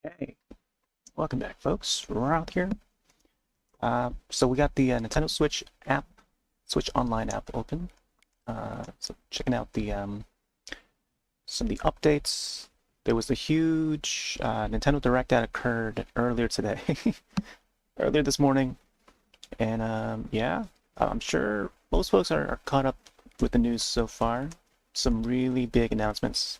Hey, welcome back, folks. Roth here. So we got the Nintendo Switch app, Switch Online app open. So checking out the some of the updates. There was a huge Nintendo Direct that occurred earlier today, earlier this morning, and yeah, I'm sure most folks are caught up with the news so far. Some really big announcements,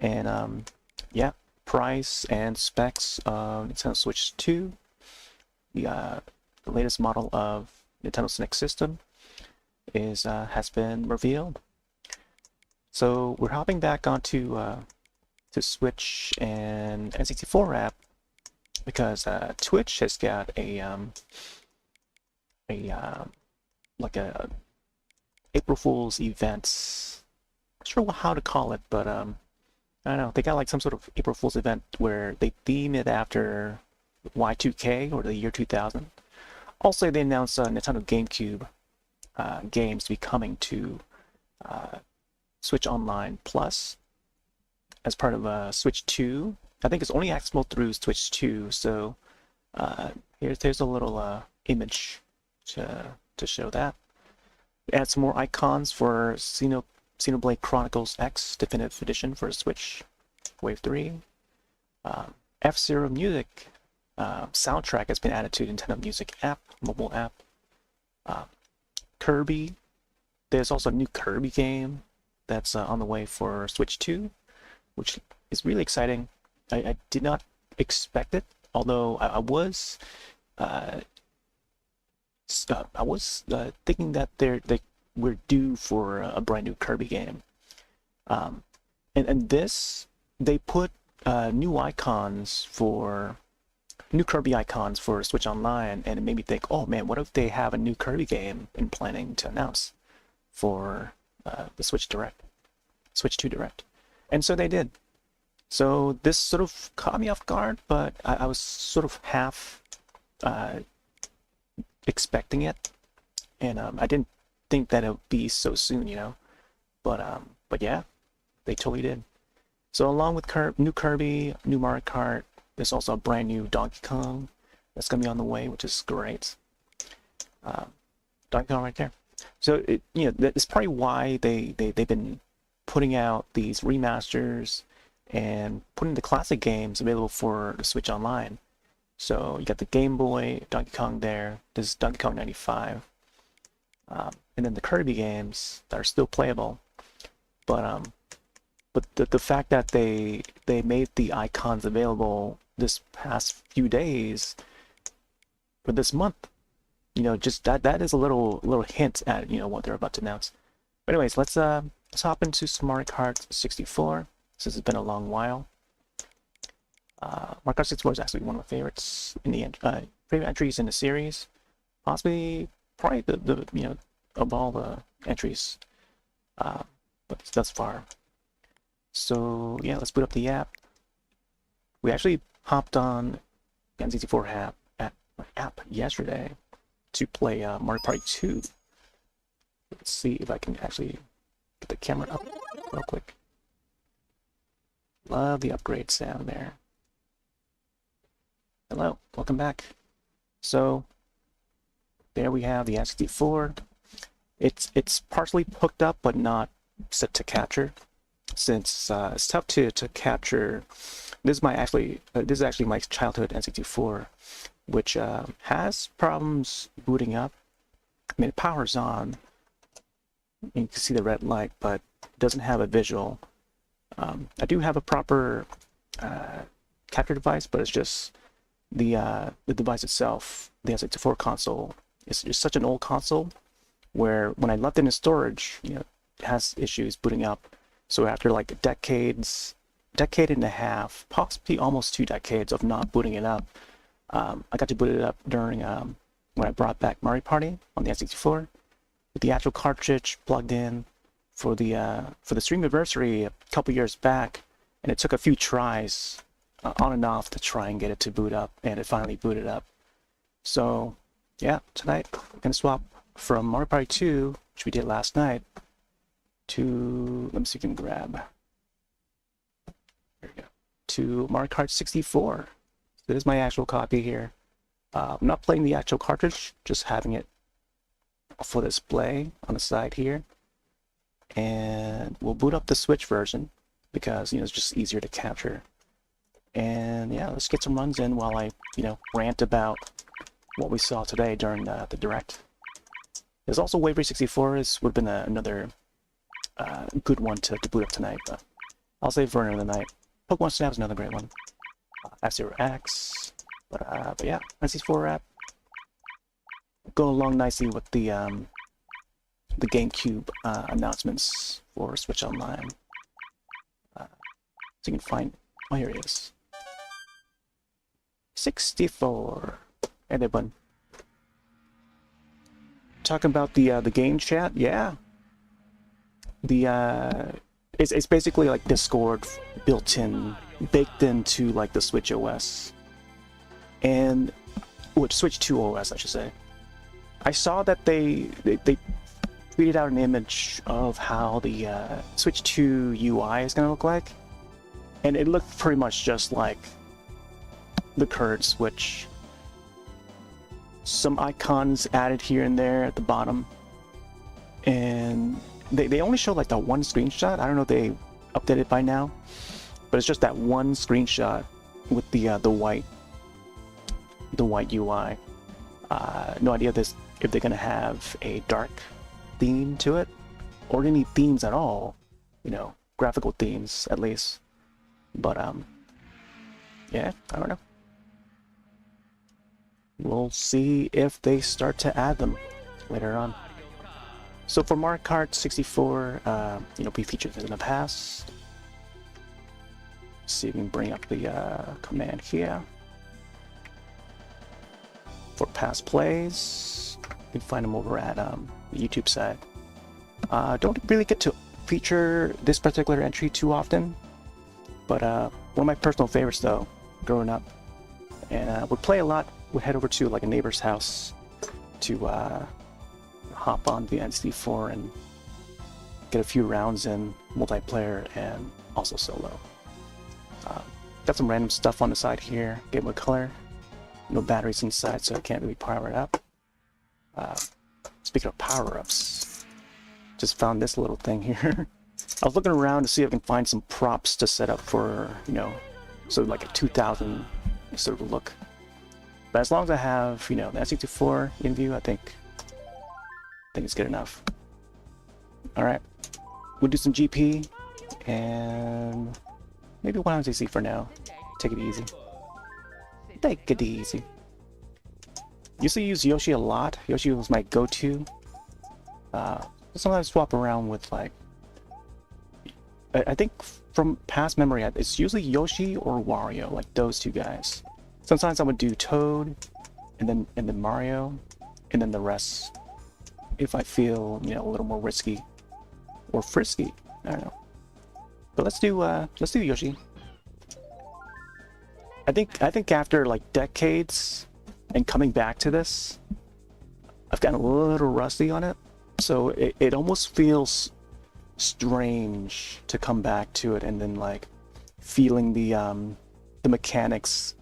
and yeah, price and specs of Nintendo Switch 2, the latest model of Nintendo SNES system is has been revealed. So we're hopping back onto to Switch and N64 app because Twitch has got a like a April Fool's event. Not sure how to call it, but I don't know. They got like some sort of April Fool's event where they theme it after Y2K or the year 2000. Also, they announced Nintendo GameCube games to be coming to uh, Switch Online Plus as part of Switch 2. I think it's only accessible through Switch 2. So here's a little image to show that. Add some more icons for Xenoblade Chronicles X Definitive Edition for Switch Wave 3. F-Zero Music soundtrack has been added to Nintendo Music app, mobile app. Kirby, there's also a new Kirby game that's on the way for Switch 2, which is really exciting. I did not expect it, although I was thinking that we're due for a brand new Kirby game. And this, they put new Kirby icons for Switch Online, and it made me think, oh man, what if they have a new Kirby game in planning to announce for the Switch 2 Direct? And so they did. So this sort of caught me off guard, but I was sort of half expecting it, and I didn't think that it would be so soon. But yeah, they totally did. So along with new Kirby, new Mario Kart, there's also a brand new Donkey Kong that's gonna be on the way, which is great. Donkey Kong right there. So it's probably why they've been putting out these remasters and putting the classic games available for the Switch Online. So you got the Game Boy Donkey Kong there. This is Donkey Kong 95, and then the Kirby games that are still playable. But the fact that they made the icons available this past few days for this month, just that is a little hint at what they're about to announce. But anyways, let's hop into some Mario Kart 64 since it's been a long while. Mario Kart 64 is actually one of my favorites in the favorite entries in the series, possibly probably the of all the entries, but thus far. So yeah, let's boot up the app. We actually hopped on the N64 app yesterday to play Mario Party 2. Let's see if I can actually get the camera up real quick. Love the upgrade sound there. Hello, welcome back. So there we have the N64. It's partially hooked up but not set to capture, since it's tough to capture. This is actually my childhood N64, which has problems booting up. I mean, it powers on. You can see the red light, but it doesn't have a visual. I do have a proper capture device, but it's just the device itself, the N64 console, is just such an old console where when I left it in storage, it has issues booting up. So after like decade and a half, possibly almost 2 decades of not booting it up, I got to boot it up during when I brought back Mario Party on the N64 with the actual cartridge plugged in for the stream anniversary a couple years back, and it took a few tries on and off to try and get it to boot up, and it finally booted up. So yeah, tonight we're gonna swap from Mario Party 2, which we did last night, to, let me see if we can grab, there we go, to Mario Kart 64. This is my actual copy here. I'm not playing the actual cartridge, just having it for display on the side here. And we'll boot up the Switch version because, you know, it's just easier to capture. And yeah, let's get some runs in while I, you know, rant about what we saw today during the Direct. There's also Wave 64 would have been another good one to boot up tonight, but I'll save for another night. Pokemon Snap is another great one. F-Zero X, but yeah, N64 app go along nicely with the GameCube announcements for Switch Online. So you can find, oh, here it is. 64. Hey there, bud. Talking about the game chat, yeah. It's basically like Discord baked into like the Switch OS, and which Switch 2 OS, I should say. I saw that they tweeted out an image of how the Switch 2 UI is gonna look like, and it looked pretty much just like the current Switch. Some icons added here and there at the bottom, and they only show like that one screenshot. I don't know if they updated by now, but it's just that one screenshot with the white UI. No idea if they're gonna have a dark theme to it, or any themes at all. You know, graphical themes at least. But yeah, I don't know. We'll see if they start to add them later on. So for Mario Kart 64, you know, we featured this in the past. Let's see if we can bring up the command here. For past plays, you can find them over at the YouTube side. Don't really get to feature this particular entry too often, but one of my personal favorites though, growing up, and would play a lot. Would head over to like a neighbor's house to hop on the N64 and get a few rounds in multiplayer and also solo. Got some random stuff on the side here. Game Boy Color. No batteries inside, so I can't really power it up. Speaking of power-ups, just found this little thing here. I was looking around to see if I can find some props to set up for, you know, so like a 2000 sort of look. But as long as I have, you know, the N64 in view, I think it's good enough. All right, we'll do some GP and maybe 100cc for now. Take it easy. Take it easy. Used to use Yoshi a lot. Yoshi was my go-to. Sometimes swap around with like, I think from past memory, it's usually Yoshi or Wario, like those two guys. Sometimes I would do Toad, and then Mario, and then the rest, if I feel, you know, a little more risky or frisky. I don't know. But let's do Yoshi. I think after like decades and coming back to this, I've gotten a little rusty on it, so it almost feels strange to come back to it and then like feeling the mechanics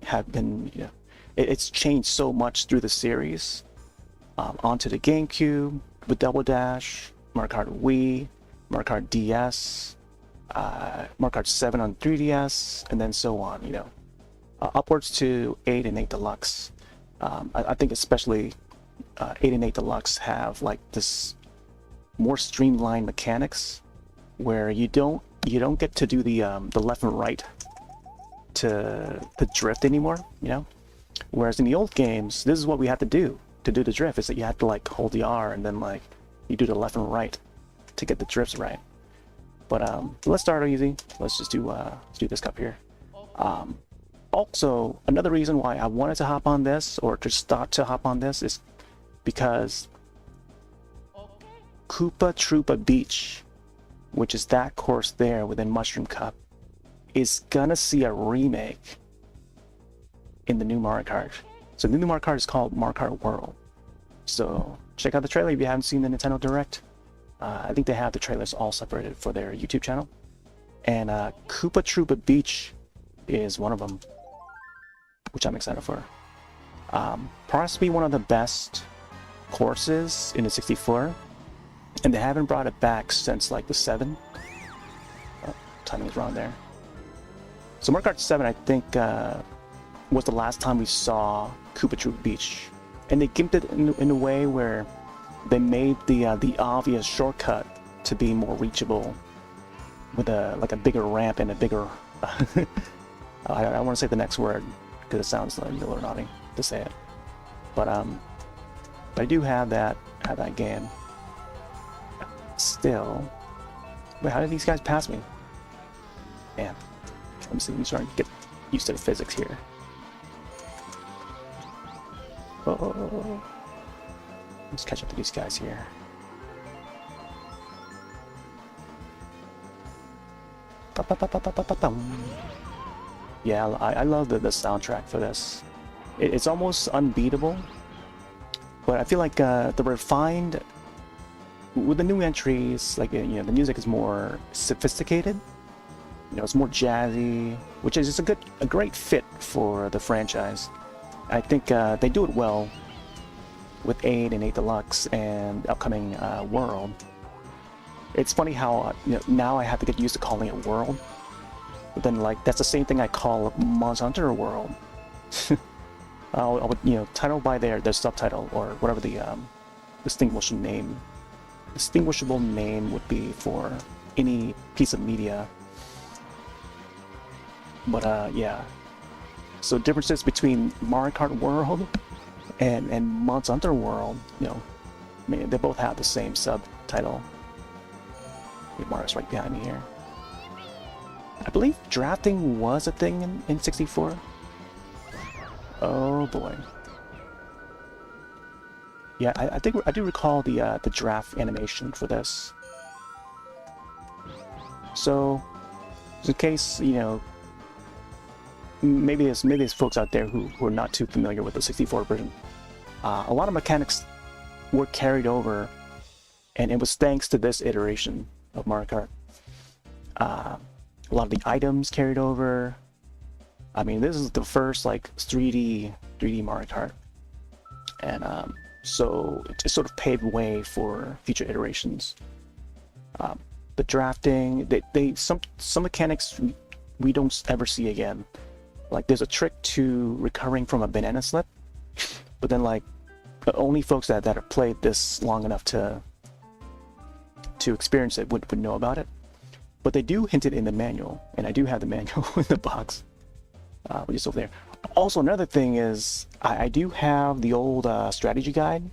have been, you know, it's changed so much through the series. Onto the GameCube with Double Dash, Mario Kart Wii, Mario Kart DS, Mario Kart 7 on 3DS, and then so on, you know. Upwards to 8 and 8 Deluxe. I think especially 8 and 8 Deluxe have like this more streamlined mechanics where you don't get to do the left and right to drift anymore, you know. Whereas in the old games, this is what we had to do the drift, is that you had to like hold the R and then like you do the left and right to get the drifts right. But let's start easy. Let's just do this cup here. Also, another reason why I wanted to hop on this, or to start to hop on this, is because Koopa Troopa Beach, which is that course there within Mushroom Cup, is gonna see a remake in the new Mario Kart. So the new Mario Kart is called Mario Kart World. So check out the trailer if you haven't seen the Nintendo Direct. I think they have the trailers all separated for their YouTube channel. And Koopa Troopa Beach is one of them, which I'm excited for. Possibly one of the best courses in the 64, and they haven't brought it back since like the 7. Oh, timing is wrong there. So Mario Kart 7, I think, was the last time we saw Koopa Troop Beach, and they gimped it in a way where they made the obvious shortcut to be more reachable with a bigger ramp and a bigger I don't want to say the next word because it sounds like a little naughty to say it, but I do have that game. Still, wait, how did these guys pass me? Man, let me see. I'm starting to get used to the physics here. Oh, let's catch up to these guys here. Yeah, I love the soundtrack for this. It's almost unbeatable, but I feel like the refined with the new entries, like, you know, the music is more sophisticated. You know, it's more jazzy, which is just a great fit for the franchise. I think they do it well with 8 and 8 Deluxe and upcoming World. It's funny how you know, now I have to get used to calling it World, but then like that's the same thing I call Monster Hunter World. I would, you know, title by their subtitle or whatever the distinguishable name would be for any piece of media. But yeah, so differences between Mario Kart World and Monster Hunter World, you know, I mean, they both have the same subtitle. Mario's right behind me here. I believe drafting was a thing in 64. Oh boy. Yeah, I think I do recall the draft animation for this. So, in case, you know, maybe there's folks out there who are not too familiar with the 64 version. A lot of mechanics were carried over, and it was thanks to this iteration of Mario Kart. A lot of the items carried over. I mean, this is the first like 3D Mario Kart, and so it just sort of paved way for future iterations. The drafting, some mechanics we don't ever see again. Like there's a trick to recovering from a banana slip, but then like only folks that have played this long enough to experience it would know about it. But they do hint it in the manual, and I do have the manual in the box, which is over there. Also, another thing is I do have the old strategy guide,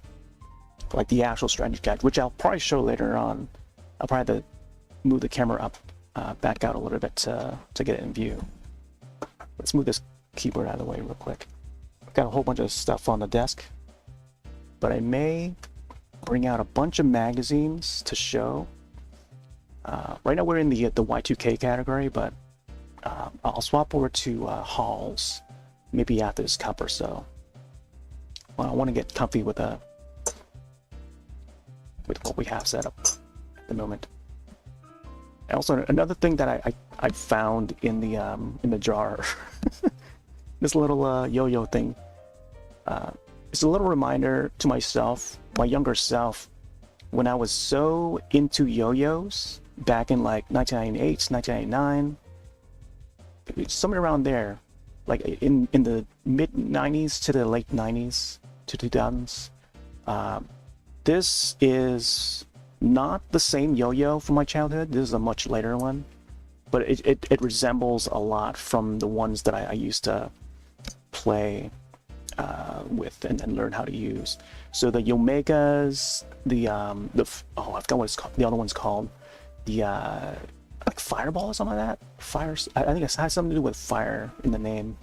like the actual strategy guide, which I'll probably show later on. I'll probably have to move the camera up, back out a little bit to get it in view. Let's move this keyboard out of the way real quick. I've got a whole bunch of stuff on the desk, but I may bring out a bunch of magazines to show. Right now we're in the Y2K category, but I'll swap over to hauls maybe after this cup or so. Well, I want to get comfy with what we have set up at the moment. And also another thing that I found in the jar, this little yo-yo thing. It's a little reminder to myself, my younger self, when I was so into yo-yos back in like 1998, 1999, somewhere around there, like in the mid 90s to the late 90s to 2000s. This is not the same yo-yo from my childhood. This is a much later one, but it resembles a lot from the ones that I used to play with and learn how to use. So the Yomegas, I forgot what it's called. The other one's called the like Fireball or something like that. I think it has something to do with fire in the name.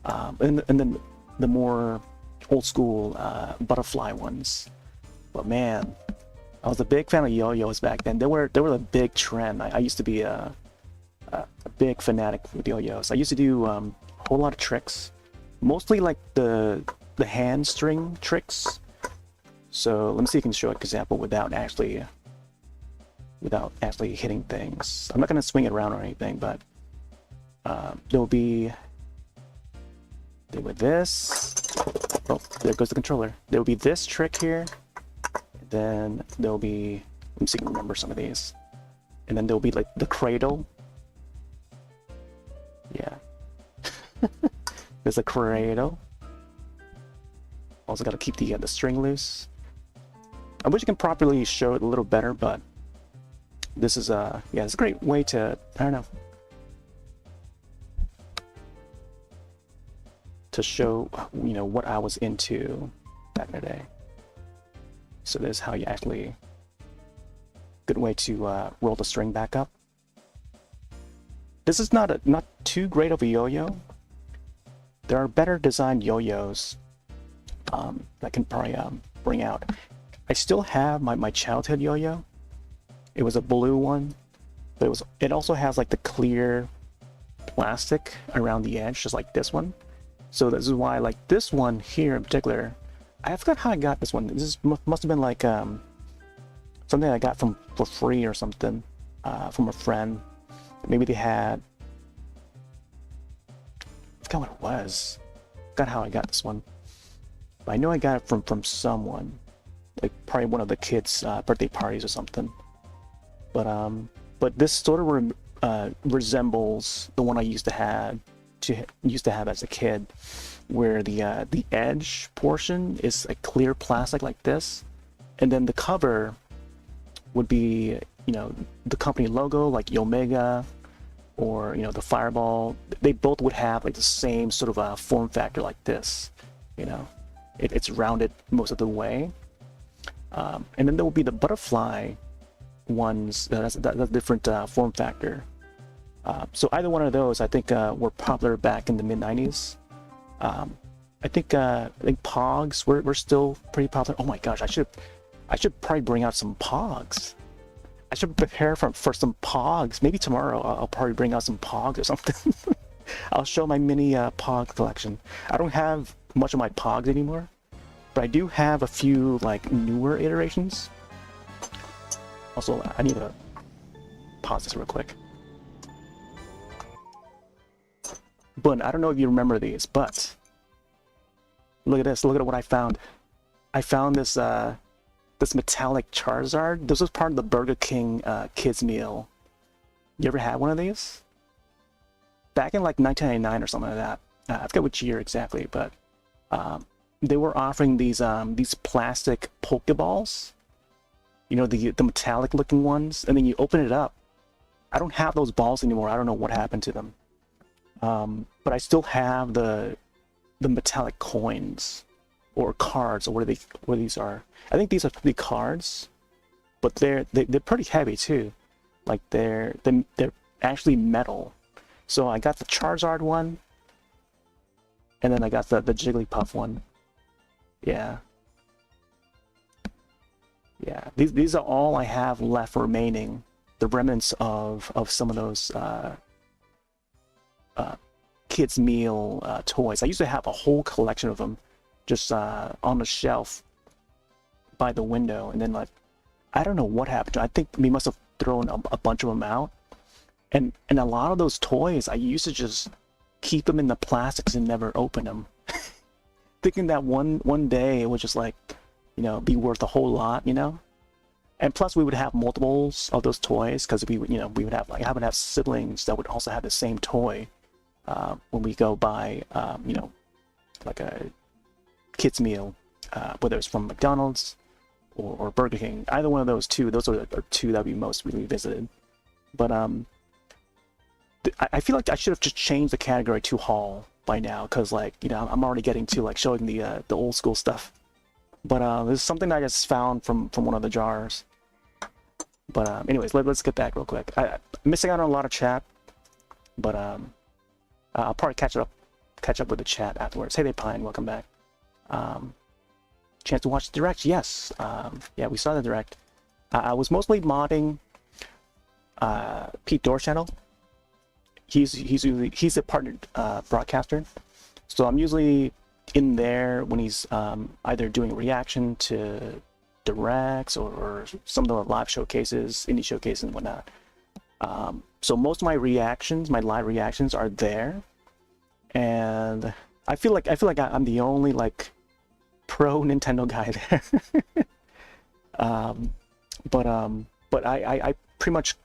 And then the more old school butterfly ones. But man, I was a big fan of yo-yos back then. They were a big trend. I used to be a big fanatic with yo-yos. I used to do a whole lot of tricks, mostly like the hand string tricks. So let me see if I can show an example without actually hitting things. I'm not gonna swing it around or anything, but There'll be with this. Oh, there goes the controller. There'll be this trick here. Then there'll be, let me see if I can remember some of these. And then there'll be like the cradle. Yeah. There's a cradle. Also got to keep the string loose. I wish I can properly show it a little better, but this is yeah, it's a great way to, I don't know, to show, you know, what I was into back in the day. So this is how you actually, good way to roll the string back up. This is not too great of a yo-yo. There are better designed yo-yos that can probably bring out. I still have my childhood yo-yo. It was a blue one, but it also has like the clear plastic around the edge, just like this one. So this is why I like this one here in particular. I forgot how I got this one. This must have been like something I got for free or something from a friend. Maybe they had, I forgot what it was. I forgot how I got this one. But I know I got it from someone, like probably one of the kids' birthday parties or something. But this sort of resembles the one I used to have as a kid, where the edge portion is a clear plastic like this, and then the cover would be, you know, the company logo like Omega or, you know, the Fireball. They both would have like the same sort of a form factor like this, you know. It's rounded most of the way, and then there will be the butterfly ones. That's a different form factor. So either one of those, I think, were popular back in the mid-90s. I think Pogs were still pretty popular. Oh my gosh, I should probably bring out some Pogs. I should prepare for some Pogs. Maybe tomorrow I'll probably bring out some Pogs or something. I'll show my mini Pog collection. I don't have much of my Pogs anymore, but I do have a few like newer iterations. Also, I need to pause this real quick. But I don't know if you remember these, but look at this. Look at what I found. I found this this metallic Charizard. This was part of the Burger King kids meal. You ever had one of these? Back in like 1999 or something like that. I forget which year exactly, but they were offering these plastic Pokeballs. You know, the metallic looking ones, and then you open it up. I don't have those balls anymore. I don't know what happened to them. But I still have the metallic coins or cards, or what these are. I think these are the cards, but they're pretty heavy too. Like they're actually metal. So I got the Charizard one, and then I got the Jigglypuff one. Yeah. Yeah. These are all I have left remaining. The remnants of some of those kids meal toys. I used to have a whole collection of them just on the shelf by the window, and then like I don't know what happened. I think we must have thrown a bunch of them out, and a lot of those toys I used to just keep them in the plastics and never open them, thinking that one day it would just like, you know, be worth a whole lot, you know. And plus we would have multiples of those toys, because we would have like, I would have siblings that would also have the same toy when we go buy you know, like a kids meal, whether it's from McDonald's or Burger King. Either one of those two. Those are two that we most really visited. But I feel like I should have just changed the category to haul by now, because like, you know, I'm already getting to like showing the old school stuff. But this is something I just found from one of the jars. But anyways, let's get back real quick. I'm missing out on a lot of chat, but I'll probably catch up with the chat afterwards. Hey there, Pine, welcome back. Chance to watch the direct? Yes. Yeah, we saw the direct. I was mostly modding Pete Door's channel. He's a partnered broadcaster, so I'm usually in there when he's either doing a reaction to directs or some of the live showcases, indie showcases and whatnot. So most of my reactions, my live reactions, are there, and I feel like I'm the only like pro Nintendo guy there. um, but I pretty much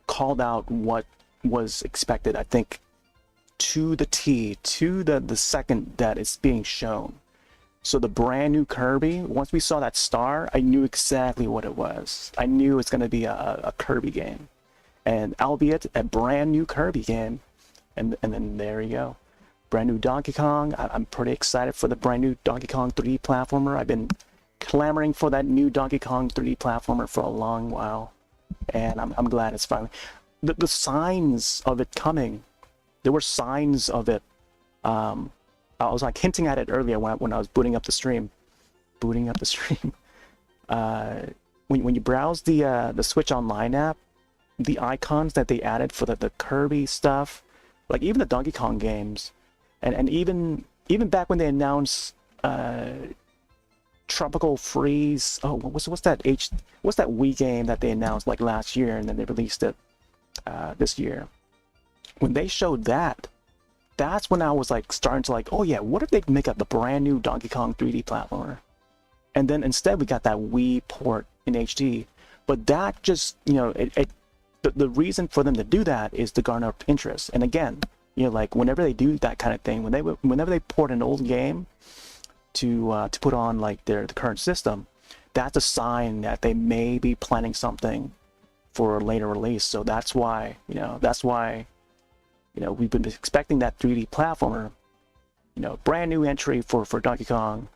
called out what was expected, I think, to the T, to the second that it's being shown. So the brand new Kirby, once we saw that star, I knew exactly what it was. I knew it's going to be a Kirby game, and albeit a brand new Kirby game. And then there you go, brand new Donkey Kong. I'm pretty excited for the brand new Donkey Kong 3D platformer. I've been clamoring for that new Donkey Kong 3D platformer for a long while, and I'm glad it's finally. The signs of it coming, there were signs of it. I was like hinting at it earlier when I was booting up the stream. When you browse the Switch Online app, the icons that they added for the Kirby stuff, like even the Donkey Kong games, and even back when they announced Tropical Freeze. Oh, what's that Wii game that they announced like last year and then they released it this year? When they showed that, that's when I was like starting to like, oh yeah, what if they make up the brand new Donkey Kong 3D platformer? And then instead we got that Wii port in HD. But that just, the reason for them to do that is to garner interest. And again, like whenever they do that kind of thing, whenever they port an old game to put on like the current system, that's a sign that they may be planning something for a later release. So that's why we've been expecting that 3D platformer, brand new entry for Donkey Kong,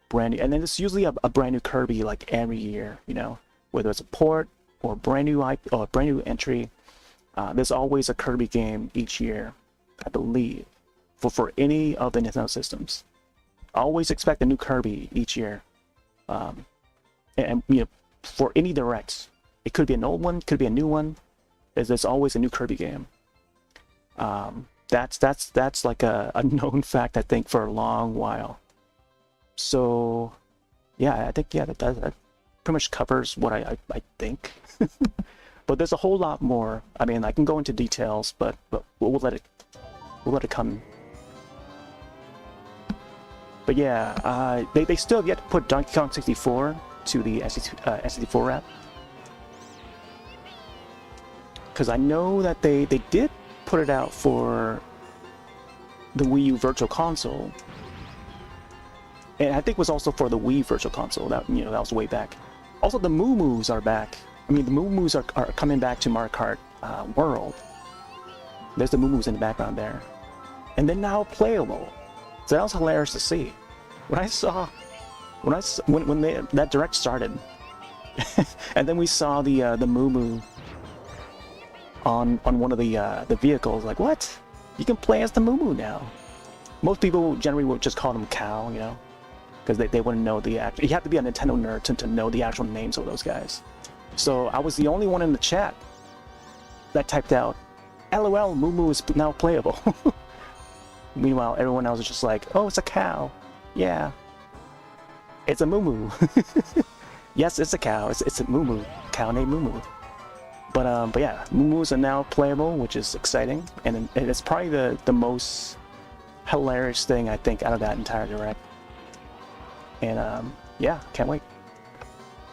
brand new, and then it's usually a brand new Kirby like every year, whether it's a port or brand new entry. There's always a Kirby game each year, I believe, for any of the Nintendo systems. I always expect a new Kirby each year, and for any directs, it could be an old one, could be a new one. There's always a new Kirby game. That's like a known fact, I think, for a long while. So yeah, I think that pretty much covers what I think. But there's a whole lot more. I mean, I can go into details, but we'll let it come. But yeah, they still have yet to put Donkey Kong 64 to the SD4 app, because I know that they did put it out for the Wii U Virtual Console, and I think it was also for the Wii Virtual Console. That that was way back. Also, the Moo Moos are back. I mean, the Moo Moos are coming back to Mario Kart World. There's the Moo Moos in the background there, and they're now playable. So that was hilarious to see. When that direct started, and then we saw the Moo Moo on one of the vehicles. Like, what? You can play as the Moo Moo now. Most people generally would just call them Cow, because they wouldn't know the actual. You have to be a Nintendo nerd to know the actual names of those guys. So I was the only one in the chat that typed out, "LOL, Moo Moo is now playable." Meanwhile, everyone else is just like, "Oh, it's a cow. Yeah, it's a Moo Moo." Yes, it's a cow. It's a Moo Moo. Cow named Moo Moo. But yeah, Moo Moos are now playable, which is exciting, and it's probably the most hilarious thing I think out of that entire direct. And yeah, can't wait.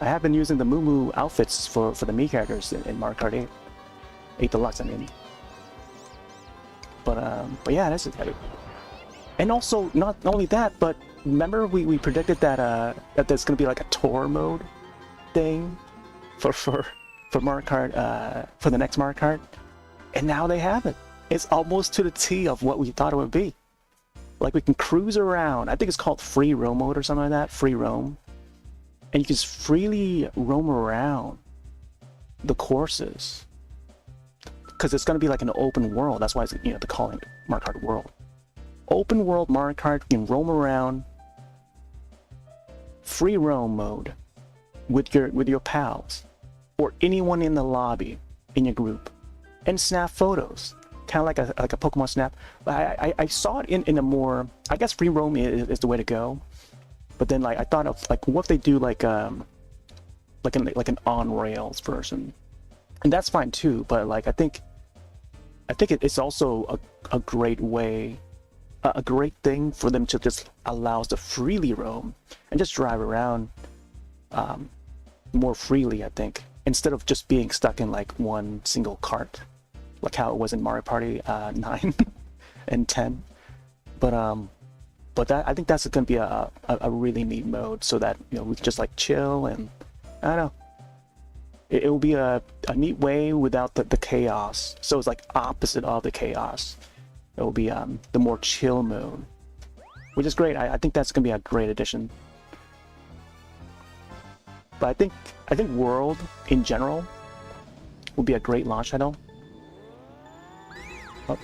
I have been using the Moo Moo outfits for the Mii characters in Mario Kart 8 Deluxe. I mean. But yeah, that's it. And also, not only that, but remember we predicted that there's gonna be like a tour mode thing for Mario Kart, for the next Mario Kart, and now they have it. It's almost to the T of what we thought it would be. Like, we can cruise around. I think it's called free roam mode or something like that. Free roam, and you can just freely roam around the courses. Because it's going to be like an open world. That's why it's, they're calling it Mario Kart World. Open world Mario Kart, you can roam around, free roam mode, with your pals, or anyone in the lobby in your group, and snap photos, kind of like a Pokemon Snap. I saw it in a more, I guess free roam is the way to go. But then I thought of what if they do like an on rails version. and that's fine too. But like I think it's also a great way, a great thing for them to just allow us to freely roam and just drive around more freely. I think instead of just being stuck in like one single cart, like how it was in Mario Party 9 and 10. But that, I think that's going to be a really neat mode, so that we can just like chill, and I don't know. It will be a neat way without the chaos. So it's like opposite of the chaos. It will be the more chill mode, which is great. I think that's going to be a great addition. But I think World in general will be a great launch title. Oh.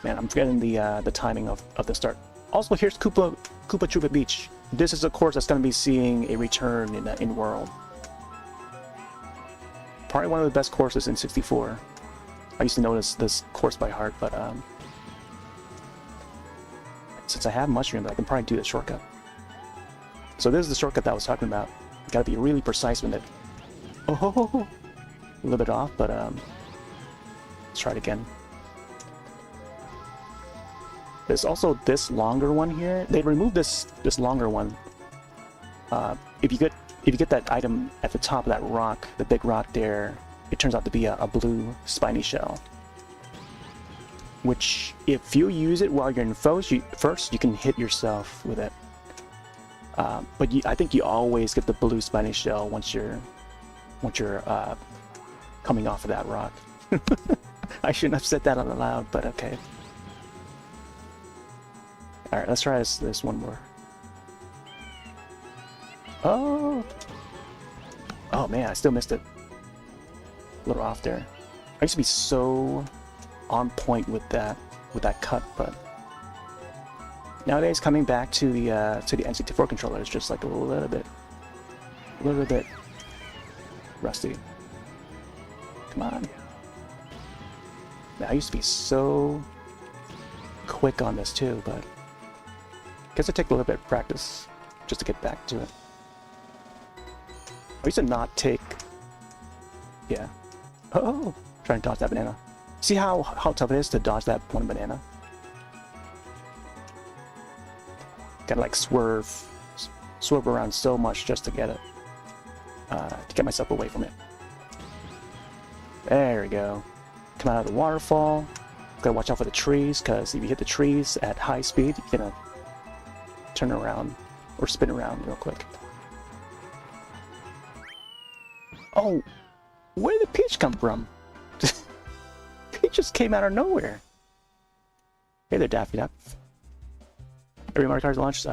Man, I'm forgetting the timing of the start. Also, here's Koopa Troopa Beach. This is a course that's going to be seeing a return in World. Probably one of the best courses in 64. I used to know this course by heart, but since I have Mushroom, I can probably do the shortcut. So this is the shortcut that I was talking about. You gotta be really precise with it. Oh, a little bit off, but let's try it again. There's also this longer one here. They removed this longer one. If you get that item at the top of that rock, the big rock there, it turns out to be a blue spiny shell. Which, if you use it while you're in first, you can hit yourself with it. But I think you always get the blue spiny shell once you're coming off of that rock. I shouldn't have said that out loud, but okay. All right, let's try this one more. Oh man, I still missed it. A little off there. I used to be so on point with that cut, but nowadays coming back to the N64 controller is just like a little bit rusty. Come on. Man, I used to be so quick on this too, but I guess it takes a little bit of practice just to get back to it. I used to not take... Yeah. Oh! Trying to dodge that banana. See how tough it is to dodge that one banana? Gotta like swerve around so much just to get it. To get myself away from it. There we go. Come out of the waterfall. Gotta watch out for the trees, because if you hit the trees at high speed, you're gonna turn around or spin around real quick. Oh, where did Peach come from? Peach just came out of nowhere. Hey there, Daffy Duck. Every Mario Kart launch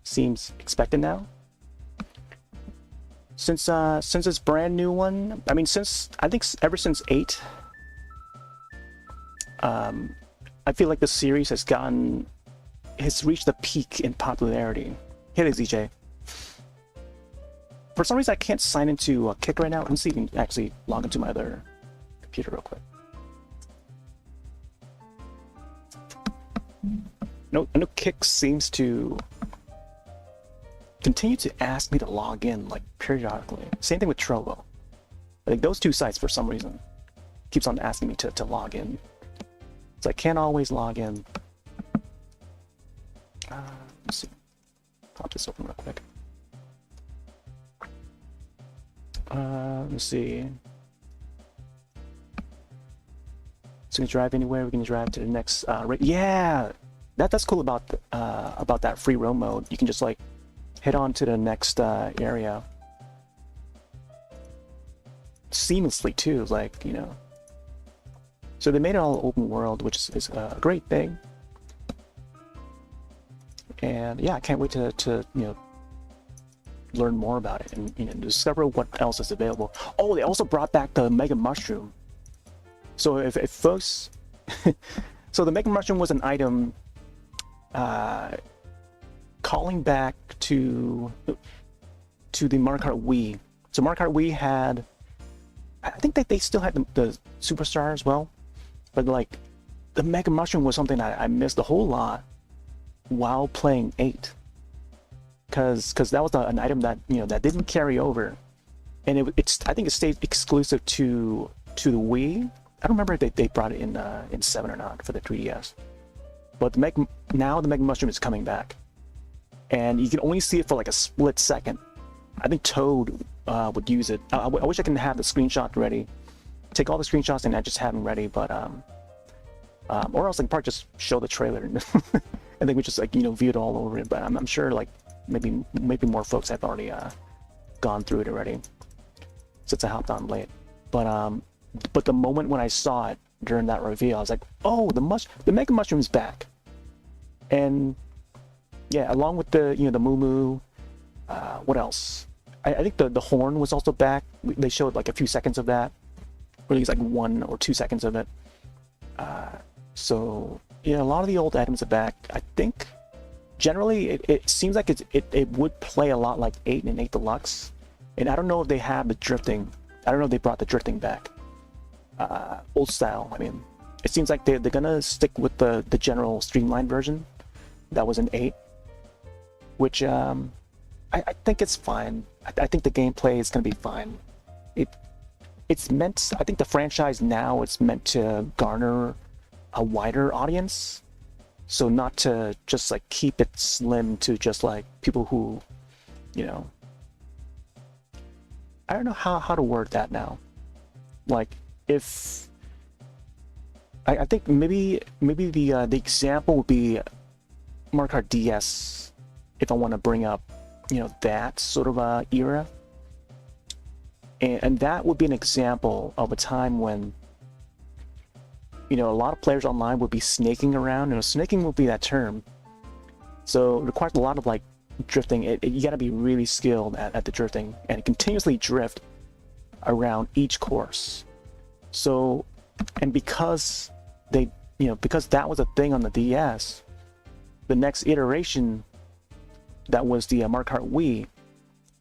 seems expected now. Since this brand new one, I mean, I think ever since 8, I feel like the series has reached the peak in popularity. Hey there, ZJ. For some reason, I can't sign into Kick right now. Let's see if I can actually log into my other computer real quick. No, I know Kick seems to continue to ask me to log in, like, periodically. Same thing with Trovo. I think those two sites, for some reason, keeps on asking me to log in. So I can't always log in. Let's see. Pop this open real quick. Let's see. So we can drive anywhere. We can drive to the next. Yeah, that's cool about that free roam mode. You can just like head on to the next area seamlessly too. Like, you know. So they made it all open world, which is a great thing. And yeah, I can't wait to learn more about it and discover what else is available. Oh, they also brought back the Mega Mushroom. So if folks, so the Mega Mushroom was an item calling back to the Mario Kart Wii. So Mario Kart Wii had, I think that they still had the Superstar as well, but like the Mega Mushroom was something I missed a whole lot while playing 8. Because that was an item that that didn't carry over and I think it stayed exclusive to the Wii. I don't remember if they brought it in 7 or not for the 3DS. But now the Mega Mushroom is coming back, and you can only see it for like a split second. I think Toad would use it. I wish I can have the screenshot ready. Take all the screenshots and I just have them ready, but or else I can probably just show the trailer and then we just like view it all over it. But I'm sure like maybe more folks have already gone through it already since I hopped on late. But the moment when I saw it during that reveal, I was like, oh, the Mega Mushroom's back. And yeah, along with the the Moo Moo, what else? I think the horn was also back. They showed like a few seconds of that, or at least like 1 or 2 seconds of it. So yeah, a lot of the old items are back. I think generally it seems like it would play a lot like 8 and 8 Deluxe. And I don't know if they have the drifting. I don't know if they brought the drifting back. Old style. I mean, it seems like they're gonna stick with the general streamlined version that was in 8, which I think it's fine. I think the gameplay is gonna be fine. It's meant. I think the franchise now it's meant to garner a wider audience, so not to just like keep it slim to just like people who, I don't know how to word that now. Like if I think maybe the example would be Mario Kart DS, if I want to bring up that sort of era, and that would be an example of a time when a lot of players online would be snaking around. Snaking would be that term, so it requires a lot of like drifting. You got to be really skilled at the drifting and continuously drift around each course. So, and because because that was a thing on the DS, the next iteration, that was the Mario Kart Wii,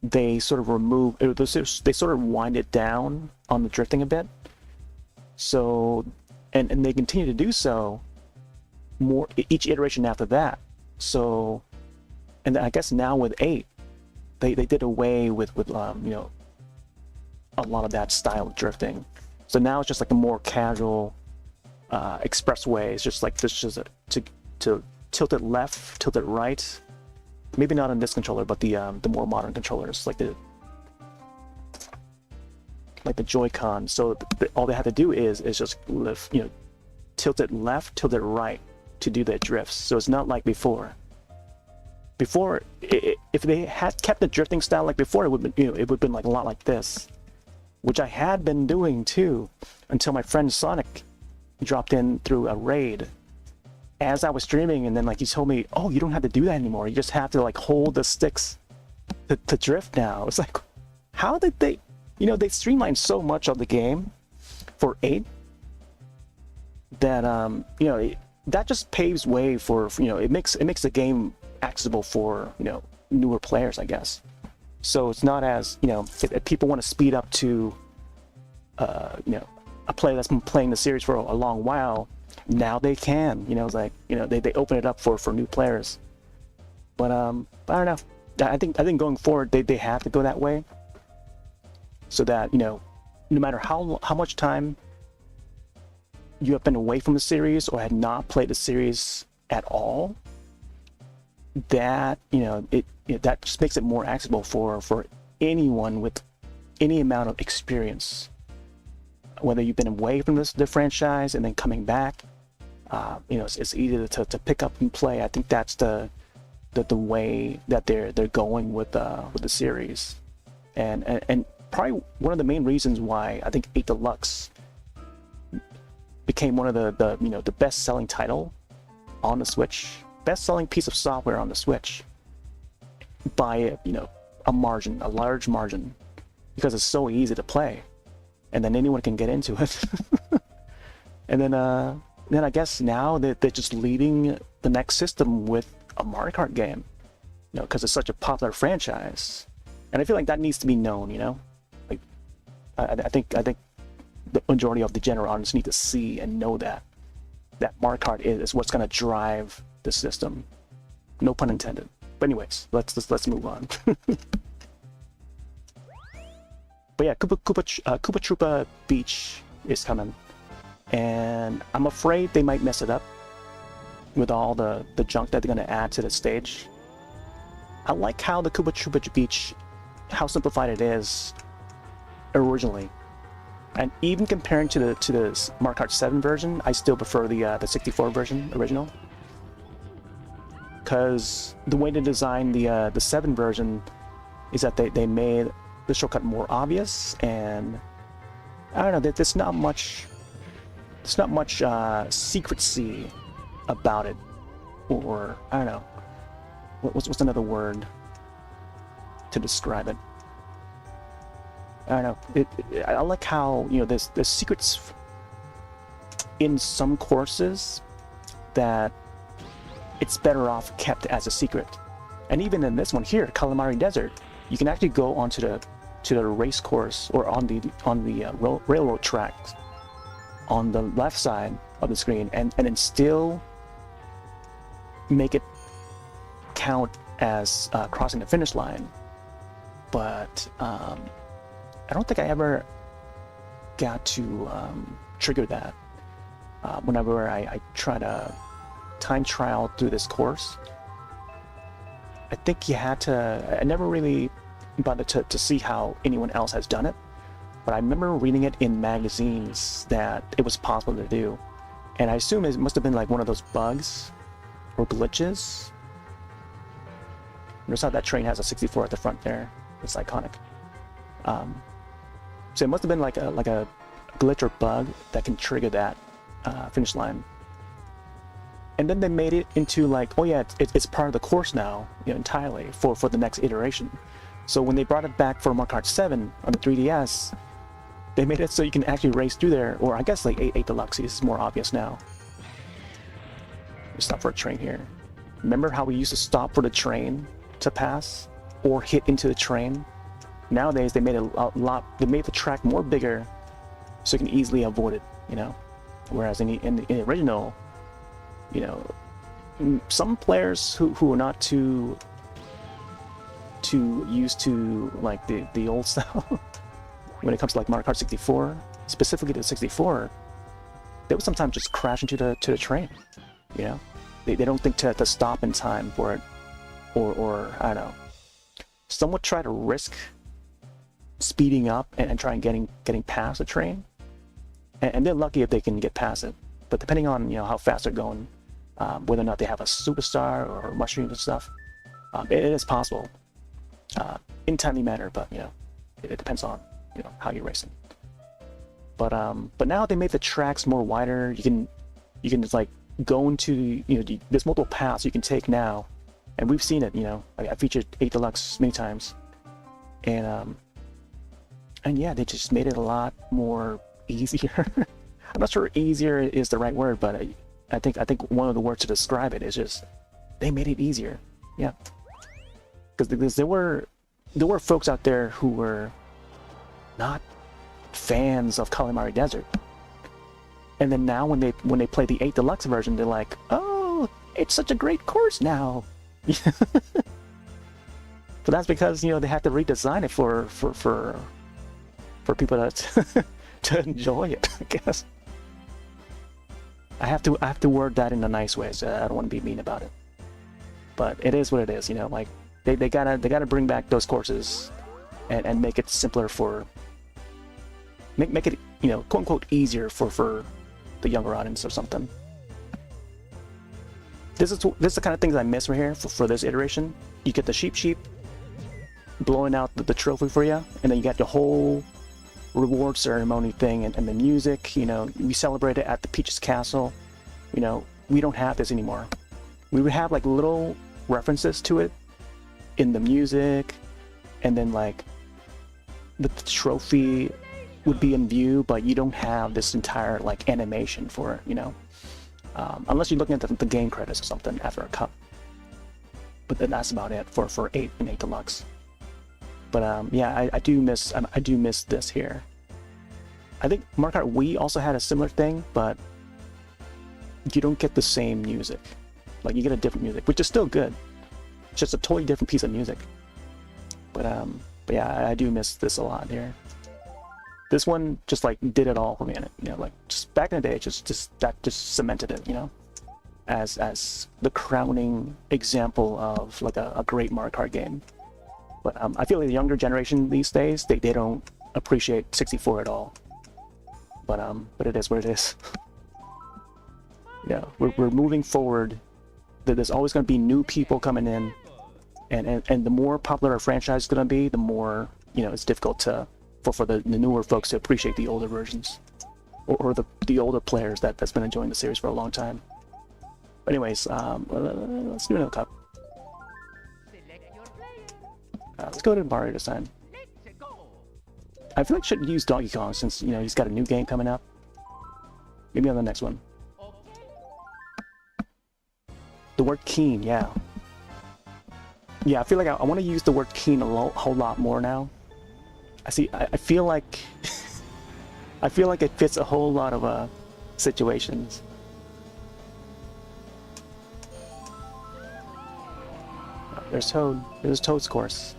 they sort of removed, they sort of wind it down on the drifting a bit. So, and they continue to do so more each iteration after that. So, and I guess now with 8, they did away with a lot of that style of drifting. So now it's just like a more casual expressway. It's just like to tilt it left, tilt it right. Maybe not on this controller, but the more modern controllers, like the Joy-Con. So all they have to do is just lift, tilt it left, tilt it right to do the drifts. So it's not like before. Before, if they had kept the drifting style like before, it would have been like a lot like this, which I had been doing too, until my friend Sonic dropped in through a raid as I was streaming, and then like he told me, oh, you don't have to do that anymore. You just have to like hold the sticks to drift now. It's like, how did they, they streamlined so much of the game for 8 that that just paves way for it makes the game accessible for newer players, I guess. So it's not as if people want to speed up to a player that's been playing the series for a long while, now they can. It's like they open it up for new players. But I don't know. I think going forward they have to go that way, so that no matter how much time you have been away from the series or had not played the series at all, that that just makes it more accessible for anyone with any amount of experience, whether you've been away from the franchise and then coming back. It's easy to pick up and play. I think that's the way that they're going with the series, and probably one of the main reasons why I think 8 Deluxe became one of the best selling title on the Switch, best selling piece of software on the Switch by a large margin, because it's so easy to play, and then anyone can get into it. And then I guess now that they're just leading the next system with a Mario Kart game, because it's such a popular franchise, and I feel like that needs to be known. Like I think the majority of the general audience need to see and know that Mario Kart is what's going to drive the system. No pun intended. But anyways, let's move on. But yeah, Koopa Troopa Beach is coming, and I'm afraid they might mess it up with all the junk that they're gonna add to the stage. I like how the Koopa Troopa Beach, how simplified it is originally, and even comparing to the Mario Kart 7 version, I still prefer the 64 version original, because the way they designed the 7 version is that they made the shortcut more obvious, and I don't know, there's not much secrecy about it, or I don't know, what's another word to describe it. I don't know. I like how, you know, there's secrets in some courses that it's better off kept as a secret, and even in this one here, Calamari Desert, you can actually go onto the race course, or on the railroad tracks on the left side of the screen, and then still make it count as crossing the finish line. But I don't think I ever got to trigger that whenever I try to time trial through this course. I think you had to, I never really bothered to see how anyone else has done it, but I remember reading it in magazines that it was possible to do, and I assume it must have been like one of those bugs or glitches. Notice how that train has a 64 at the front there. It's iconic. So it must have been like a glitch or bug that can trigger that finish line. And then they made it into like, oh yeah, it's part of the course now, you know, entirely for the next iteration. So when they brought it back for Mario Kart 7 on the 3DS, they made it so you can actually race through there, or I guess like 8 Deluxe is more obvious now. Stop for a train here. Remember how we used to stop for the train to pass, or hit into the train? Nowadays they made it they made the track more bigger so you can easily avoid it, you know? Whereas in the original, you know, some players who are not too used to like the old style when it comes to like Mario Kart 64, specifically the 64, they would sometimes just crash into the train, you know? They don't think to stop in time for it, or I don't know. Some would try to risk speeding up and try and getting past the train, and they're lucky if they can get past it. But depending on, you know, how fast they're going, whether or not they have a superstar or mushrooms and stuff, it is possible in timely manner. But you know, it depends on, you know, how you're racing. But now they made the tracks more wider. You can just like go into, you know, there's multiple paths you can take now, and we've seen it. You know, I featured 8 Deluxe many times, and yeah, they just made it a lot more easier. I'm not sure easier is the right word, but I think one of the words to describe it is just they made it easier. Yeah, because there were folks out there who were not fans of Calamari Desert, and then now when they play the 8 Deluxe version, they're like, oh, it's such a great course now. But that's because, you know, they had to redesign it for people to enjoy it, I guess. I have to word that in a nice way, so I don't want to be mean about it. But it is what it is, you know. Like they gotta bring back those courses and make it simpler for make it, you know, quote unquote easier for the younger audience or something. This is the kind of things I miss right here for this iteration. You get the sheep blowing out the trophy for you, and then you got the whole reward ceremony thing and the music. You know, we celebrate it at the Peach's Castle. You know, we don't have this anymore. We would have like little references to it in the music, and then like the trophy would be in view, but you don't have this entire like animation for it, you know, unless you're looking at the game credits or something after a cup. But then that's about it for 8 and 8 Deluxe. But yeah, I do miss this here. I think Mario Kart Wii also had a similar thing, but you don't get the same music. Like, you get a different music, which is still good. It's just a totally different piece of music. But yeah, I do miss this a lot here. This one just like did it all for me, and you know, like just back in the day, that just cemented it, you know, as the crowning example of like a great Mario Kart game. But I feel like the younger generation these days, they don't appreciate 64 at all. But it is what it is. Yeah, we're moving forward. There's always going to be new people coming in, and the more popular a franchise is going to be, the more, you know, it's difficult for the newer folks to appreciate the older versions, or the older players that's been enjoying the series for a long time. But anyways, let's do another cup. Let's go to Mario this time. I feel like I should use Donkey Kong since, you know, he's got a new game coming up. Maybe on the next one. The word keen, yeah. Yeah, I feel like I want to use the word keen a whole lot more now. I feel like I feel like it fits a whole lot of situations. There's Toad. There's Toad's course.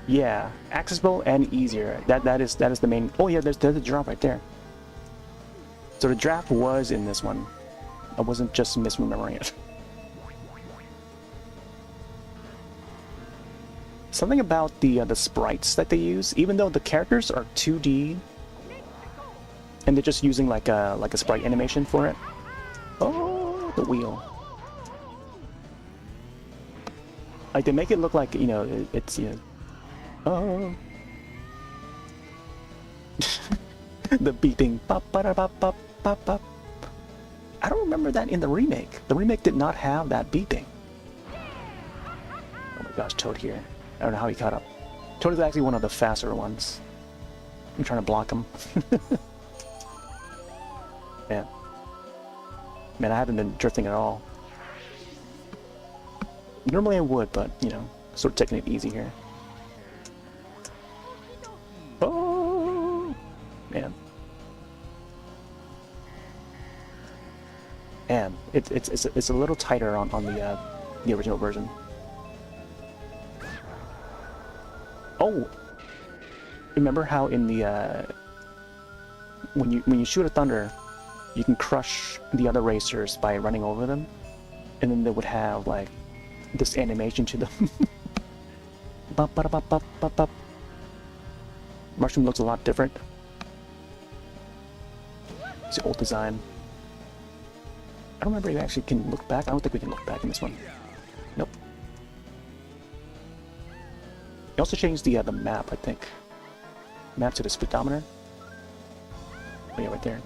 Yeah, accessible and easier. That is the main. Oh yeah, there's a drop right there. So the draft was in this one. I wasn't just misremembering it. Something about the sprites that they use, even though the characters are 2D, and they're just using like a sprite animation for it. Oh, the wheel. Like they make it look like, you know, it's, you know. Oh. The beeping. I don't remember that in the remake. The remake did not have that beeping. Oh my gosh, Toad here. I don't know how he caught up. Toad is actually one of the faster ones. I'm trying to block him. Man. Man, I haven't been drifting at all. Normally I would, but, you know, sort of taking it easy here. Oh, man. Man, it's a little tighter on the original version. Oh, remember how in the when you shoot a thunder, you can crush the other racers by running over them, and then they would have like this animation to them. Mushroom looks a lot different. It's the old design. I don't remember if you actually can look back. I don't think we can look back in this one. Nope. He also changed the map, I think. Map to the speedometer. Oh yeah, right there.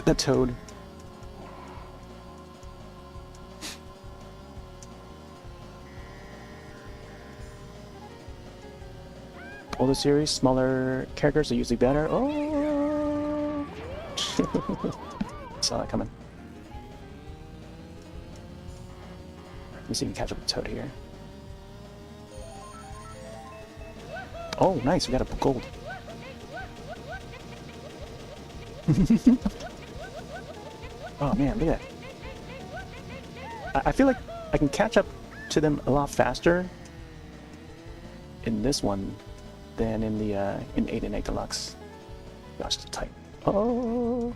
That Toad. Older series, smaller characters are usually better. Oh! Saw that coming. Let me see if we can catch up with Toad here. Oh, nice, we got a gold. Oh man, look at that. I feel like I can catch up to them a lot faster in this one than in the in 8 and 8 Deluxe. Gosh, it's tight. Oh,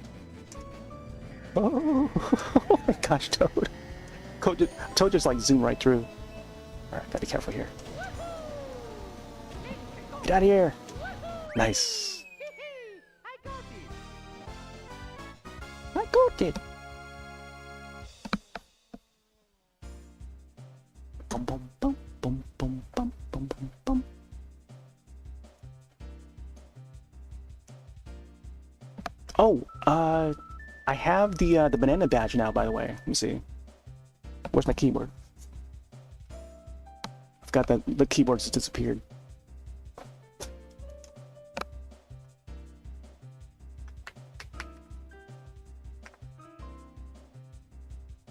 oh, oh my gosh, Toad. Toad just like zoomed right through. All right, gotta be careful here. Get out of here! Nice. I got it. Bum bum bum bum bum bum bum bum bum. Oh, I have the banana badge now, by the way. Let me see. Where's my keyboard? I've got the keyboard just disappeared.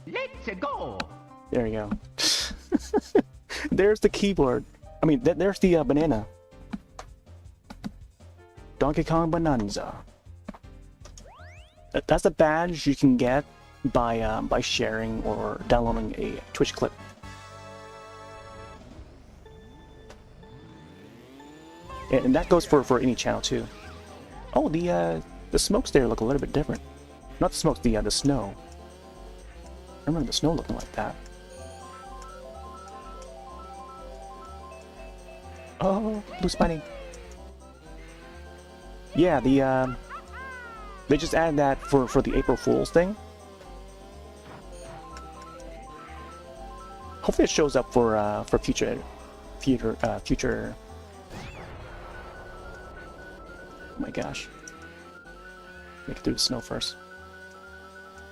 Let's go. There you go. There's the keyboard. I mean, there's the banana. Donkey Kong Bonanza. That's a badge you can get by sharing or downloading a Twitch clip. And that goes for any channel too. Oh, the smokes there look a little bit different. Not the smokes, the snow. I remember the snow looking like that. Oh, blue spiny. Yeah, they just added that for the April Fool's thing. Hopefully it shows up for future. Oh my gosh. Make it through the snow first.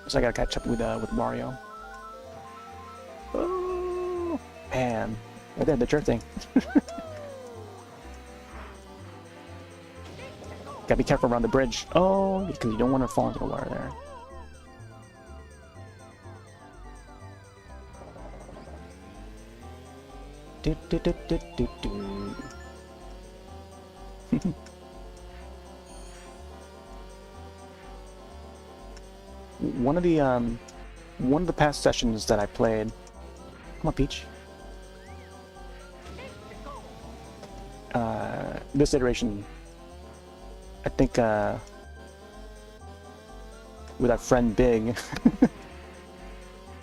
So I gotta catch up with Mario. Oh man, right there, the jerk thing. Gotta be careful around the bridge. Oh, because you don't want to fall into the water there. One of the past sessions that I played. Come on, Peach. This iteration, I think, with our friend Big.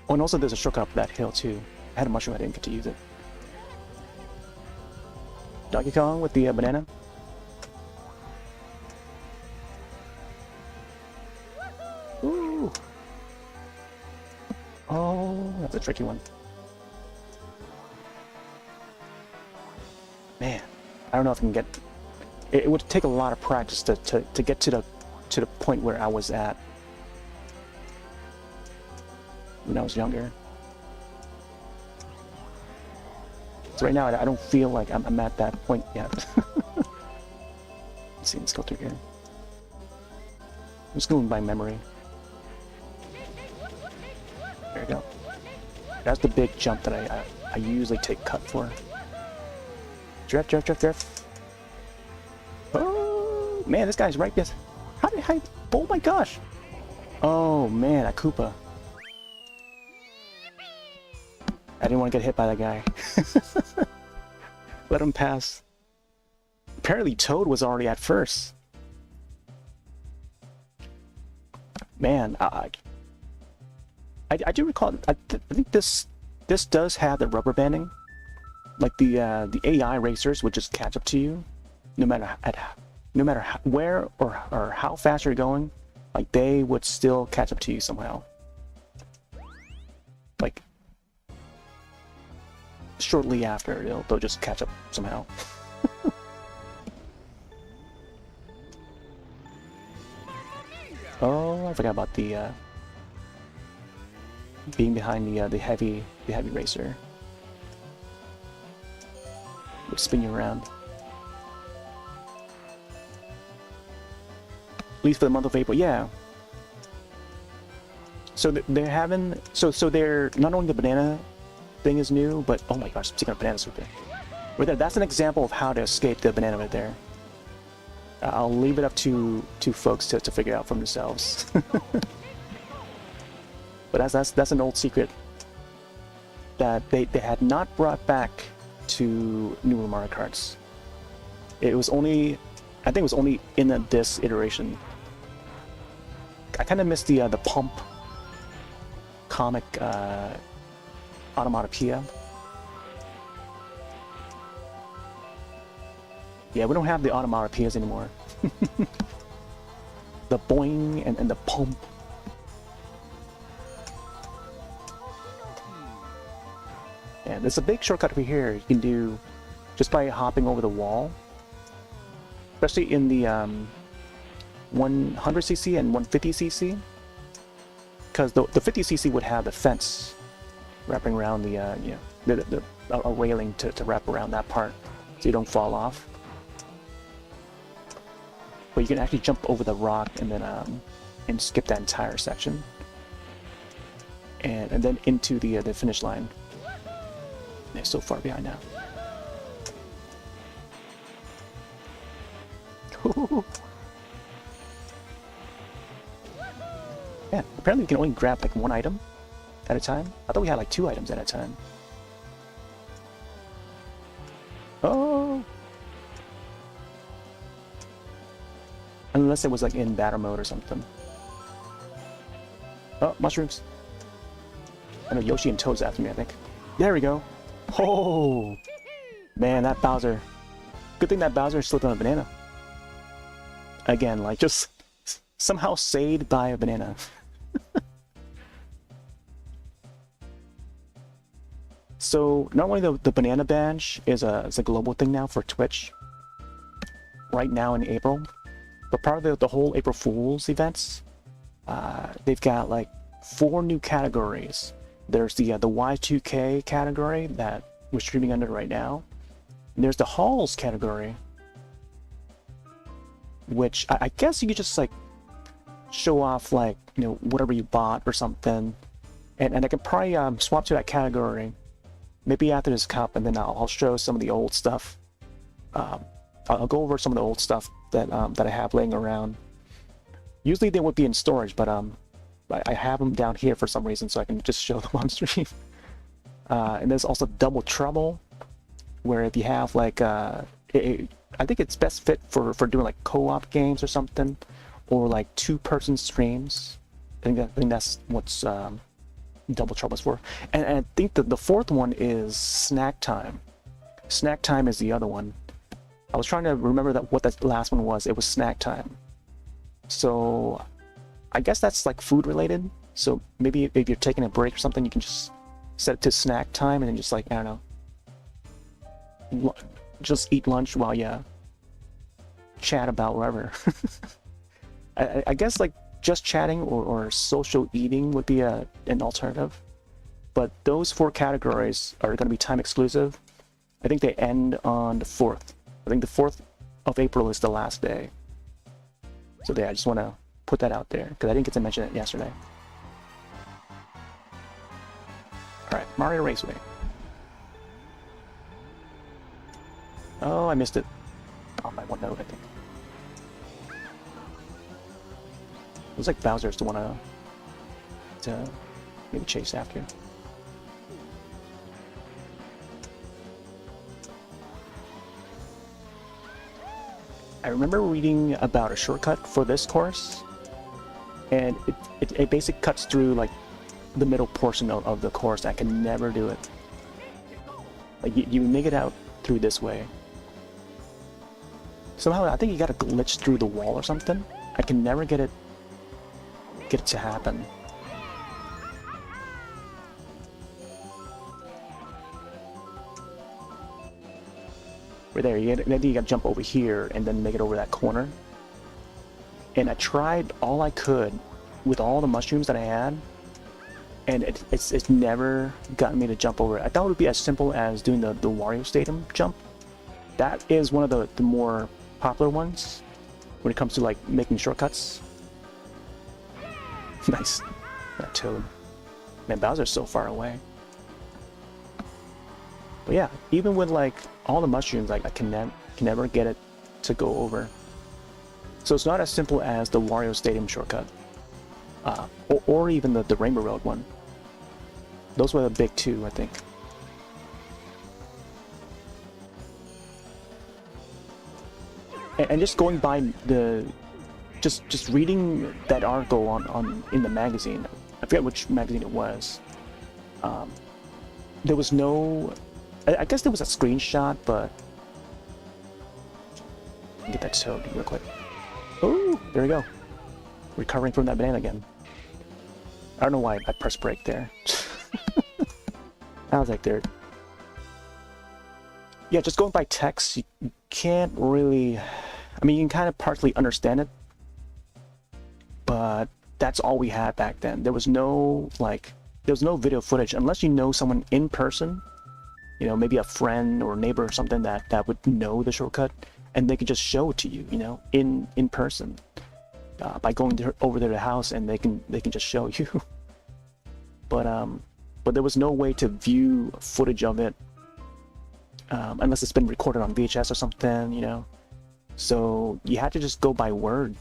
Oh, and also there's a shortcut up that hill too. I had a mushroom, I didn't get to use it. Donkey Kong with the banana. Ooh. Oh, that's a tricky one. Man, I don't know if I can get. It would take a lot of practice to get to the point where I was at when I was younger. So right now, I don't feel like I'm at that point yet. Let's see, let's go through here. I'm just going by memory. There we go. That's the big jump that I usually take cut for. Drift, drift, drift, drift. Oh man, this guy's right there. How did I? Oh my gosh! Oh man, a Koopa. I didn't want to get hit by that guy. Let him pass. Apparently Toad was already at first. Man, I do recall. I think this does have the rubber banding. Like the AI racers would just catch up to you, no matter where or how fast you're going. Like they would still catch up to you somehow. Like shortly after, they'll just catch up somehow. Oh, I forgot about the being behind the heavy racer. Would spin you around. At least for the month of April, yeah. So they're having so they're not only the banana thing is new, but oh my gosh, speaking of bananas right there, that's an example of how to escape the banana right there. I'll leave it up to folks to figure out for themselves. But that's an old secret that they had not brought back to newer Mario Karts. It was only, I think it was only in this iteration. I kind of missed the pump comic onomatopoeia. Yeah, we don't have the onomatopoeias anymore. The boing and the pump. And there's a big shortcut over here you can do just by hopping over the wall. Especially in the 100cc and 150cc. Because the 50cc would have the fence wrapping around the, a railing to wrap around that part so you don't fall off. But you can actually jump over the rock and then and skip that entire section. And then into the finish line. They're so far behind now. Yeah, apparently we can only grab like one item at a time. I thought we had like 2 items at a time. Oh! Unless it was like in battle mode or something. Oh, mushrooms. I know Yoshi and Toad's after me, I think. There we go. Oh! Man, that Bowser. Good thing that Bowser slipped on a banana. Again, like just somehow saved by a banana. So normally the banana badge is a global thing now for Twitch. Right now in April, but part of the whole April Fool's events, they've got like 4 new categories. There's the Y2K category that we're streaming under right now. And there's the Halls category, which I guess you could just like show off like, you know, whatever you bought or something, and I can probably swap to that category maybe after this cup, and then I'll show some of the old stuff. I'll go over some of the old stuff that that I have laying around. Usually they would be in storage, but I have them down here for some reason, so I can just show them on stream. And there's also Double Trouble, where if you have like I think it's best fit for doing like co-op games or something, or like 2-person streams. I think that's what's Double Trouble is for. And I think that the 4th one is Snack Time. Snack Time is the other one. I was trying to remember what that last one was. It was Snack Time. So I guess that's like food related. So maybe if you're taking a break or something, you can just set it to snack time and then just like, I don't know, just eat lunch while you chat about wherever. I guess like just chatting or social eating would be an alternative. But those 4 categories are going to be time exclusive. I think they end on the 4th. I think the 4th of April is the last day. So yeah, I just want to put that out there because I didn't get to mention it yesterday. Alright, Mario Raceway. Oh, I missed it. On my OneNote, I think. Looks like Bowser's the one to maybe chase after. I remember reading about a shortcut for this course, and it basically cuts through like the middle portion of the course. I can never do it. Like you make it out through this way. Somehow I think you gotta glitch through the wall or something. I can never get it to happen. Right there, maybe you gotta jump over here and then make it over that corner. And I tried all I could with all the mushrooms that I had, and it's never gotten me to jump over it. I thought it would be as simple as doing the Wario Stadium jump. That is one of the more popular ones when it comes to like making shortcuts. Nice. That Toad. Man, Bowser's so far away. But yeah, even with like all the mushrooms, like I can never get it to go over. So it's not as simple as the Wario Stadium shortcut, or even the Rainbow Road one. Those were the big 2, I think. And just going by just reading that article in the magazine, I forget which magazine it was. There was no, I guess there was a screenshot, but get that Toad real quick. Oh, there we go. Recovering from that banana again. I don't know why I pressed break there. I was like, there. Yeah, just going by text, you can't really. I mean, you can kind of partly understand it, but that's all we had back then. There was no video footage unless you know someone in person. You know, maybe a friend or neighbor or something that would know the shortcut, and they can just show it to you. You know, in person, by going over to the house, and they can just show you. But there was no way to view footage of it unless it's been recorded on VHS or something. You know, so you had to just go by word.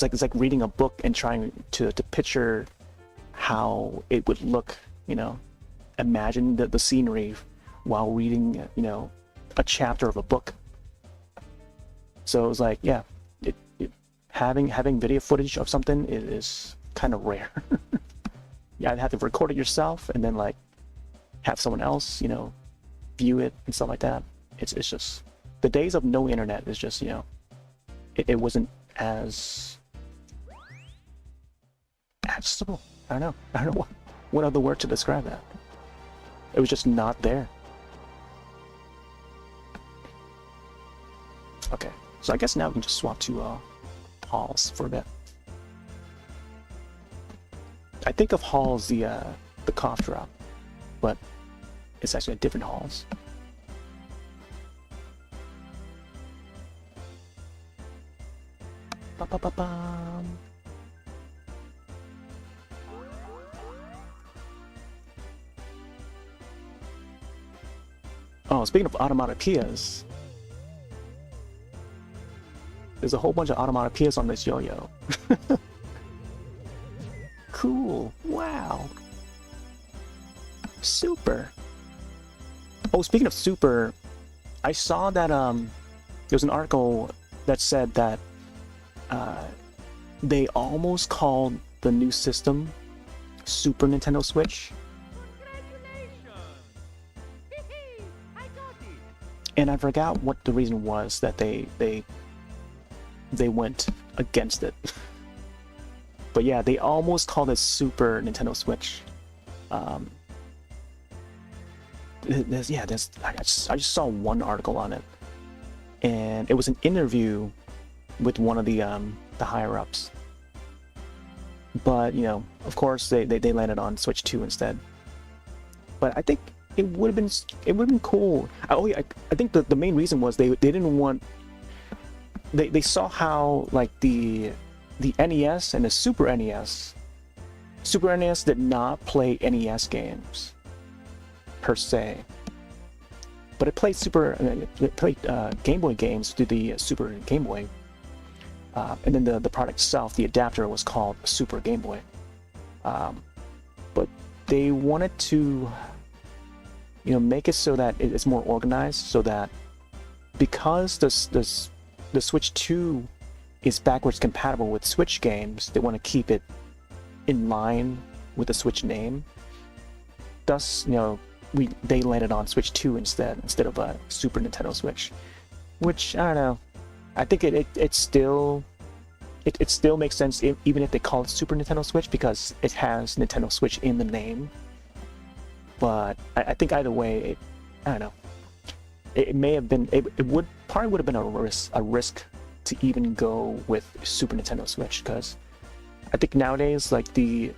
it's like reading a book and trying to picture how it would look, you know, imagine the scenery while reading, you know, a chapter of a book. So it was like, yeah, having video footage of something is kind of rare. You either have to record it yourself and then like have someone else, you know, view it and stuff like that. It's just the days of no internet is just, you know, it wasn't as accessible. I don't know what other word to describe that. It was just not there. Okay, so I guess now we can just swap to halls for a bit. I think of hall as the cough drop, but it's actually a different halls. Ba-ba-ba-bum. Oh, speaking of automatopoeias, there's a whole bunch of automatopoeias on this yo-yo. Cool. Wow. Super. Oh, speaking of super, I saw that there was an article that said that they almost called the new system Super Nintendo Switch. And I forgot what the reason was that they went against it. But yeah, they almost called it Super Nintendo Switch. I just saw one article on it, and it was an interview with one of the higher ups. But you know, of course, they landed on Switch 2 instead. But I think it would have been cool. I think the main reason was they didn't want. They saw how like the NES and the Super NES did not play NES games per se, but it played Game Boy games through the Super Game Boy, and then the product itself, the adapter, was called Super Game Boy. But they wanted to, you know, make it so that it's more organized, so that because the Switch 2 is backwards compatible with Switch games, they want to keep it in line with the Switch name. Thus, you know, they landed on Switch 2 instead of a Super Nintendo Switch, which I don't know. I think it still makes sense even if they call it Super Nintendo Switch, because it has Nintendo Switch in the name. But I think either way, I don't know. It may have been. It would have been a risk to even go with Super Nintendo Switch, because I think nowadays, like the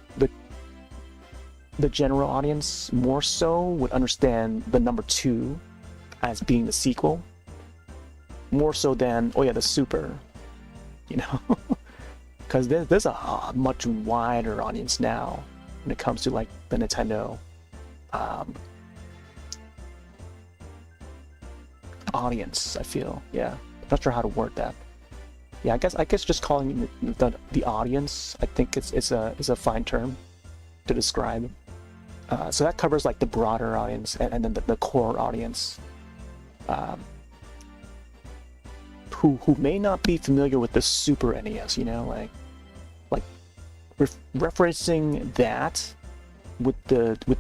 general audience more so would understand the number 2 as being the sequel, more so than, oh yeah, the Super, you know, because there's a much wider audience now when it comes to like the Nintendo audience. I feel, yeah, not sure how to word that. Yeah, I guess just calling the audience, I think is a fine term to describe. So that covers like the broader audience and then the core audience, who may not be familiar with the Super NES. You know, like referencing that with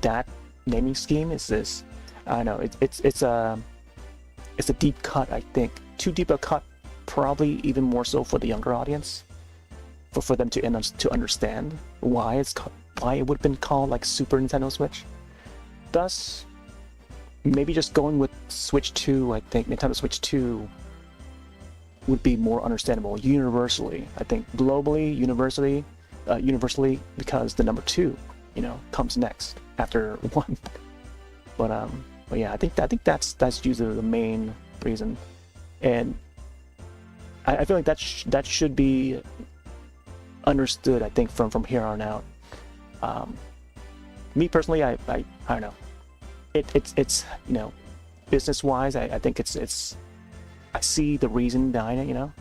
that naming scheme is this. I know it's a deep cut. I think too deep a cut. Probably even more so for the younger audience, for them to understand why it would have been called like Super Nintendo Switch. Thus, maybe just going with Switch 2, I think Nintendo Switch 2 would be more understandable universally. I think globally, universally, because the number 2, you know, comes next after 1. But yeah, I think that's usually the main reason, and I feel like that should be understood, I think, from here on out. Me personally, I don't know. It's you know, business wise, I think it's I see the reason behind it, you know.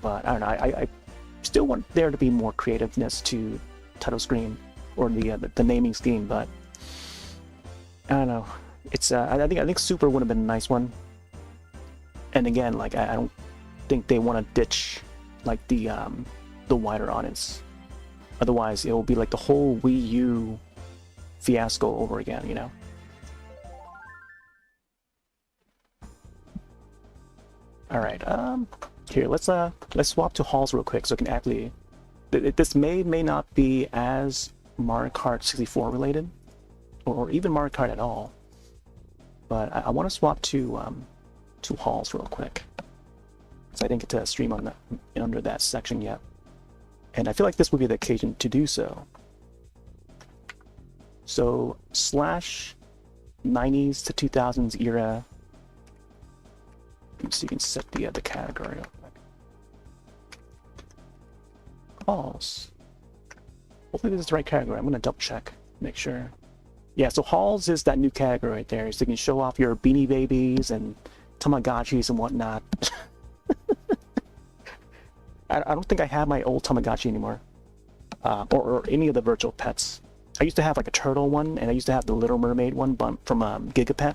But I don't know. still want there to be more creativeness to title screen or the naming scheme, but I don't know. It's I think Super would have been a nice one. And again, like I don't think they want to ditch like the wider audience. Otherwise, it will be like the whole Wii U fiasco over again, you know. All right, here let's swap to halls real quick so I can actually. This may not be as Mario Kart 64 related, or even Mario Kart at all. But I want to swap to halls real quick, because I didn't get to stream on under that section yet, and I feel like this would be the occasion to do so. So /90s to 2000s era. So you can set the category real quick. Halls. Hopefully this is the right category. I'm gonna double check, make sure. Yeah, so halls is that new category right there. So you can show off your Beanie Babies and Tamagotchis and whatnot. I don't think I have my old Tamagotchi anymore, or any of the virtual pets. I used to have like a turtle one, and I used to have the Little Mermaid one from Gigapet,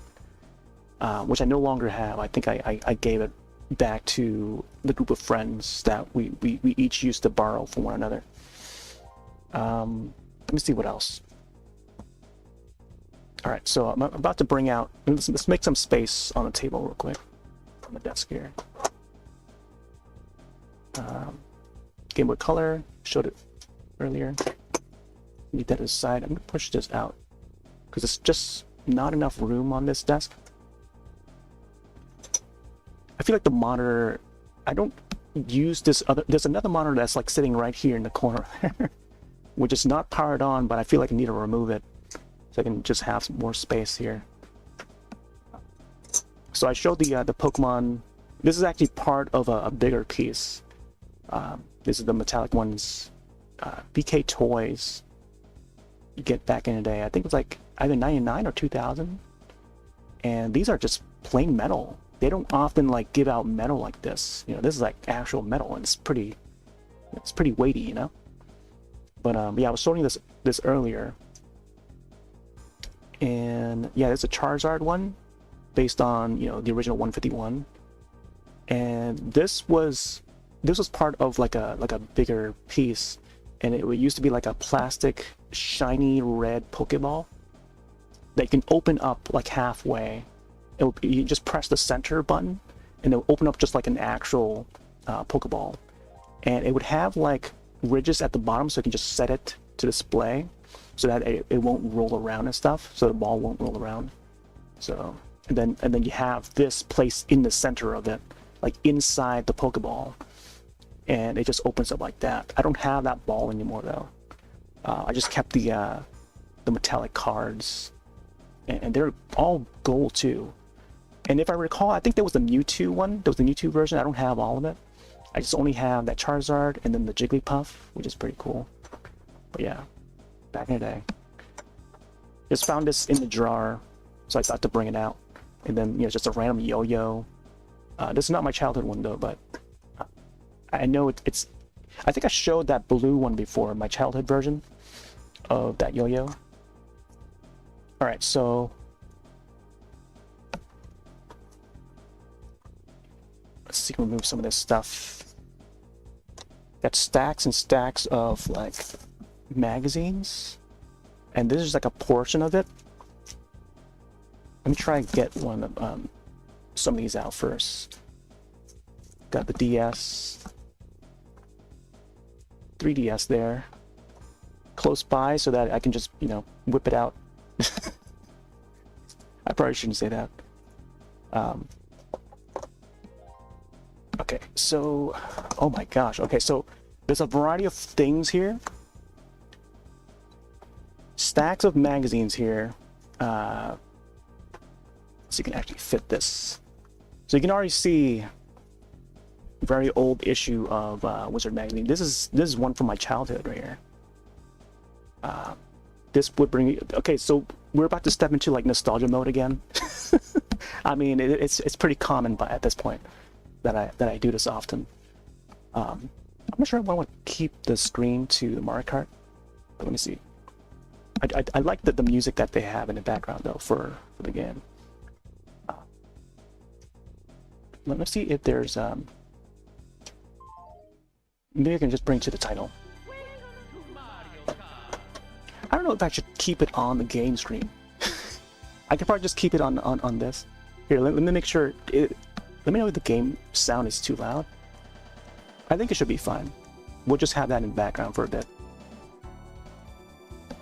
which I no longer have. I think I gave it back to the group of friends that we each used to borrow from one another. Let me see what else. All right, so I'm about to bring out. Let's make some space on the table real quick on the desk here. Game Boy Color, showed it earlier. Need that aside. I'm gonna push this out because it's just not enough room on this desk. I feel like the monitor, I don't use this other. There's another monitor that's like sitting right here in the corner, which is not powered on, but I feel like I need to remove it so I can just have some more space here. So I showed the Pokemon. This is actually part of a bigger piece. This is the metallic ones, BK Toys. You get back in the day. I think it was like either 99 or 2000. And these are just plain metal. They don't often like give out metal like this. You know, this is like actual metal, and it's pretty weighty, you know. But yeah, I was showing this earlier. And yeah, it's a Charizard one, based on, you know, the original 151. And this was part of like a bigger piece, and it used to be like a plastic shiny red Pokeball that you can open up like halfway. You just press the center button, and it'll open up just like an actual Pokeball, and it would have like ridges at the bottom, so you can just set it to display, so that it won't roll around and stuff, so the ball won't roll around. So and then you have this placed in the center of it, like inside the Pokeball, and it just opens up like that. I don't have that ball anymore though. I just kept the metallic cards, and they're all gold too. And if I recall, I think there was the Mewtwo one. There was the Mewtwo version. I don't have all of it. I just only have that Charizard and then the Jigglypuff, which is pretty cool. But yeah, back in the day. Just found this in the drawer, so I thought to bring it out. And then, you know, just a random yo-yo. This is not my childhood one though, but I know it's. I think I showed that blue one before, my childhood version of that yo-yo. All right, so let's see, remove some of this stuff. Got stacks and stacks of like magazines, and this is like a portion of it. Let me try and get one of some of these out first. Got the DS, 3DS there, close by, so that I can just, you know, whip it out. I probably shouldn't say that. Okay, so, oh my gosh. Okay, so there's a variety of things here. Stacks of magazines here. So you can actually fit this. So you can already see very old issue of Wizard magazine. This is one from my childhood right here. This would bring. Okay, so we're about to step into like nostalgia mode again. I mean, it's pretty common at this point that I do this often. I'm not sure if I want to keep the screen to the Mario Kart, but let me see. I like the music that they have in the background though for the game. Let's see if there's maybe I can just bring to the title. I don't know if I should keep it on the game screen. I could probably just keep it on this. Here, let me make sure. Let me know if the game sound is too loud. I think it should be fine. We'll just have that in the background for a bit.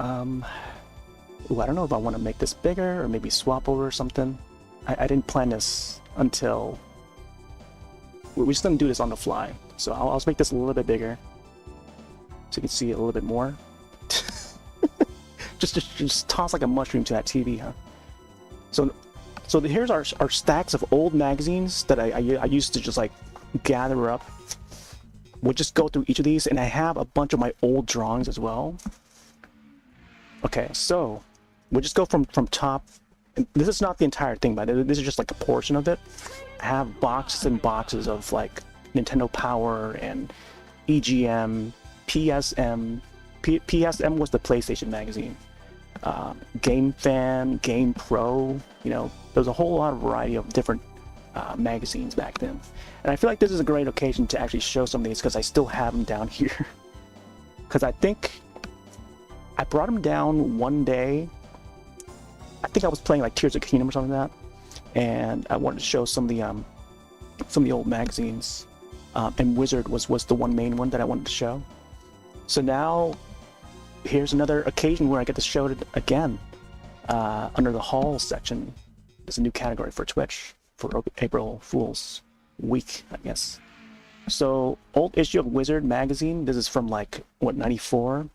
Ooh, I don't know if I want to make this bigger or maybe swap over or something. I didn't plan this until... We're just going to do this on the fly. So I'll just make this a little bit bigger so you can see it a little bit more. just toss like a mushroom to that TV, huh? So here's our stacks of old magazines that I used to just like gather up. We'll just go through each of these, and I have a bunch of my old drawings as well. Okay, so we'll just go from top. This is not the entire thing, but this is just like a portion of it. I have boxes and boxes of like Nintendo Power and EGM, PSM. PSM was the PlayStation magazine. Game Fan, Game Pro, you know, there was a whole lot of variety of different magazines back then. And I feel like this is a great occasion to actually show some of these because I still have them down here. Because I think I brought them down one day. I think I was playing like Tears of the Kingdom or something like that, and I wanted to show some of the old magazines. And Wizard was the one main one that I wanted to show. So now here's another occasion where I get to show it again. Under the Hall section, there's a new category for Twitch for April Fool's Week, I guess. So old issue of Wizard magazine. This is from like what, 94,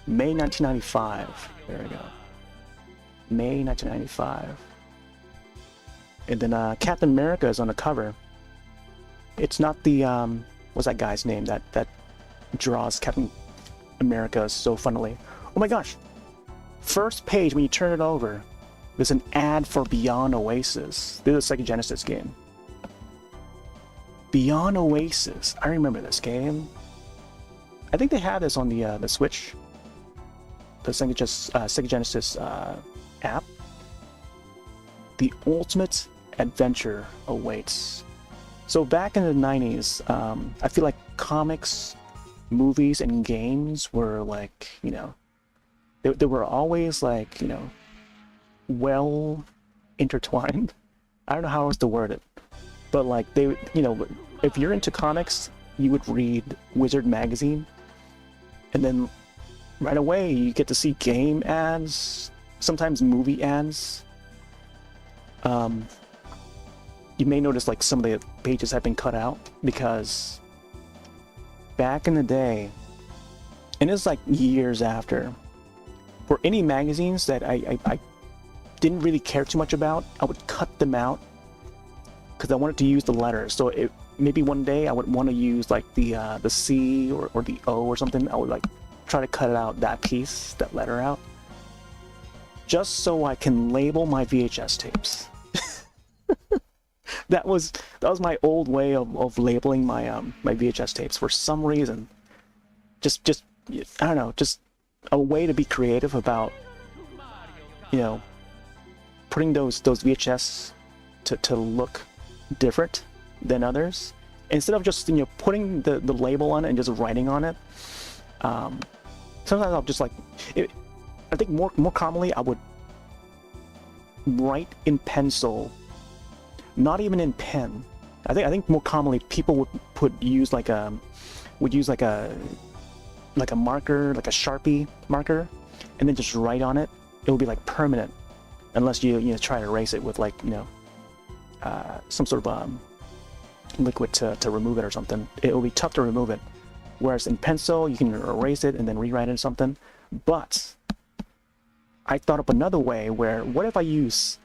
May 1995. There we go. May 1995. And then Captain America is on the cover. It's not the what's that guy's name that draws Captain America so funnily. Oh my gosh! First page, when you turn it over, there's an ad for Beyond Oasis. This is a Sega Genesis game. Beyond Oasis. I remember this game. I think they had this on the Switch, the Sega Genesis app. The ultimate adventure awaits. So back in the 90s, I feel like comics, movies, and games were like, you know, they were always like, you know, well intertwined. I don't know how else to word it, but like they, you know, if you're into comics, you would read Wizard magazine, and then right away you get to see game ads, sometimes movie ads. You may notice like some of the pages have been cut out because back in the day, and it's like years after, for any magazines that I didn't really care too much about, I would cut them out because I wanted to use the letters. So maybe one day I would want to use like the C or the O or something. I would like try to cut it out, that piece, that letter out, just so I can label my VHS tapes. That was my old way of labeling my my VHS tapes for some reason. Just I don't know, just a way to be creative about, you know, putting those VHS to look different than others, instead of just, you know, putting the label on it and just writing on it. Sometimes I'll just like I think more commonly I would write in pencil, not even in pen. I think more commonly people would use like a marker, like a Sharpie marker, and then just write on it. It will be like permanent, unless you try to erase it with like, you know, some sort of liquid to remove it or something. It will be tough to remove it. Whereas in pencil, you can erase it and then rewrite it or something. But I thought up another way where, what if I use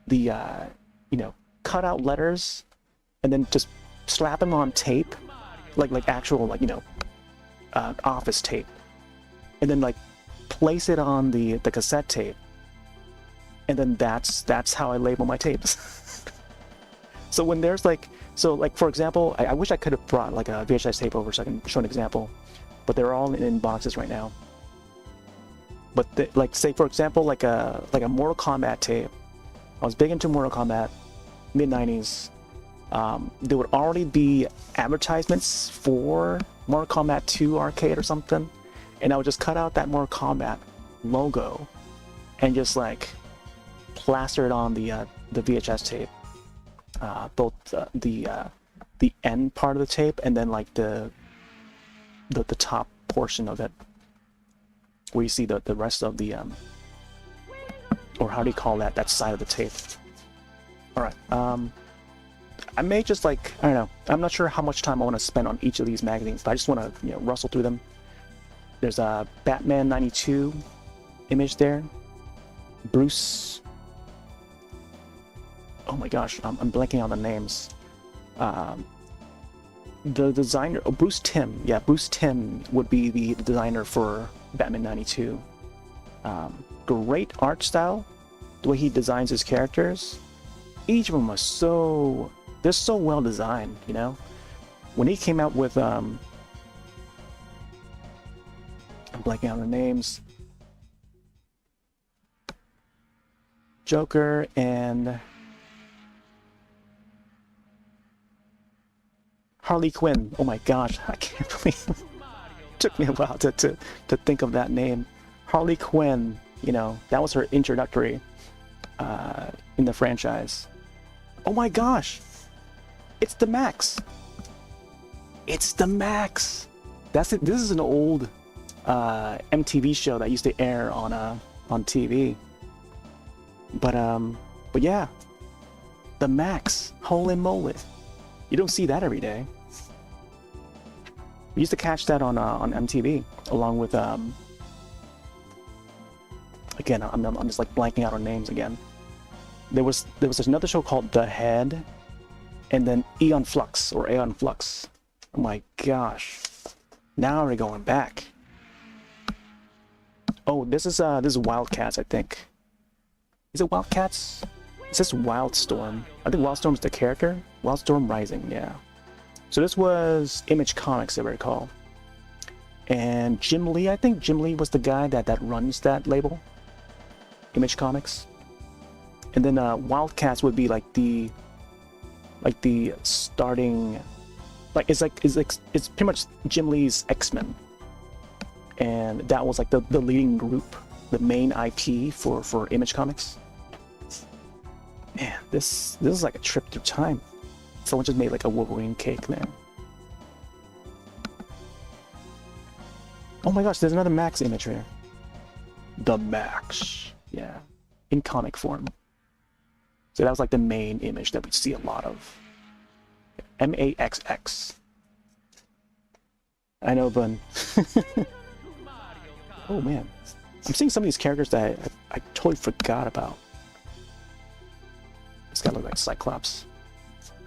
the you know, cut out letters and then just slap them on tape, like actual, like, you know, office tape, and then like place it on the cassette tape, and then that's how I label my tapes. So when there's like So like for example, I wish I could have brought like a VHS tape over so I can show an example, but they're all in boxes right now. But like say for example like a Mortal Kombat tape. I was big into Mortal Kombat, mid 90s. There would already be advertisements for Mortal Kombat 2 arcade or something, and I would just cut out that Mortal Kombat logo and just like plaster it on the VHS tape, both the end part of the tape and then like the top portion of it, where you see the rest of the or how do you call that side of the tape. All right. I may just like, I don't know, I'm not sure how much time I want to spend on each of these magazines, but I just want to, rustle through them. There's a Batman 92 image there. Bruce. Oh my gosh, I'm blanking on the names. The designer, Bruce Timm. Yeah, Bruce Timm would be the designer for Batman 92. Great art style, the way he designs his characters. Each of them was they're so well designed, When he came out with, I'm blanking on the names. Joker and Harley Quinn. Oh my gosh, I can't believe it took me a while to think of that name. Harley Quinn, that was her introductory in the franchise. Oh my gosh, it's the Max. It's the Max. That's it. This is an old MTV show that used to air on TV. But yeah, the Max. Holy moly, you don't see that every day. We used to catch that on MTV along with again, I'm just like blanking out on names again. There was another show called The Head, and then Aeon Flux. Oh my gosh, now we're going back. Oh, this is Wildcats, I think. Is it Wildcats? It says Wildstorm. I think Wildstorm's the character. Wildstorm Rising, yeah. So this was Image Comics, if I recall. And Jim Lee, I think Jim Lee was the guy that runs that label, Image Comics. And then Wildcats would be like the starting, it's pretty much Jim Lee's X-Men. And that was like the leading group, the main IP for Image Comics. Man, this is like a trip through time. Someone just made like a Wolverine cake, man. Oh my gosh, there's another Max image here. The Max, yeah, in comic form. So that was like the main image that we see a lot of. MAXX. I know, but oh man, I'm seeing some of these characters that I totally forgot about. This guy looks like Cyclops,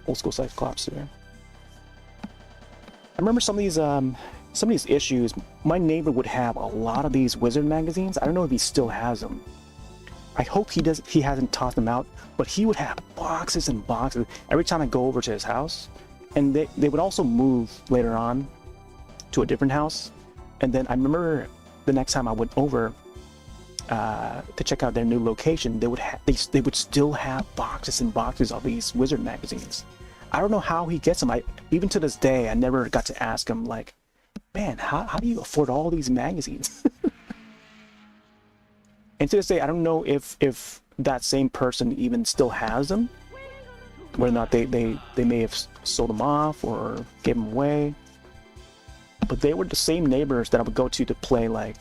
old school Cyclops here. I remember some of these issues. My neighbor would have a lot of these Wizard magazines. I don't know if he still has them. I hope he hasn't tossed them out, but he would have boxes and boxes every time I go over to his house. And they would also move later on to a different house. And then I remember the next time I went over to check out their new location, they would still have boxes and boxes of these Wizard magazines. I don't know how he gets them. Even to this day, I never got to ask him, like, man, how do you afford all these magazines? And to this day, I don't know if that same person even still has them, whether or not they may have sold them off or gave them away. But they were the same neighbors that I would go to play, like,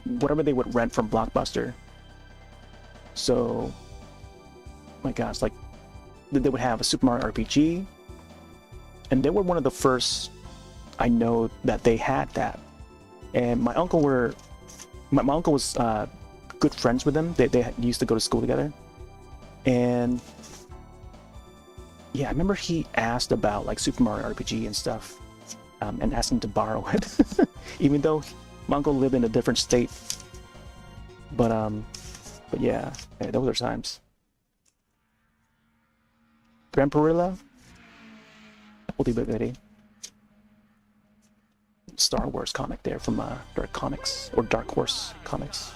whatever they would rent from Blockbuster. So, my gosh, like, they would have a Super Mario RPG, and they were one of the first I know that they had that. And my uncle was good friends with them. They used to go to school together. And yeah, I remember he asked about like Super Mario RPG and stuff, and asked him to borrow it, even though my uncle lived in a different state. But yeah, those are times. Vampirilla, oldie but goodie. Star Wars comic there from Dark Comics or Dark Horse Comics.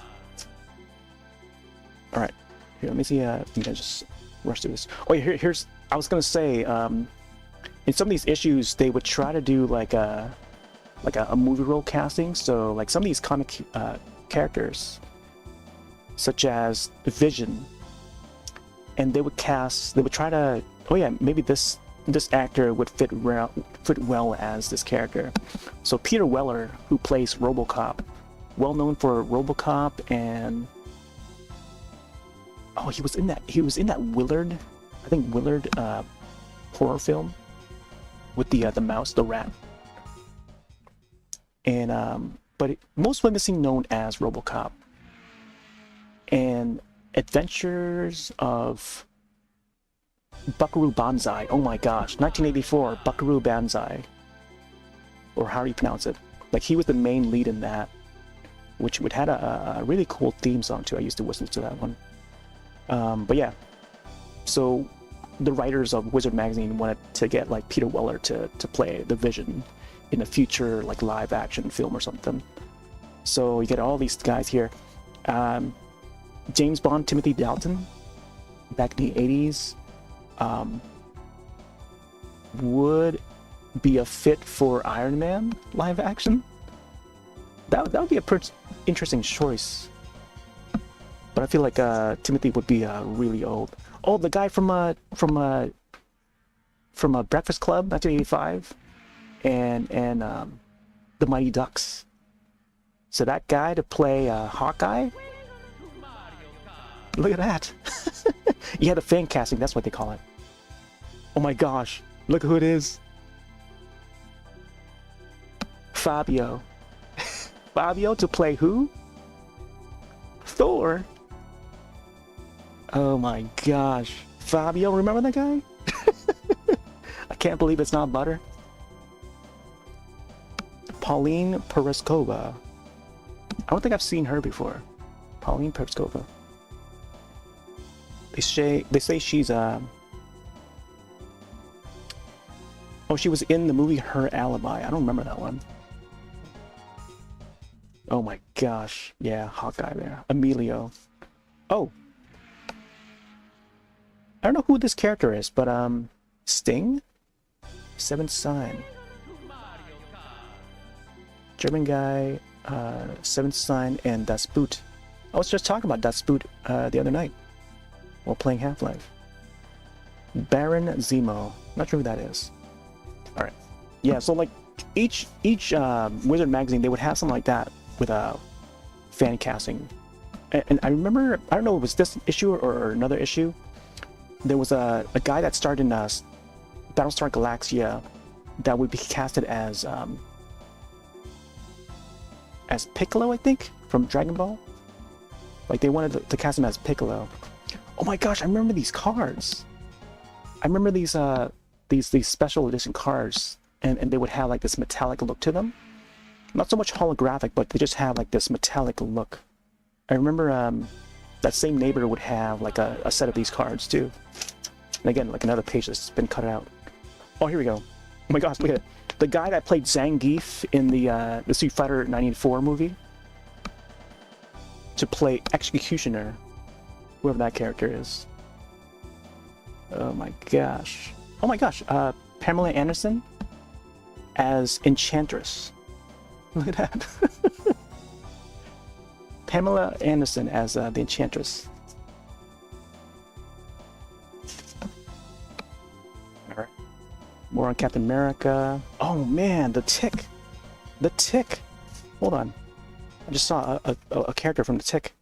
All right, here, let me see. You can just rush through this. Oh, yeah, here's. I was gonna say, in some of these issues, they would try to do like a movie role casting. So like some of these comic characters, such as Vision, and they would try to. Oh yeah, maybe this actor would fit well as this character. So Peter Weller, who plays RoboCop, well known for RoboCop, and oh, he was in that Willard, I think Willard horror film with the mouse, the rat, and but most famously known as RoboCop, and Adventures of Buckaroo Banzai. Oh my gosh, 1984, Buckaroo Banzai, or how do you pronounce it? Like he was the main lead in that, which had a really cool theme song too. I used to listen to that one. But yeah, so the writers of Wizard Magazine wanted to get like Peter Weller to play the Vision in a future like live action film or something. So you get all these guys here. James Bond, Timothy Dalton, back in the 80s. Would be a fit for Iron Man live action. That would be a interesting choice. But I feel like Timothy would be really old. Oh, the guy from Breakfast Club, 1985, and the Mighty Ducks. So that guy to play Hawkeye. Look at that. Yeah, the fan casting, that's what they call it. Oh my gosh, look who it is. Fabio. Fabio to play who? Thor. Oh my gosh. Fabio, remember that guy? I can't believe it's not butter. Pauline Pereskova. I don't think I've seen her before. Pauline Pereskova. They say she's oh, she was in the movie Her Alibi. I don't remember that one. Oh my gosh. Yeah, Hawkeye there. Emilio. Oh. I don't know who this character is, but Sting? Seventh Sign. German guy, Seventh Sign, and Das Boot. I was just talking about Das Boot the other night while playing Half-Life. Baron Zemo. Not sure who that is. Alright. Yeah, so like each Wizard magazine, they would have something like that with fan casting. And I remember, I don't know if it was this issue or another issue, there was a guy that starred in Battlestar Galactica that would be casted as Piccolo, I think, from Dragon Ball. Like they wanted to cast him as Piccolo. Oh my gosh, I remember these cards. I remember these special edition cards, and they would have like this metallic look to them. Not so much holographic, but they just have like this metallic look. I remember that same neighbor would have like a set of these cards too. And again, like another page that's been cut out. Oh, here we go. Oh my gosh, look at it. The guy that played Zangief in the Street Fighter 1994 movie to play Executioner, whoever that character is. Oh my gosh. Oh my gosh, Pamela Anderson as Enchantress. Look at that. Pamela Anderson as the Enchantress. Alright. More on Captain America. Oh man, the Tick. The Tick. Hold on. I just saw a character from the Tick.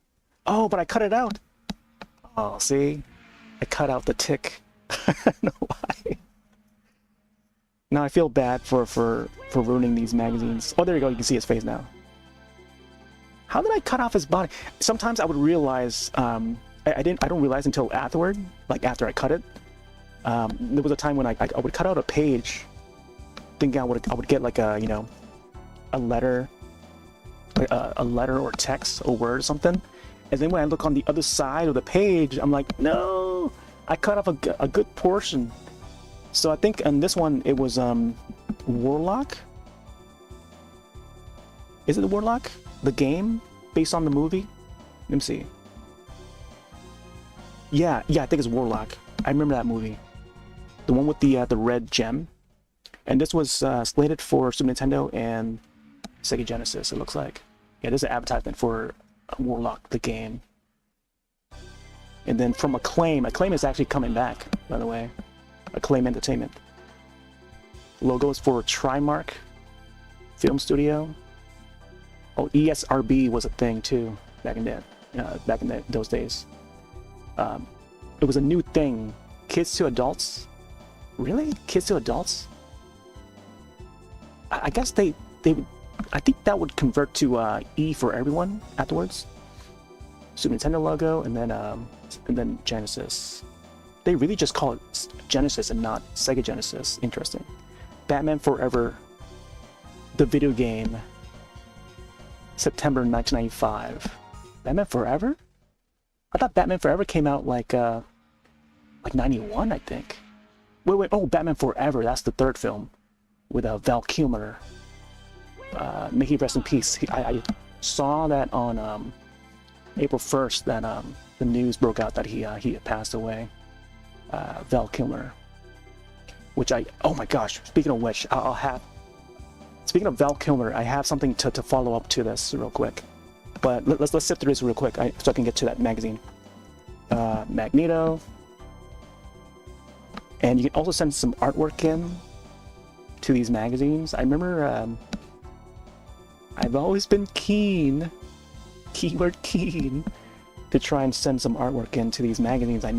Oh, but I cut it out. Oh, see? I cut out the Tick. I don't know why. Now I feel bad for ruining these magazines. Oh, there you go. You can see his face now. How did I cut off his body? Sometimes I would realize, I don't realize until afterward, like after I cut it. There was a time when I would cut out a page, thinking I would get like a, you know, a letter or text or word or something. And then when I look on the other side of the page, I'm like, no, I cut off a good portion. So I think on this one it was Warlock. Is it the Warlock? The game based on the movie? Let me see. Yeah, I think it's Warlock. I remember that movie. The one with the red gem. And this was slated for Super Nintendo and Sega Genesis, it looks like. Yeah, this is an advertisement for Warlock, the game. And then from Acclaim is actually coming back, by the way. Acclaim Entertainment. Logos for Trimark Film Studio. Oh, ESRB was a thing too back in those days. It was a new thing. Kids to adults. Really? Kids to adults? I guess they I think that would convert to E for everyone afterwards. Super Nintendo logo, and then Genesis. They really just call it Genesis and not Sega Genesis. Interesting. Batman Forever, the video game, September 1995. Batman Forever? I thought Batman Forever came out like 91, I think. Wait. Oh, Batman Forever. That's the third film with Val Kilmer. May he rest in peace. I saw that on April 1st that the news broke out that he had passed away. Val Kilmer. Which oh my gosh, speaking of which, speaking of Val Kilmer, I have something to follow up to this real quick. But let's sift through this real quick so I can get to that magazine. Magneto. And you can also send some artwork in to these magazines. I remember I've always been keen, keyword keen, to try and send some artwork into these magazines. I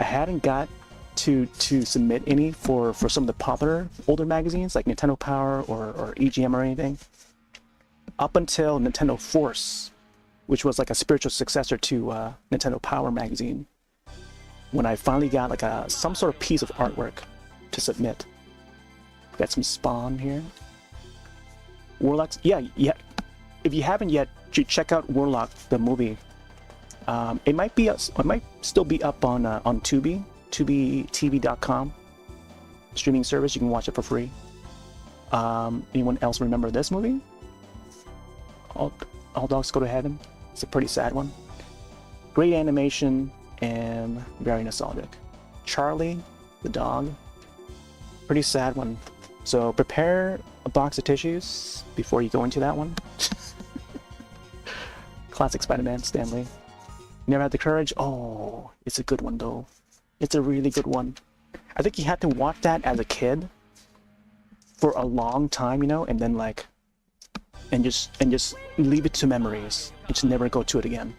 hadn't got to submit any for some of the popular older magazines like Nintendo Power or EGM or anything, up until Nintendo Force, which was like a spiritual successor to Nintendo Power magazine, when I finally got like some sort of piece of artwork to submit. Got some Spawn here. Warlock, yeah. If you haven't yet, check out Warlock the movie. It might still be up on Tubi, TubiTV.com streaming service. You can watch it for free. Anyone else remember this movie? All Dogs Go to Heaven. It's a pretty sad one. Great animation and very nostalgic. Charlie, the dog. Pretty sad one. So prepare a box of tissues before you go into that one. Classic Spider-Man, Stan Lee. Never Had the Courage. Oh, it's a good one though. It's a really good one. I think you had to watch that as a kid for a long time, and then and just leave it to memories and just never go to it again,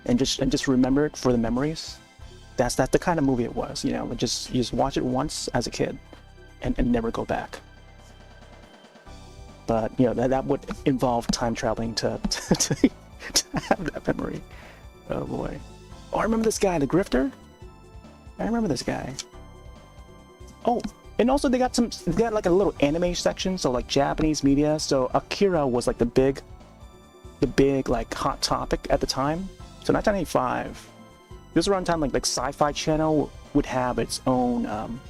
and just remember it for the memories. That's the kind of movie it was, you just watch it once as a kid and never go back. But that would involve time traveling to have that memory. Oh boy. Oh, I remember this guy, the Grifter. I remember this guy. Oh, and also they got like a little anime section, so like Japanese media. So Akira was like the big like hot topic at the time. So 1995. This was around the time like Sci-Fi Channel would have its own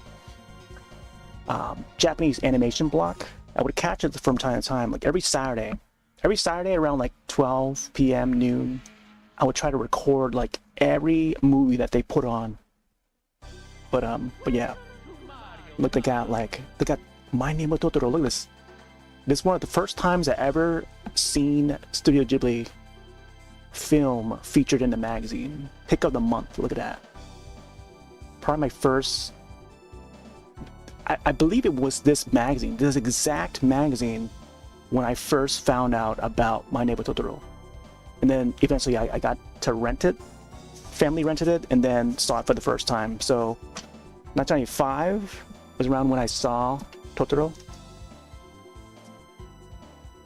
Japanese animation block. I would catch it from time to time, like every Saturday around like 12 p.m. noon. I would try to record like every movie that they put on. But yeah, look, they got My Name is Totoro. Look at this. This is one of the first times I ever seen Studio Ghibli film featured in the magazine. Pick of the month. Look at that. Probably my first. I believe it was this magazine, this exact magazine, when I first found out about My Neighbor Totoro. And then eventually I got to rent it, family rented it, and then saw it for the first time. So 1995 was around when I saw Totoro.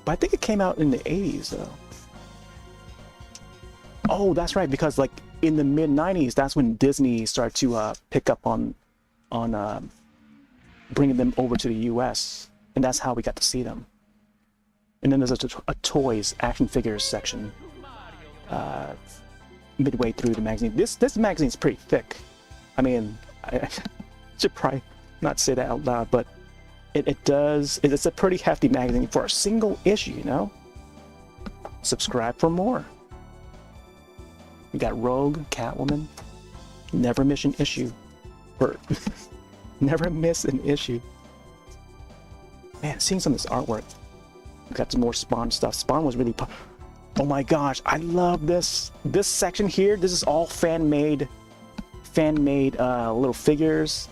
But I think it came out in the 80s though. Oh, that's right, because like in the mid 90s, that's when Disney started to pick up on bringing them over to the US, and that's how we got to see them. And then there's a toys, action figures section midway through the magazine. This magazine's pretty thick. I mean, Should probably not say that out loud, but it does. It's a pretty hefty magazine for a single issue, you know? Subscribe for more. We got Rogue, Catwoman. Never miss an issue. Or never miss an issue. Man, seeing some of this artwork. We got some more Spawn stuff. Spawn was really... Oh my gosh, I love this. This section here, this is all fan-made little figures.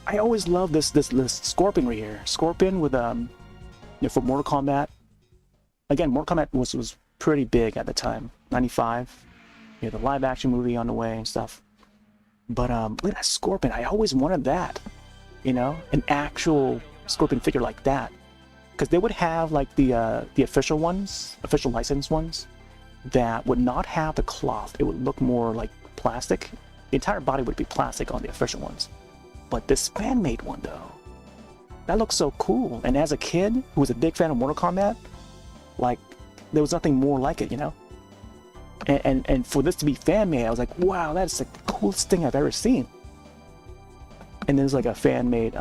I always love this Scorpion right here. Scorpion with you know, for Mortal Kombat. Again, Mortal Kombat was pretty big at the time. 95. You know, the live action movie on the way and stuff. But look at that Scorpion. I always wanted that. You know, an actual Scorpion figure like that. Because they would have like the official ones, official licensed ones, that would not have the cloth. It would look more like plastic. The entire body would be plastic on the official ones. But this fan-made one though, that looks so cool. And as a kid who was a big fan of Mortal Kombat, like there was nothing more like it, you know. And for this to be fan-made, I was like, wow, that's the coolest thing I've ever seen. And there's like a fan-made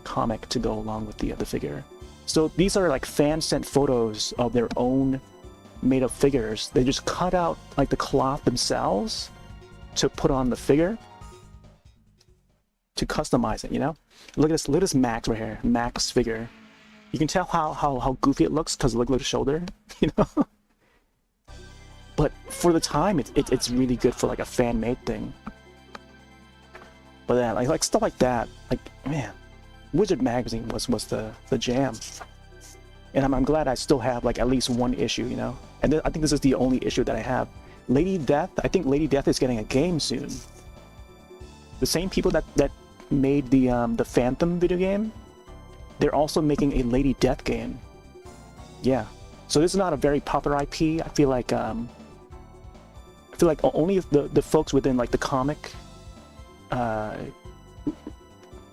comic to go along with the figure. So these are like fan-sent photos of their own made-up figures. They just cut out like the cloth themselves to put on the figure to customize it, you know. Look at this Max right here, Max figure. You can tell how goofy it looks because look at the shoulder, you know. But for the time, it's really good for like a fan-made thing. But then like stuff like that, like man, Wizard magazine was the jam. And I'm glad I still have like at least one issue, you know. And I think this is the only issue that I have. Lady Death, I think Lady Death is getting a game soon. The same people that made the Phantom video game, they're also making a Lady Death game. Yeah. So this is not a very popular IP. I feel like only the folks within like the comic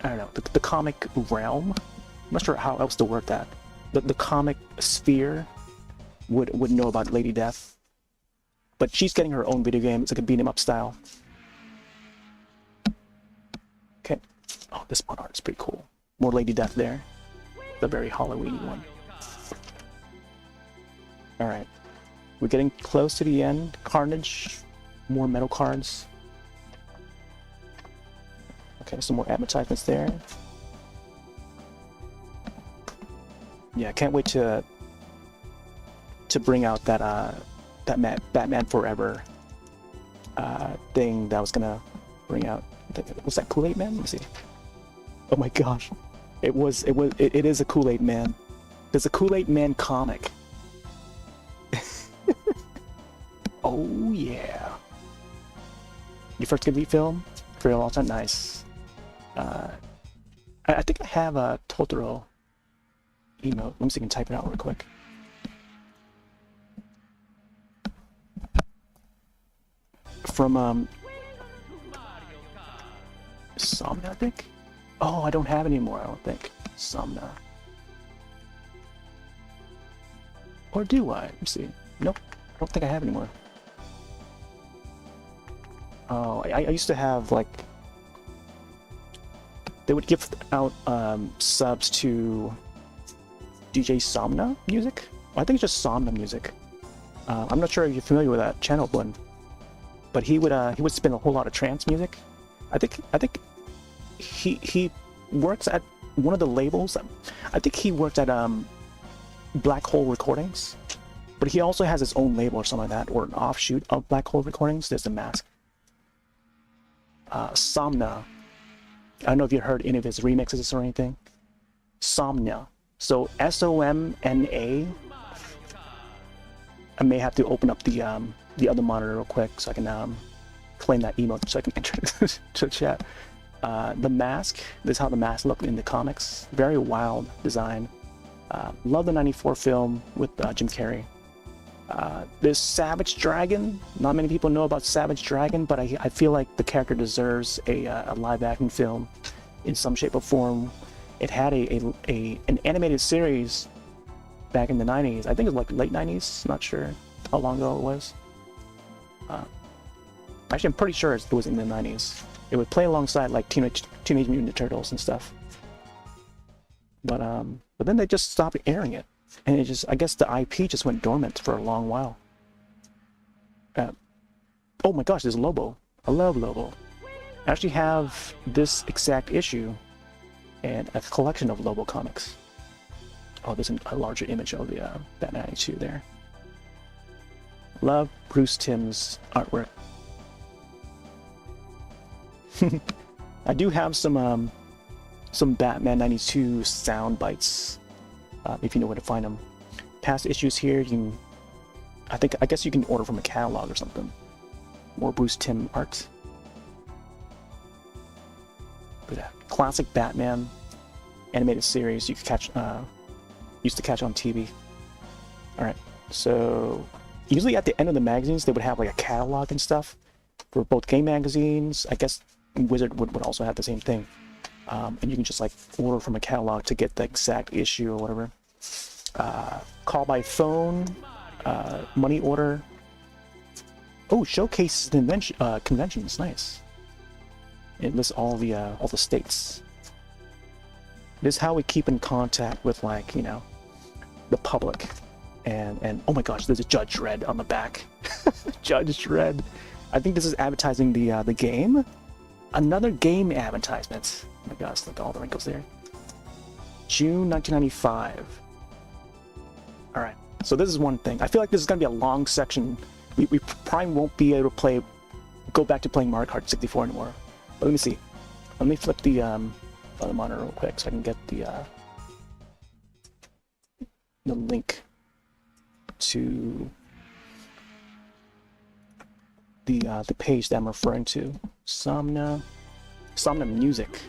I don't know, the comic realm. I'm not sure how else to word that. The comic sphere would know about Lady Death. But she's getting her own video game. It's like a beat 'em up style. Okay. Oh, this one art is pretty cool. More Lady Death there. The very Halloween one. Alright. We're getting close to the end. Carnage. More metal cards. Okay, some more advertisements there. Yeah, I can't wait to bring out that Batman Forever thing that I was gonna bring out. Was that Kool-Aid Man? Let me see. Oh my gosh, it is a Kool-Aid Man. There's a Kool-Aid Man comic. Oh yeah. Your first good film? For real, also nice. I think I have a Totoro emote. Let me see if I can type it out real quick. From Somna, I think. Oh, I don't have it anymore. I don't think Somna. Or do I? Let me see. Nope, I don't think I have it anymore. Oh, I used to have like. They would give out subs to DJ Somna music. I think it's just Somna music. I'm not sure if you're familiar with that channel, but he would spin a whole lot of trance music. I think he works at one of the labels. I think he works at Black Hole Recordings, but he also has his own label or something like that, or an offshoot of Black Hole Recordings. There's the mask. Somna. I don't know if you heard any of his remixes or anything. Somna. So S-O-M-N-A. I may have to open up the other monitor real quick so I can claim that emote so I can enter it to chat. The mask. This is how the mask looked in the comics. Very wild design. Love the '94 film with Jim Carrey. There's Savage Dragon. Not many people know about Savage Dragon, but I feel like the character deserves a live-action film in some shape or form. It had an animated series back in the 90s. I think it was like late 90s. Not sure how long ago it was. Actually, I'm pretty sure it was in the 90s. It would play alongside like Teenage Mutant Ninja Turtles and stuff. But then they just stopped airing it, and it just, I guess the IP just went dormant for a long while. Oh my gosh, there's Lobo. I love Lobo. I actually have this exact issue and a collection of Lobo comics. Oh, there's a larger image of the Batman 92 there. Love Bruce Timm's artwork. I do have some Batman 92 sound bites, if you know where to find them. Past issues here, you can, I guess you can order from a catalog or something. More Bruce Timm art. But classic Batman animated series you could catch, used to catch on TV. All right, so usually at the end of the magazines they would have like a catalog and stuff for both game magazines. I guess Wizard would also have the same thing, and you can just like order from a catalog to get the exact issue or whatever. Call by phone, money order. Oh, showcase conventions, nice. It lists all the states. This is how we keep in contact with, like, you know, the public. And oh my gosh, there's a Judge Dredd on the back. Judge Dredd. I think this is advertising the game. Another game advertisement. Oh my gosh, look at all the wrinkles there. June 1995. All right, so this is one thing. I feel like this is gonna be a long section. We probably won't be able to go back to playing Mario Kart 64 anymore. But let me see. Let me flip the monitor real quick so I can get the link to the page that I'm referring to. Somna Music.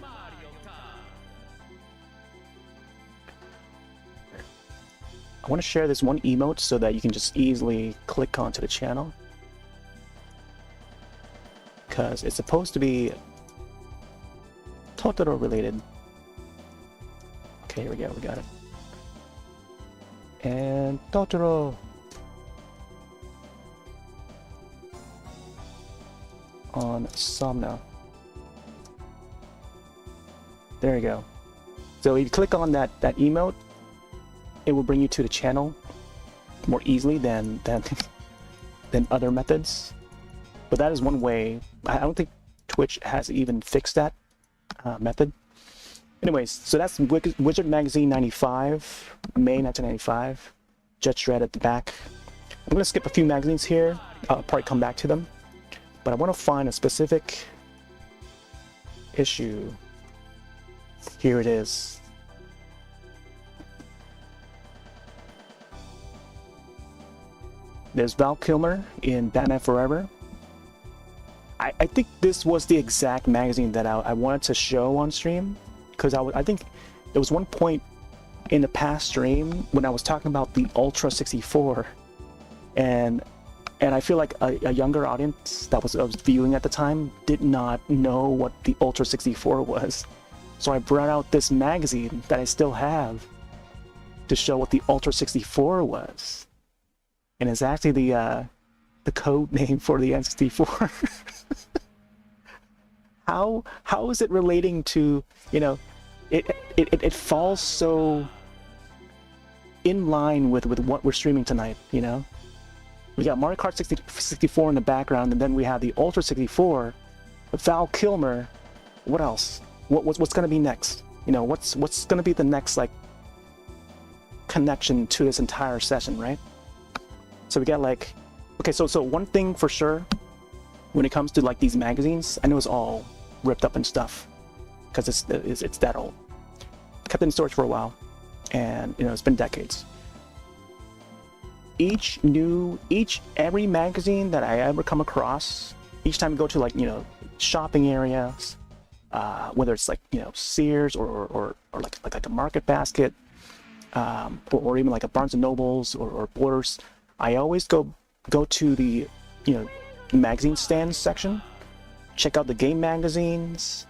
I want to share this one emote so that you can just easily click onto the channel, because it's supposed to be Totoro related. Okay, here we go, we got it. And Totoro on Somna. There you go. So if you click on that emote, it will bring you to the channel more easily than other methods. But that is one way. I don't think Twitch has even fixed that method. Anyways, so that's Wizard Magazine 95, May 1995. Judge Dredd at the back. I'm going to skip a few magazines here. I'll probably come back to them. But I want to find a specific issue. Here it is. There's Val Kilmer in Batman Forever. I think this was the exact magazine that I wanted to show on stream, because I think there was one point in the past stream when I was talking about the Ultra 64, and I feel like a younger audience that was viewing at the time did not know what the Ultra 64 was. So I brought out this magazine that I still have to show what the Ultra 64 was. And it's actually the code name for the N64. How is it relating to, you know, it falls so in line with what we're streaming tonight, you know? We got Mario Kart 64 in the background, and then we have the Ultra 64, Val Kilmer. What else? What's gonna be next? You know, what's gonna be the next, like, connection to this entire session, right? So we got, like, okay, so one thing for sure when it comes to, like, these magazines, I know it's all ripped up and stuff because it's that old. Kept it in storage for a while, and you know, it's been decades. Every magazine that I ever come across, each time I go to, like, you know, shopping areas, whether it's like, you know, Sears or like a Market Basket, or even like a Barnes and Nobles or Borders, I always go to the, you know, magazine stands section, check out the game magazines,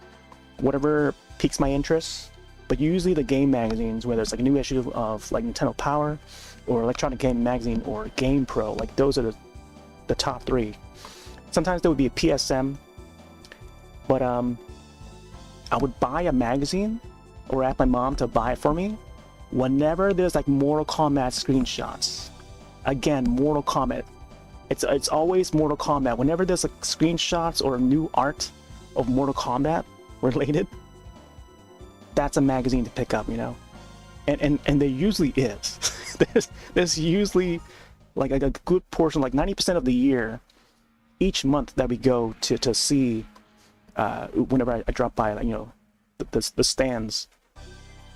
whatever piques my interest. But usually the game magazines, whether it's like a new issue of like Nintendo Power or Electronic Game Magazine or Game Pro, like those are the top three. Sometimes there would be a PSM, But I would buy a magazine or ask my mom to buy it for me whenever there's like Mortal Kombat screenshots. Again, Mortal Kombat. It's always Mortal Kombat. Whenever there's like screenshots or new art of Mortal Kombat related, that's a magazine to pick up, you know. And there usually is. there's usually like a good portion, like 90% of the year, each month that we go to see. Whenever I drop by, like, you know, the stands,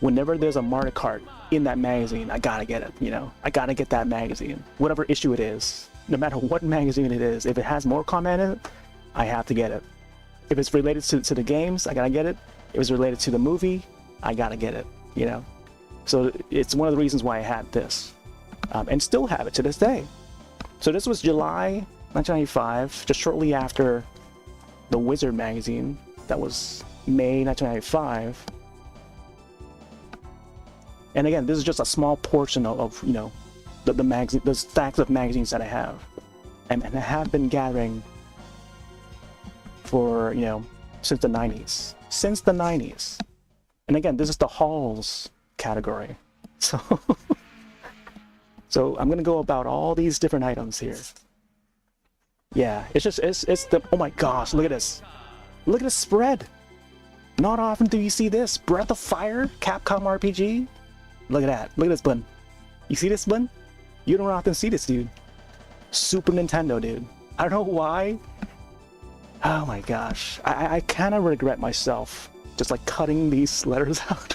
whenever there's a Mario Kart in that magazine, I gotta get it, you know. I gotta get that magazine, whatever issue it is, no matter what magazine it is. If it has more comment in it, I have to get it. If it's related to the games, I gotta get it. If it's related to the movie, I gotta get it, you know. So it's one of the reasons why I had this, and still have it to this day. So this was July 1995, just shortly after the Wizard magazine. That was May 1995. And again, this is just a small portion of you know, the magazine, the stacks of magazines that I have, and I have been gathering for, you know, since the 90s. Since the 90s. And again, this is the hauls category. So so I'm gonna go about all these different items here. Yeah, it's just it's the, oh my gosh, look at this. Look at this spread. Not often do you see this. Breath of Fire, Capcom RPG. Look at that. Look at this button. You see this button? You don't often see this, dude. Super Nintendo, dude. I don't know why. Oh my gosh. I kind of regret myself just like cutting these letters out.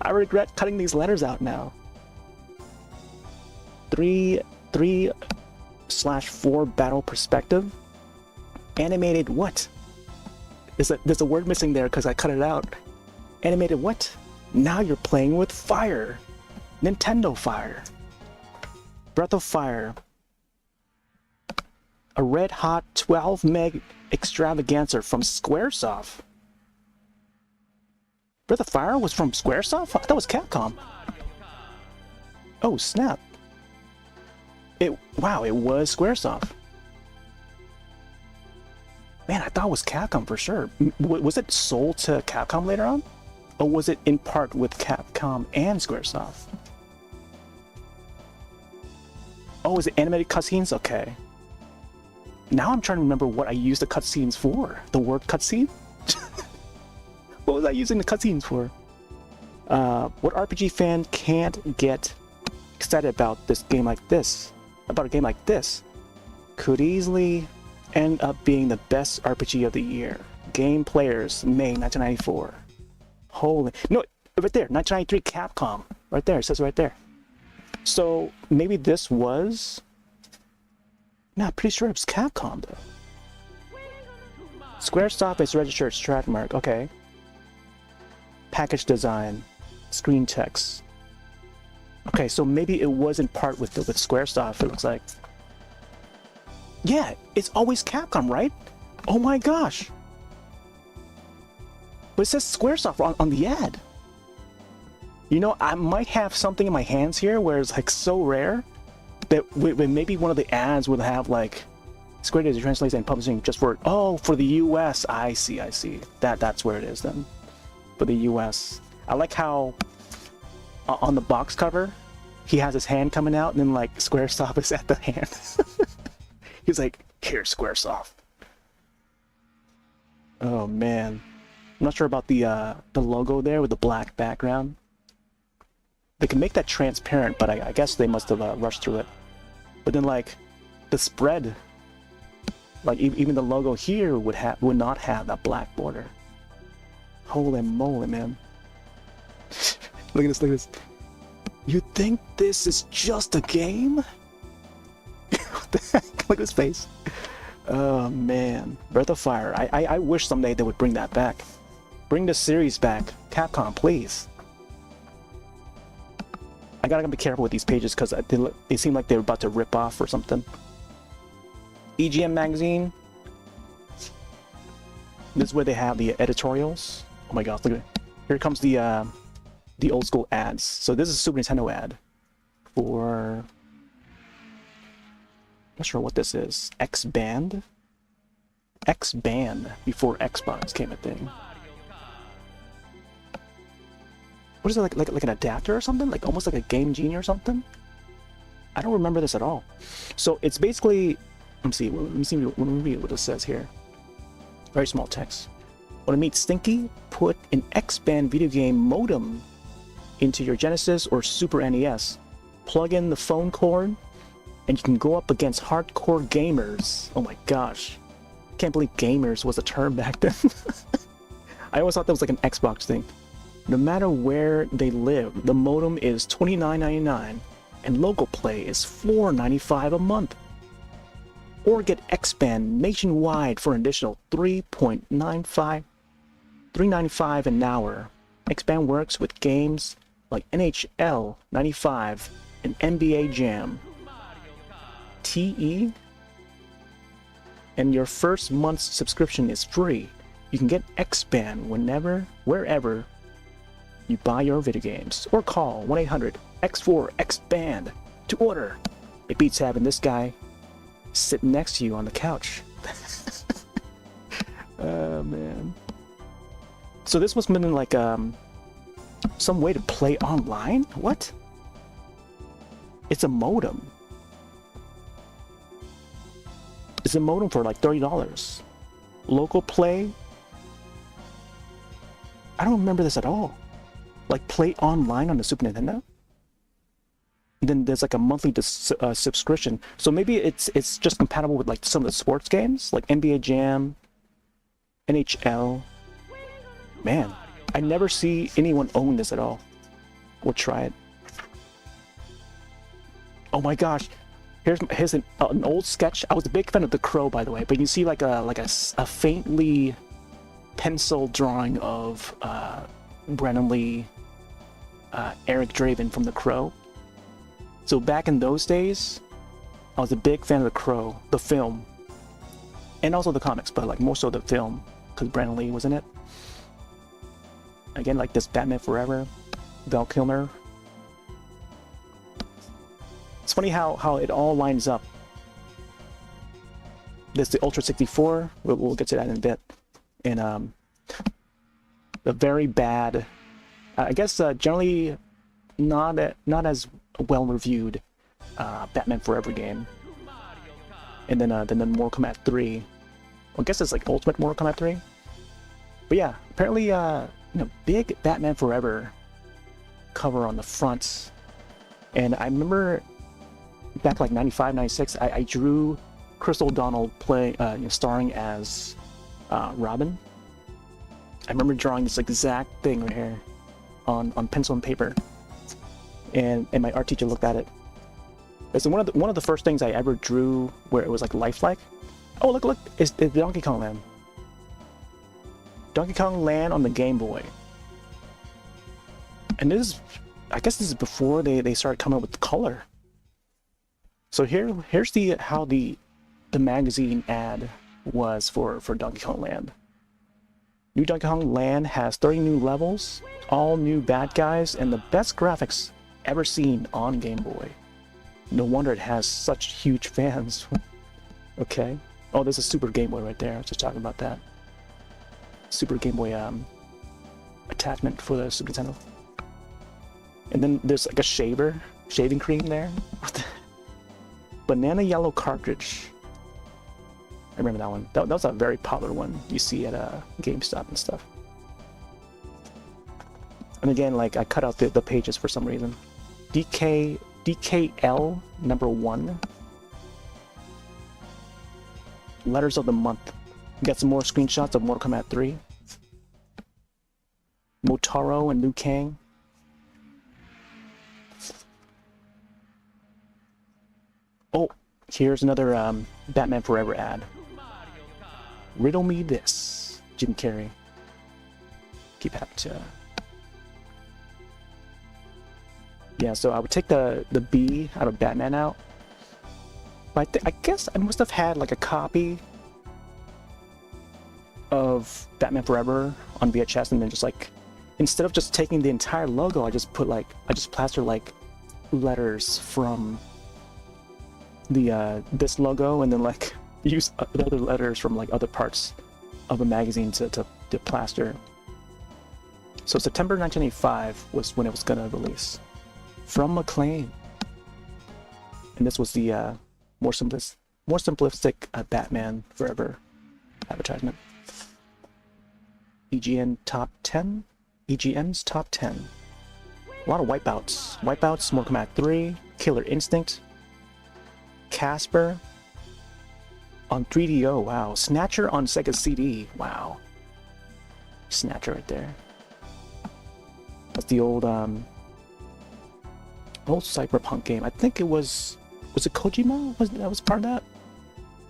I regret cutting these letters out now. 3/4 battle perspective. Animated what? There's a word missing there because I cut it out. Animated what? Now you're playing with fire. Nintendo Fire. Breath of Fire. A red hot 12 meg extravaganza from Squaresoft. Breath of Fire was from Squaresoft? I thought that was Capcom. Oh snap. Wow, it was Squaresoft. Man, I thought it was Capcom for sure. Was it sold to Capcom later on? Or was it in part with Capcom and Squaresoft? Oh, is it animated cutscenes? Okay. Now I'm trying to remember what I used the cutscenes for. The word cutscene? What was I using the cutscenes for? What RPG fan can't get excited about this game like this? About a game like this? Could easily end up being the best RPG of the year. Game Players, May 1994. Holy... No, right there, 1993 Capcom. Right there, it says right there. So, maybe this was... No, I'm pretty sure it was Capcom, though. Squaresoft is registered trademark, okay. Package design, screen text. Okay, so maybe it was in part with Squaresoft, it looks like. Yeah, it's always Capcom, right? Oh my gosh. But it says Squaresoft on the ad. You know, I might have something in my hands here where it's like so rare that maybe one of the ads would have like Square Enix translates and publishing just for, oh, for the US. I see. That's where it is then. For the US. I like how on the box cover he has his hand coming out and then like Squaresoft is at the hand. He's like, here, Squaresoft. Oh man. I'm not sure about the logo there with the black background. They can make that transparent, but I guess they must have rushed through it. But then like the spread, like even the logo here would not have that black border. Holy moly, man. Look at this. You think this is just a game? What the heck? Look at his face. Oh man. Breath of Fire. I wish someday they would bring that back. Bring the series back. Capcom, please. I gotta be careful with these pages because they seem like they're about to rip off or something. EGM magazine. This is where they have the editorials. Oh my god, look at it. Here comes the old school ads. So this is a Super Nintendo ad for... I'm not sure what this is. X-Band? X band before Xbox came a thing. What is it, like an adapter or something? Like almost like a Game Genie or something? I don't remember this at all. So it's basically, let me see what it says here. Very small text. Want to meet Stinky? Put an X-band video game modem into your Genesis or Super NES. Plug in the phone cord, and you can go up against hardcore gamers. Oh my gosh. Can't believe gamers was a term back then. I always thought that was like an Xbox thing. No matter where they live, the modem is $29.99 and local play is $4.95 a month. Or get X-band nationwide for an additional $3.95 an hour. X-band works with games like NHL 95 and NBA Jam. TE? And your first month's subscription is free. You can get X-band whenever, wherever you buy your video games, or call 1-800-X4-X-BAND to order. It beats having this guy sitting next to you on the couch. Oh man. So this must have been like some way to play online? What? It's a modem. It's a modem for like $30. Local play? I don't remember this at all. Like play online on the Super Nintendo? Then there's like a monthly subscription. So maybe it's just compatible with like some of the sports games, like NBA Jam, NHL. Man, I never see anyone own this at all. We'll try it. Oh my gosh, here's an old sketch. I was a big fan of The Crow, by the way, but you see like a faintly pencil drawing of Brandon Lee, Eric Draven from The Crow. So back in those days, I was a big fan of The Crow, the film, and also the comics, but like more so the film, because Brandon Lee was in it. Again, like this Batman Forever, Val Kilmer. It's funny how it all lines up. There's the Ultra 64, we'll get to that in a bit. And the very bad, I guess generally not as well reviewed Batman Forever game. And then Mortal Kombat 3. Well, I guess it's like Ultimate Mortal Kombat 3. But yeah, apparently big Batman Forever cover on the front. And I remember back like 95, 96, I drew Chris O'Donnell starring as Robin. I remember drawing this exact thing right here on pencil and paper. And my art teacher looked at it. It's one of the first things I ever drew where it was like lifelike. Oh look, it's Donkey Kong Land. Donkey Kong Land on the Game Boy. And I guess this is before they started coming up with color. So here's how the magazine ad was for Donkey Kong Land. New Donkey Kong Land has 30 new levels, all new bad guys, and the best graphics ever seen on Game Boy. No wonder it has such huge fans. Okay. Oh, there's a Super Game Boy right there. I was just talking about that. Super Game Boy attachment for the Super Nintendo. And then there's like a shaving cream there. Banana yellow cartridge. I remember that one. That was a very popular one you see at GameStop and stuff. And again, like I cut out the pages for some reason. DKL #1. Letters of the month. We got some more screenshots of Mortal Kombat 3. Motaro and Liu Kang. Oh, here's another Batman Forever ad. Riddle me this, Jim Carrey. Keep happy to. Yeah, so I would take the B out of Batman out. But I guess I must have had like a copy of Batman Forever on VHS, and then just like, instead of just taking the entire logo, I just plastered like letters from the this logo, and then like use other letters from like other parts of a magazine to plaster. So September 1985 was when it was gonna release. From McLean. And this was the more simplistic Batman Forever advertisement. EGN's top 10. A lot of Wipeouts. Mortal Kombat 3, Killer Instinct, Casper on 3DO, wow. Snatcher on Sega CD, wow. Snatcher right there. That's the old Cyberpunk game. I think it was it Kojima? That was part of that?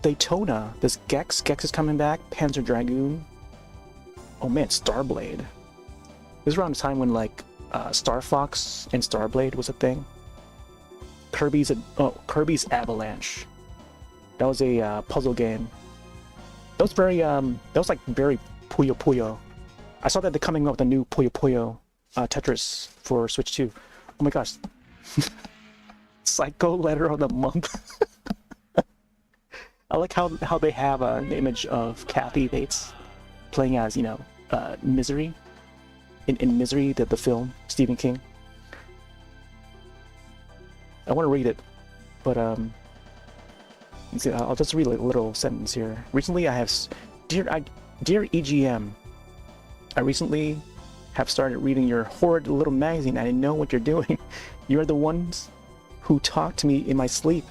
Daytona. This Gex is coming back. Panzer Dragoon. Oh man, Starblade. This is around the time when like Star Fox and Starblade was a thing. Kirby's Avalanche. That was a puzzle game. That was very very Puyo Puyo. I saw that they're coming up with a new Puyo Puyo Tetris for Switch 2. Oh my gosh. Psycho Letter of the Month. I like how they have an image of Kathy Bates playing as, you know, Misery. In Misery, the film, Stephen King. I want to read it, but see, I'll just read a little sentence here. Recently, I have, dear EGM, I recently have started reading your horrid little magazine. I know what you're doing. You're the ones who talk to me in my sleep.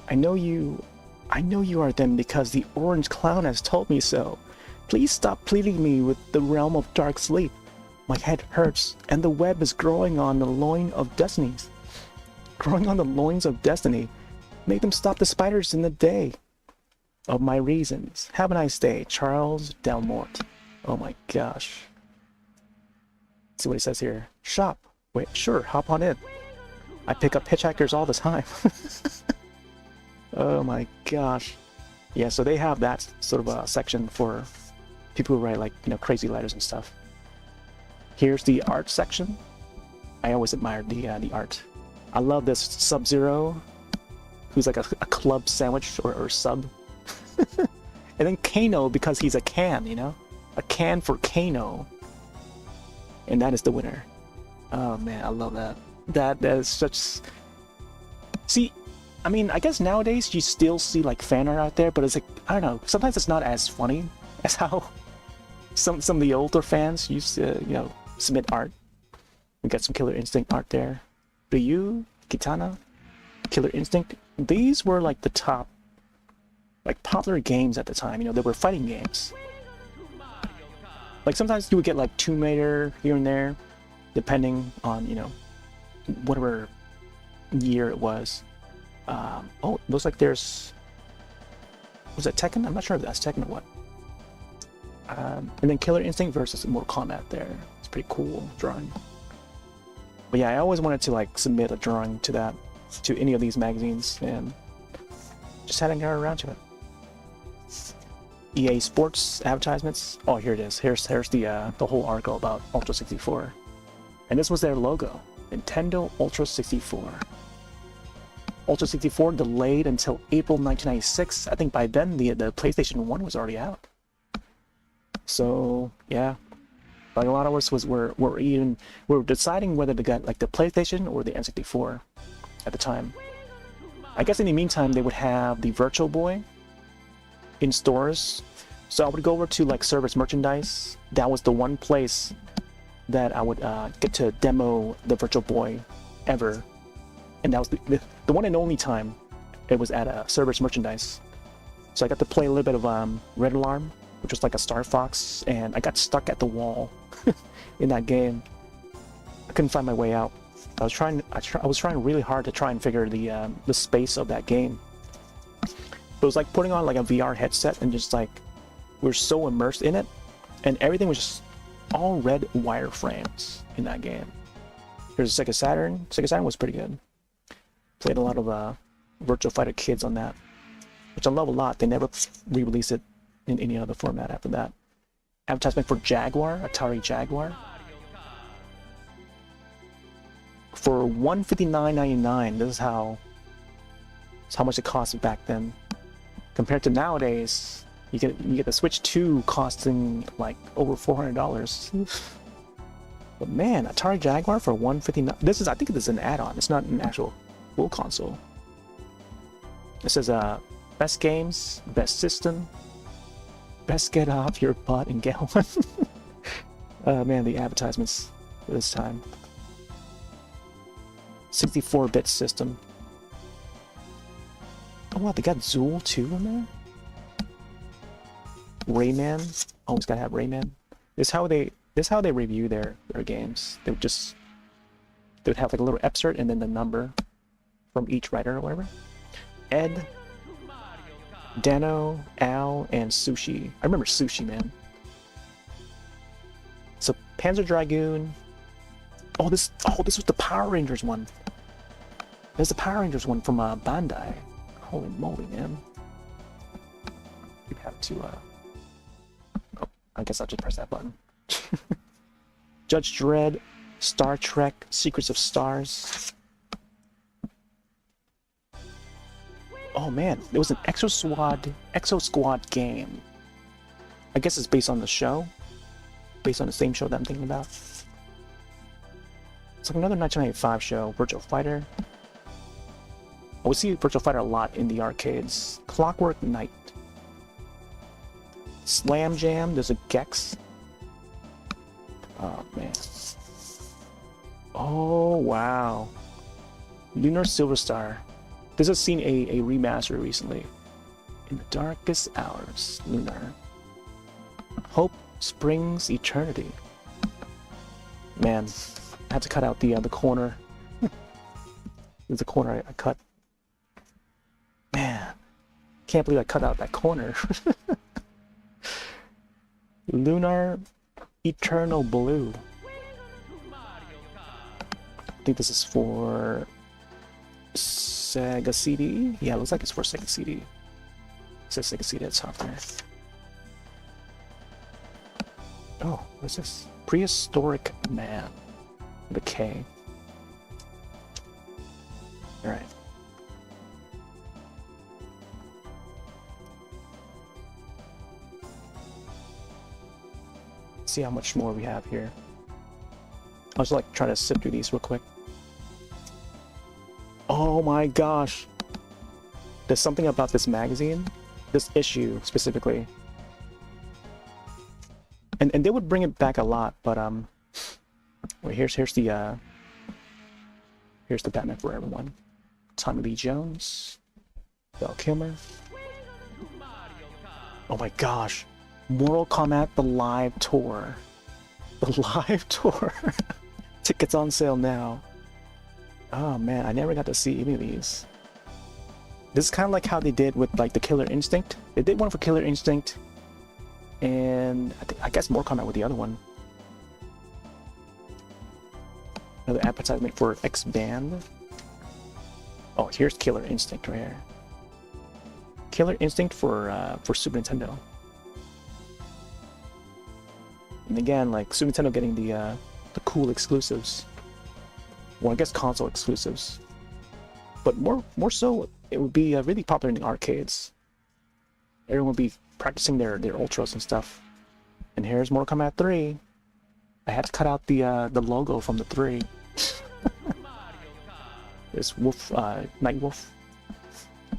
I know you are them because the orange clown has told me so. Please stop pleading me with the realm of dark sleep. My head hurts, and the web is growing on the loin of destinies. Growing on the loins of destiny. Make them stop the spiders in the day of my reasons. Have a nice day, Charles Delmort. Oh my gosh. Let's see what he says here. Shop. Wait, sure, hop on in. I pick up hitchhikers all the time. Oh my gosh. Yeah, so they have that sort of a section for people who write like, you know, crazy letters and stuff. Here's the art section. I always admired the art. I love this Sub-Zero, who's like a club sandwich or sub. And then Kano, because he's a can, you know? A can for Kano. And that is the winner. Oh man, I love that. That is such... See, I mean, I guess nowadays you still see like fan art out there, but it's like, I don't know, sometimes it's not as funny as how some of the older fans used to, you know, submit art. We got some Killer Instinct art there. Ryu, Kitana, Killer Instinct. These were like the top, like popular games at the time. You know, they were fighting games. Like sometimes you would get like Tomb Raider here and there, depending on, you know, whatever year it was. Oh, looks like there's... Was that Tekken? I'm not sure if that's Tekken or what. And then Killer Instinct versus Mortal Kombat there. It's pretty cool drawing. But yeah, I always wanted to like submit a drawing to that, to any of these magazines, and just hadn't got around to it. EA Sports advertisements. Oh, here it is. Here's the whole article about Ultra 64, and this was their logo. Nintendo Ultra 64. Ultra 64 delayed until April 1996. I think by then the PlayStation 1 was already out. So yeah, like a lot of us were deciding whether to get like the PlayStation or the N64 at the time. I guess in the meantime they would have the Virtual Boy in stores. So I would go over to like Service Merchandise. That was the one place that I would get to demo the Virtual Boy ever. And that was the one and only time it was at a Service Merchandise. So I got to play a little bit of Red Alarm, which was like a Star Fox, and I got stuck at the wall in that game. I couldn't find my way out. I was trying really hard to try and figure the space of that game. It was like putting on like a VR headset and just like we're so immersed in it, and everything was just all red wireframes in that game. Here's a Sega Saturn. Sega Saturn was pretty good. Played a lot of Virtual Fighter Kids on that, which I love a lot. They never re-released it in any other format after that. Advertisement for Jaguar, Atari Jaguar. For $159.99, this is how much it cost back then. Compared to nowadays, you get the Switch 2 costing like over $400. But man, Atari Jaguar for $159. I think this is an add-on. It's not an actual full console. It says best games, best system, best get off your butt and get one. Man, the advertisements for this time. 64-bit system. Oh wow, they got Zool 2 in there? Rayman. Always gotta have Rayman. This is how they review their games. They would have like a little excerpt and then the number from each writer or whatever. Ed, Dano, Al, and Sushi. I remember Sushi, man. So Panzer Dragoon. Oh, this was the Power Rangers one. There's the Power Rangers one from Bandai. Holy moly, man. You have to oh, I guess I'll just press that button. Judge Dredd, Star Trek, Secrets of Stars. Oh man, there was an Exo Squad game. I guess it's based on the show. Based on the same show that I'm thinking about. It's like another 1995 show, Virtual Fighter. Oh, we see Virtual Fighter a lot in the arcades. Clockwork Knight. Slam Jam, there's a Gex. Oh man. Oh wow. Lunar Silver Star. This has seen a remaster recently. In the Darkest Hours, Lunar. Hope Springs Eternity. Man, I had to cut out the corner. There's a corner I cut. Man, can't believe I cut out that corner. Lunar Eternal Blue. I think this is for Sega CD. Yeah, it looks like it's for Sega CD. It says Sega CD at the top there. Oh, what's this? Prehistoric Man. With a K. Alright. See how much more we have here. I'll just like try to sift through these real quick. Oh my gosh. There's something about this magazine, this issue specifically. And they would bring it back a lot, but wait, here's the Batman Forever one. Tommy Lee Jones, Val Kilmer. Oh my gosh. Mortal Kombat the live tour. The live tour. Tickets on sale now. Oh man, I never got to see any of these. This is kind of like how they did with like the Killer Instinct. They did one for Killer Instinct, and I guess Mortal Kombat with the other one. Another advertisement for X-Band. Oh, here's Killer Instinct right here. Killer Instinct for Super Nintendo. And again, like Super Nintendo getting the cool exclusives. Well, I guess console exclusives. But more so, it would be really popular in the arcades. Everyone would be practicing their ultras and stuff. And here's Mortal Kombat 3. I had to cut out the logo from the 3. There's Wolf, Night Wolf,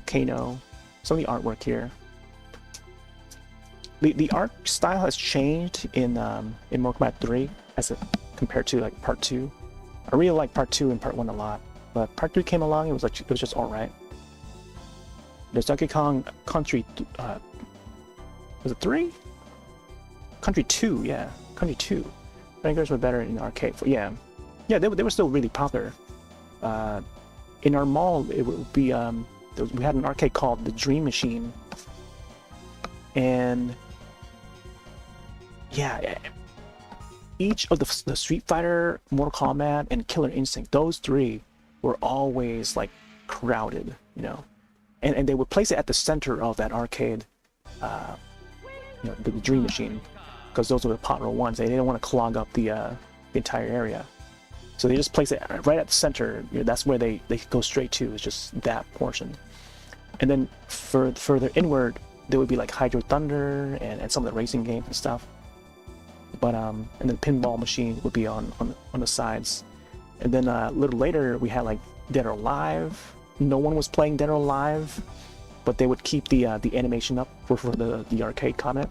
Kano. Some of the artwork here. The art style has changed in Mortal Kombat 3 compared to like Part 2. I really like Part 2 and Part 1 a lot, but Part 3 came along. It was just all right. There's Donkey Kong Country. Was it 3? Country 2, yeah, Country 2. Fingers were better in the arcade. Yeah, they were still really popular. In our mall, it would be we had an arcade called the Dream Machine, and yeah, each of the Street Fighter, Mortal Kombat, and Killer Instinct, those three were always like crowded, you know, and they would place it at the center of that arcade, you know, the Dream Machine, because those were the popular ones. They didn't want to clog up the entire area, so they just place it right at the center. You know, that's where they go straight to. It's just that portion. And then further inward, there would be like Hydro Thunder and some of the racing games and stuff. But and then pinball machine would be on the sides. And then a little later we had like Dead or Alive. No one was playing Dead or Alive, but they would keep the animation up for the arcade comment.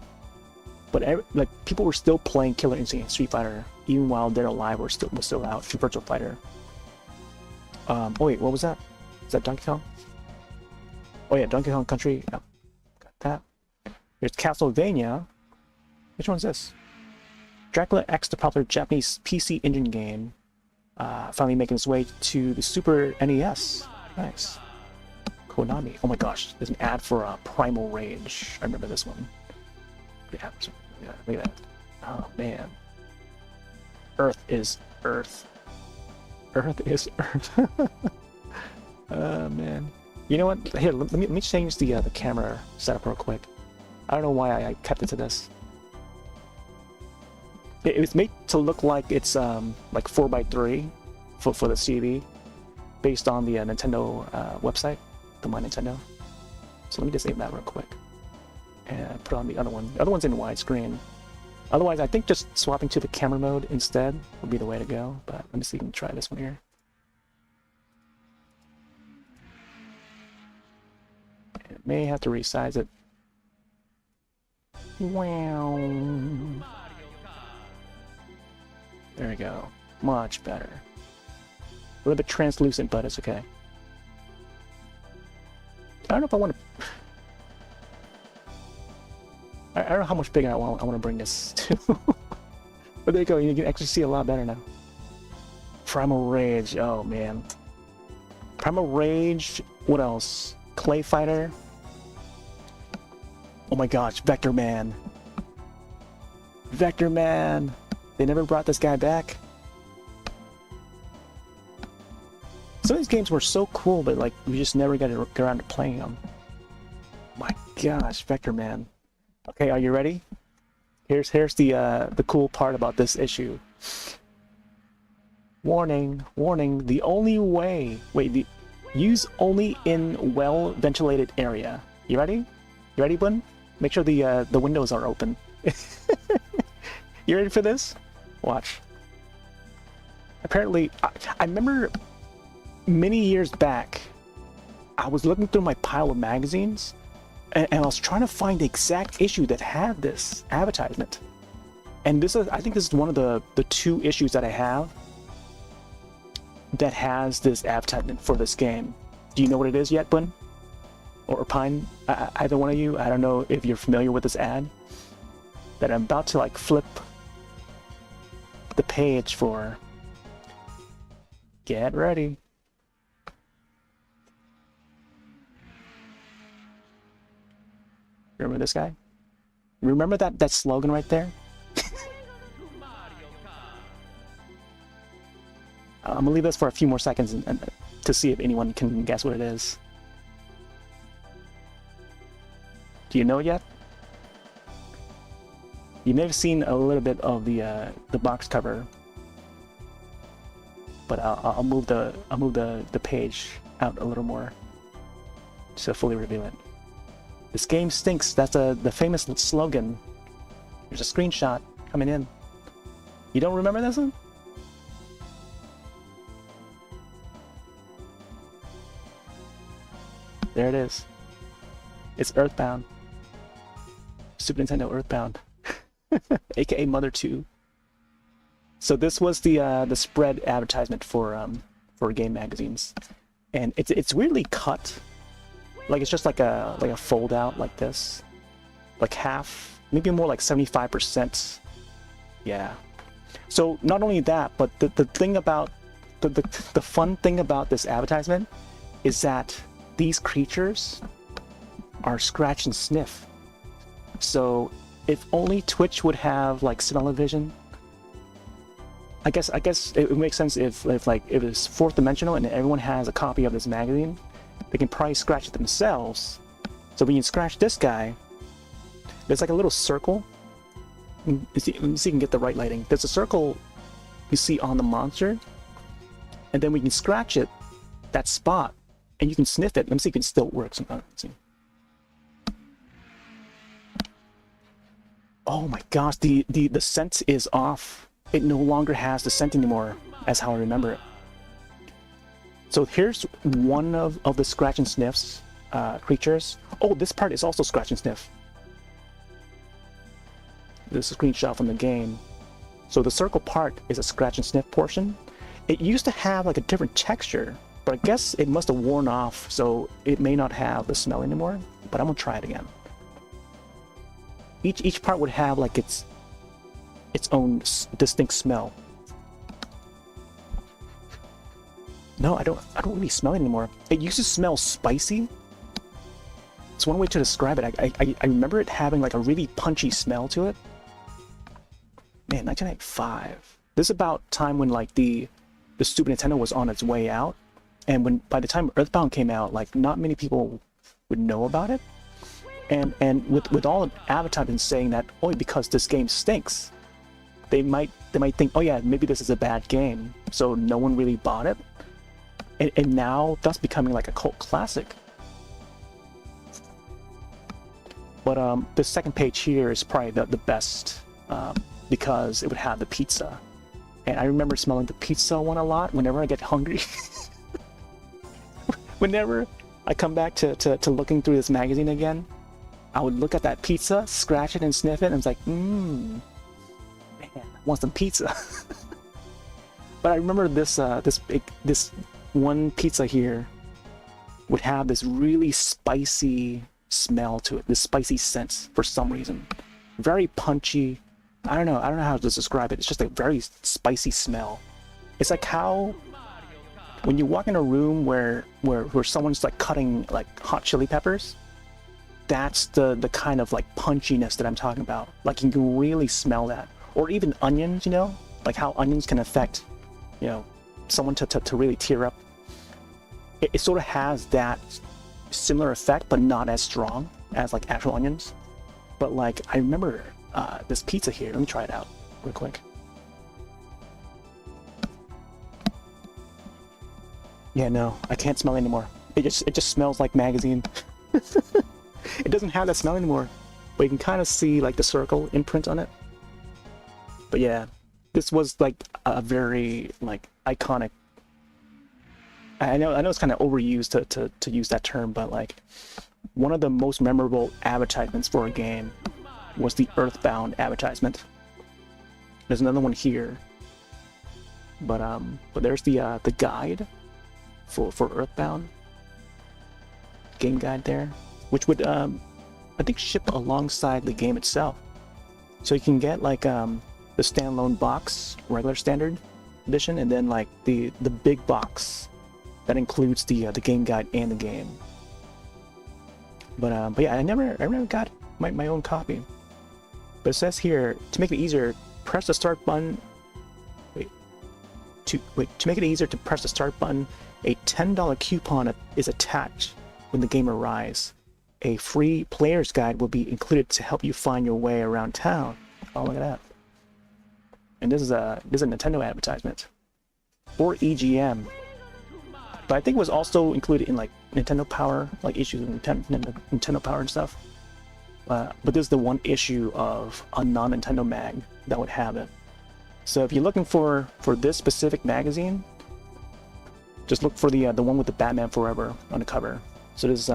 But like people were still playing Killer Instinct and Street Fighter even while Dead or Alive was still out. Virtual Fighter. Oh wait, what was that? Is that Donkey Kong? Oh yeah, Donkey Kong Country. Oh, got that. There's Castlevania. Which one's this? Dracula X, the popular Japanese PC engine game, finally making its way to the Super NES. Nice. Konami. Oh my gosh, there's an ad for Primal Rage. I remember this one. Yeah, look at that. Oh man. Earth is Earth. Earth is Earth. Oh man. You know what? Here, let me change the camera setup real quick. I don't know why I kept it to this. It was made to look like it's like 4x3 for the TV, based on the Nintendo website, the My Nintendo. So let me disable that real quick and put on the other one. The other one's in widescreen. Otherwise, I think just swapping to the camera mode instead would be the way to go. But let me see if we can try this one here. It may have to resize it. Wow. There we go. Much better. A little bit translucent, but it's okay. I don't know if I want to... I don't know how much bigger I want to bring this to. But there you go. You can actually see a lot better now. Primal Rage. Oh, man. Primal Rage. What else? Clay Fighter. Oh my gosh. Vector Man. Vector Man. They never brought this guy back. Some of these games were so cool, but like we just never got around to playing them. My gosh, Vector Man. Okay, are you ready? Here's the cool part about this issue. Warning, warning. The only way. Wait, use only in well-ventilated area. You ready? You ready, Bun? Make sure the windows are open. You ready for this? Watch. Apparently, I remember many years back, I was looking through my pile of magazines, and I was trying to find the exact issue that had this advertisement. And this is, I think this is one of the 2 issues that I have that has this advertisement for this game. Do you know what it is yet, Bun? Or Pine? Either one of you? I don't know if you're familiar with this ad that I'm about to like flip the page for. Get ready. Remember this guy? Remember that slogan right there? I'm gonna leave this for a few more seconds and to see if anyone can guess what it is. Do you know it yet? You may have seen a little bit of the box cover, but I'll move the page out a little more to fully reveal it. This game stinks. That's the famous slogan. There's a screenshot coming in. You don't remember this one? There it is. It's Earthbound. Super Nintendo Earthbound. AKA Mother 2. So this was the spread advertisement for game magazines, and it's weirdly cut. Like it's just like a fold out like this, like half, maybe more like 75%. Yeah. So not only that, but the thing about the fun thing about this advertisement is that these creatures are scratch and sniff. So if only Twitch would have like smell-o-vision, I guess it would make sense if like it was 4th dimensional and everyone has a copy of this magazine, they can probably scratch it themselves. So when you scratch this guy, there's like a little circle. Let me see if you can get the right lighting. There's a circle you see on the monster, and then when you scratch it, that spot, and you can sniff it. Let me see if it can still work sometime. Let's see. Oh my gosh, the scent is off. It no longer has the scent anymore, as how I remember it. So here's one of the scratch and sniffs creatures. Oh, this part is also scratch and sniff. This is a screenshot from the game. So the circle part is a scratch and sniff portion. It used to have like a different texture, but I guess it must have worn off, so it may not have the smell anymore. But I'm gonna try it again. Each part would have like its own distinct smell. No, I don't really smell it anymore. It used to smell spicy. It's one way to describe it. I remember it having like a really punchy smell to it. Man, 1995. This is about time when like the Super Nintendo was on its way out, and by the time Earthbound came out, like not many people would know about it. And with all advertisements saying that, oh, because this game stinks, they might think, oh yeah, maybe this is a bad game, so no one really bought it. And now that's becoming like a cult classic. But the second page here is probably the best, because it would have the pizza. And I remember smelling the pizza one a lot whenever I get hungry. Whenever I come back to looking through this magazine again, I would look at that pizza, scratch it and sniff it, and it's like, man, I want some pizza. But I remember this one pizza here would have this really spicy smell to it, this spicy scent for some reason. Very punchy. I don't know how to describe it. It's just a very spicy smell. It's like how when you walk in a room where someone's like cutting like hot chili peppers, that's the kind of like punchiness that I'm talking about. Like you can really smell that. Or even onions, you know, like how onions can affect, you know, someone to really tear up. It sort of has that similar effect, but not as strong as like actual onions. But like I remember this pizza here. Let me try it out real quick. Yeah, no, I can't smell it anymore. It just smells like magazine. It doesn't have that smell anymore, but you can kind of see like the circle imprint on it. But yeah, this was like a very like iconic. I know it's kind of overused to use that term, but like one of the most memorable advertisements for a game was the Earthbound advertisement. There's another one here, but there's the guide for Earthbound, game guide there, which would I think ship alongside the game itself, so you can get like the standalone box, regular standard edition, and then like the big box that includes the game guide and the game. But yeah, I never got my own copy. But it says here, to make it easier, press the start button. To make it easier to press the start button, a $10 coupon is attached when the game arrives. A free player's guide will be included to help you find your way around town. Oh, look at that! And this is a Nintendo advertisement for EGM. But I think it was also included in like Nintendo Power, like issues of Nintendo Power and stuff. But this is the one issue of a non-Nintendo mag that would have it. So if you're looking for this specific magazine, just look for the one with the Batman Forever on the cover. So this is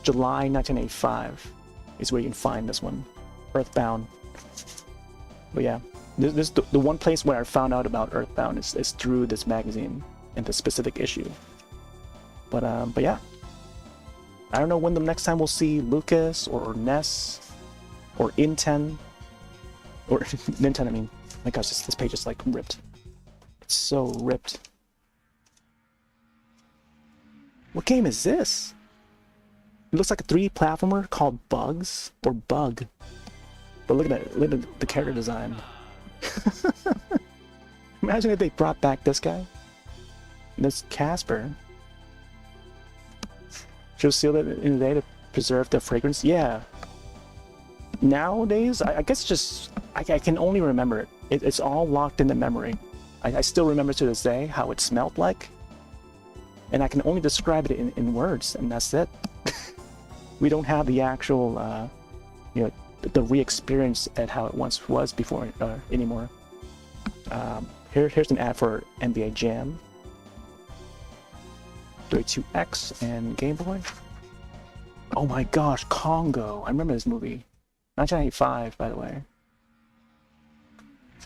July 1985 is where you can find this one, Earthbound. But yeah, this the one place where I found out about Earthbound is through this magazine and this specific issue. But yeah, I don't know when the next time we'll see Lucas or Ness or Inten or Nintendo. I mean, my gosh, this page is like ripped. It's so ripped. What game is this? It looks like a 3D platformer called Bugs or Bug. But look at that, look at the character design. Imagine if they brought back this guy. This Casper. Should seal it in the day to preserve the fragrance. Yeah. Nowadays, I guess just I can only remember it. It's all locked in the memory. I still remember to this day how it smelled like. and I can only describe it in words, and that's it. We don't have the actual, you know, the re-experience at how it once was before anymore. Here's an ad for NBA Jam, Y2K, and Game Boy. Oh my gosh, Congo! I remember this movie, 1995, by the way.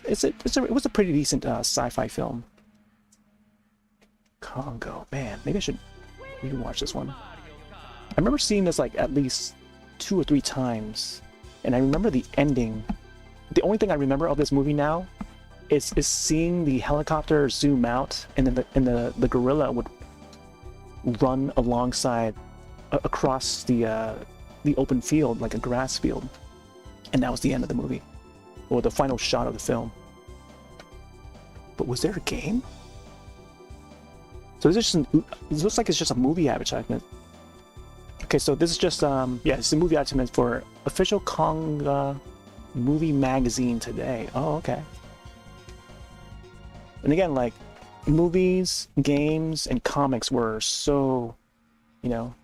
It was a pretty decent sci-fi film. Congo, man, maybe I should rewatch this one. I remember seeing this like at least 2 or 3 times, and I remember the ending. The only thing I remember of this movie now is seeing the helicopter zoom out, and then the gorilla would run alongside across the open field, like a grass field, and that was the end of the movie, or the final shot of the film. But was there a game? So this looks like it's just a movie advertisement. Okay, so this is just yeah, it's a movie advertisement for official Conga movie magazine today. Oh, okay. And again, like, movies, games, and comics were so, you know,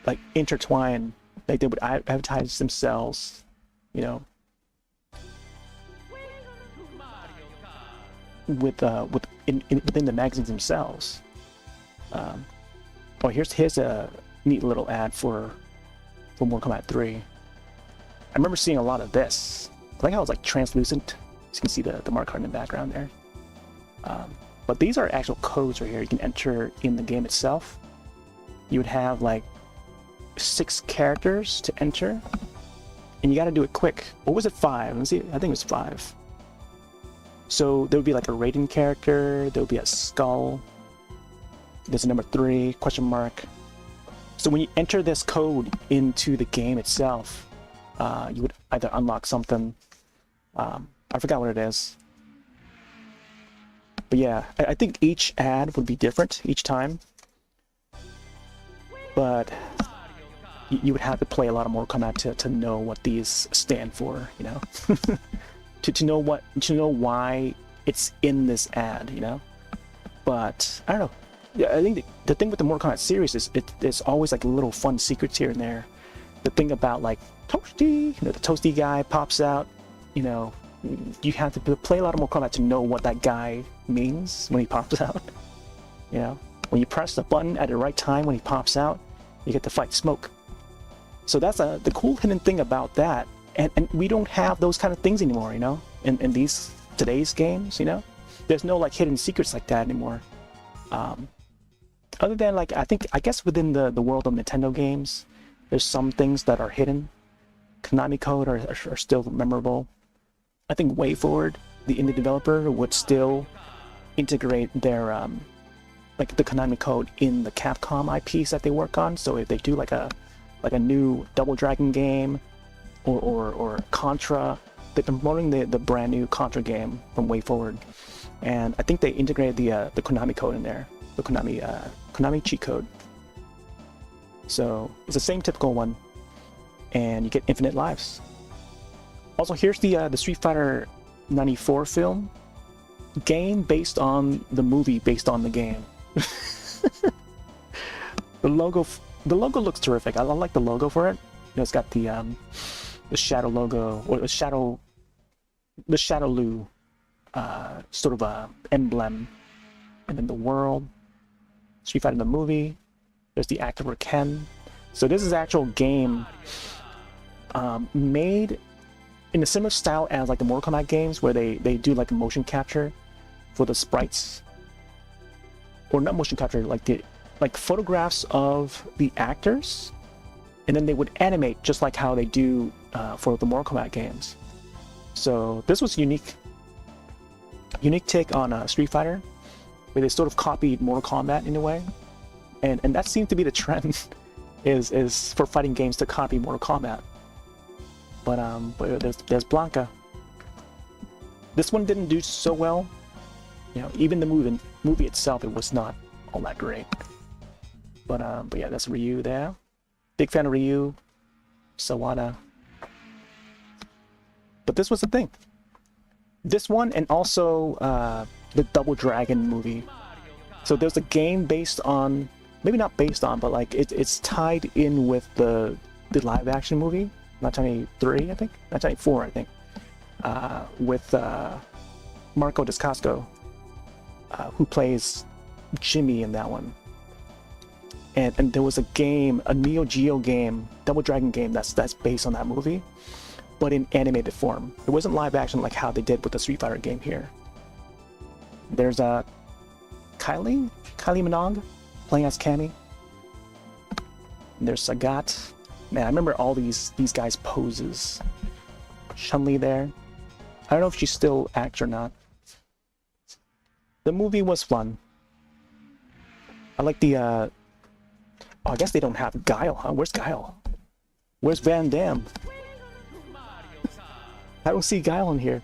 like intertwined. Like they would advertise themselves, you know, within the magazines themselves. Oh, here's a neat little ad for Mortal Kombat 3. I remember seeing a lot of this. I like how it's like translucent. You can see the Mario Kart in the background there. But these are actual codes right here you can enter in the game itself. You would have like 6 characters to enter, and you got to do it quick. Or was it 5? Let's see. I think it was 5. So there would be like a Raiden character. There would be a skull. There's a number 3 question mark. So when you enter this code into the game itself, you would either unlock something. I forgot what it is. But yeah, I think each ad would be different each time. But you would have to play a lot of Mortal Kombat to know what these stand for, you know? to know why it's in this ad, you know? But I don't know. Yeah, I think the thing with the Mortal Kombat series is there's always like little fun secrets here and there. The thing about like Toasty, you know, the Toasty guy pops out, you know, you have to play a lot of Mortal Kombat to know what that guy means when he pops out. You know, when you press the button at the right time when he pops out, you get to fight Smoke. So that's the cool hidden thing about that. And we don't have those kind of things anymore, you know, in these today's games, you know. There's no like hidden secrets like that anymore. Other than like, I guess within the world of Nintendo games, there's some things that are hidden. Konami code are still memorable. I think WayForward, the indie developer, would still integrate their like the Konami code in the Capcom IPs that they work on. So if they do like a new Double Dragon game or Contra, they're promoting the brand new Contra game from WayForward, and I think they integrated the Konami code in there, the Konami cheat code. So it's the same typical one, and you get infinite lives. Also, here's the Street Fighter 94 film game based on the movie based on the game. The logo looks terrific. I like the logo for it. You know, it's got the shadow logo, or the Shadowloo sort of a emblem, and then the world. Street Fighter the movie. There's the actor for Ken. So this is actual game made in a similar style as like the Mortal Kombat games, where they do like a motion capture for the sprites, or not motion capture, like photographs of the actors, and then they would animate just like how they do for the Mortal Kombat games. So this was unique take on Street Fighter, where they sort of copied Mortal Kombat in a way, and that seems to be the trend is for fighting games to copy Mortal Kombat. But there's Blanca. This one didn't do so well. You know, even the movie itself, it was not all that great. But yeah, that's Ryu there. Big fan of Ryu, Sawada. But this was the thing. This one, and also the Double Dragon movie. So there's a game based on, maybe not based on, but like it's tied in with the live action movie, 1993, I think, 1994, I think, with Marco Discasco, who plays Jimmy in that one. And there was a game, a Neo Geo game, Double Dragon game that's based on that movie, but in animated form. It wasn't live action like how they did with the Street Fighter game here. There's Kylie Minogue playing as Cammy. And there's Sagat. Man, I remember all these guys' poses. Chun-Li there. I don't know if she still acts or not. The movie was fun. I like the oh, I guess they don't have Guile, huh? Where's Guile? Where's Van Damme? I don't see Guile in here.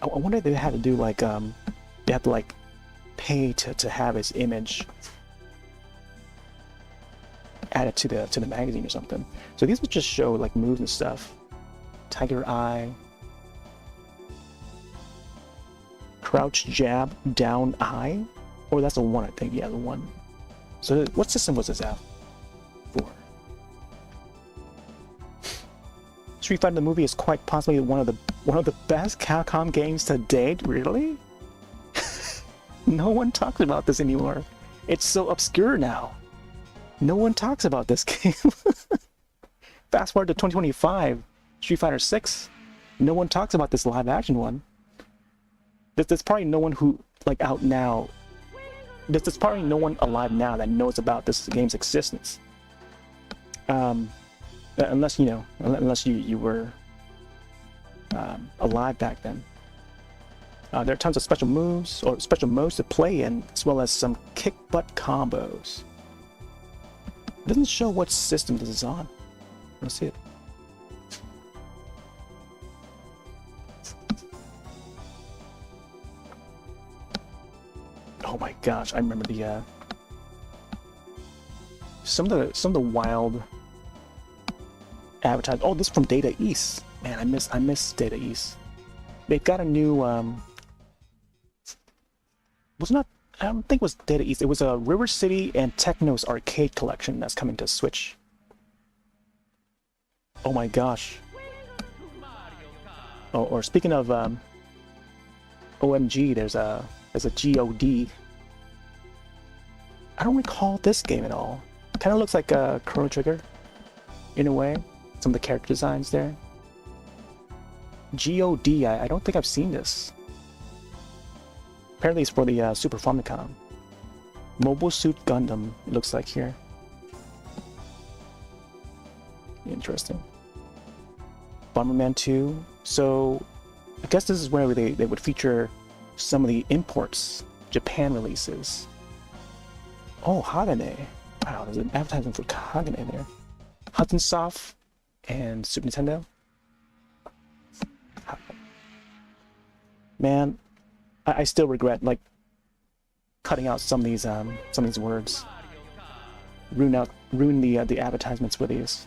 I wonder if they had to do like they have to like pay to have his image added to the magazine or something. So these would just show like moves and stuff. Tiger Eye. Crouch jab down I. Or that's a 1, I think. Yeah, the 1. So what system was this at? 4. Street Fighter the movie is quite possibly one of the best Capcom games to date. Really? No one talks about this anymore. It's so obscure now. No one talks about this game. Fast forward to 2025, Street Fighter 6. No one talks about this live action one. There's probably no one who like out now. There's probably no one alive now that knows about this game's existence. Unless you were alive back then. There are tons of special moves or special modes to play in, as well as some kick butt combos. It doesn't show what system this is on. Let's see it. Oh my gosh, I remember the some of the wild advertising. Oh, this is from Data East. Man, I miss Data East. They've got a new I don't think it was Data East. It was a River City and Techno's arcade collection that's coming to Switch. Oh my gosh. Oh, or speaking of OMG, there's a GOD. I don't recall this game at all. Kind of looks like a Chrono Trigger in a way. Some of the character designs there. GOD, I don't think I've seen this. Apparently it's for the Super Famicom. Mobile Suit Gundam, it looks like here. Interesting. Bomberman 2. So, I guess this is where they would feature some of the imports, Japan releases. Oh, Hagane. Wow, there's an advertisement for Hagane there. Hudson Soft and Super Nintendo. Man, I still regret like cutting out some of these words. Ruin the advertisements for these.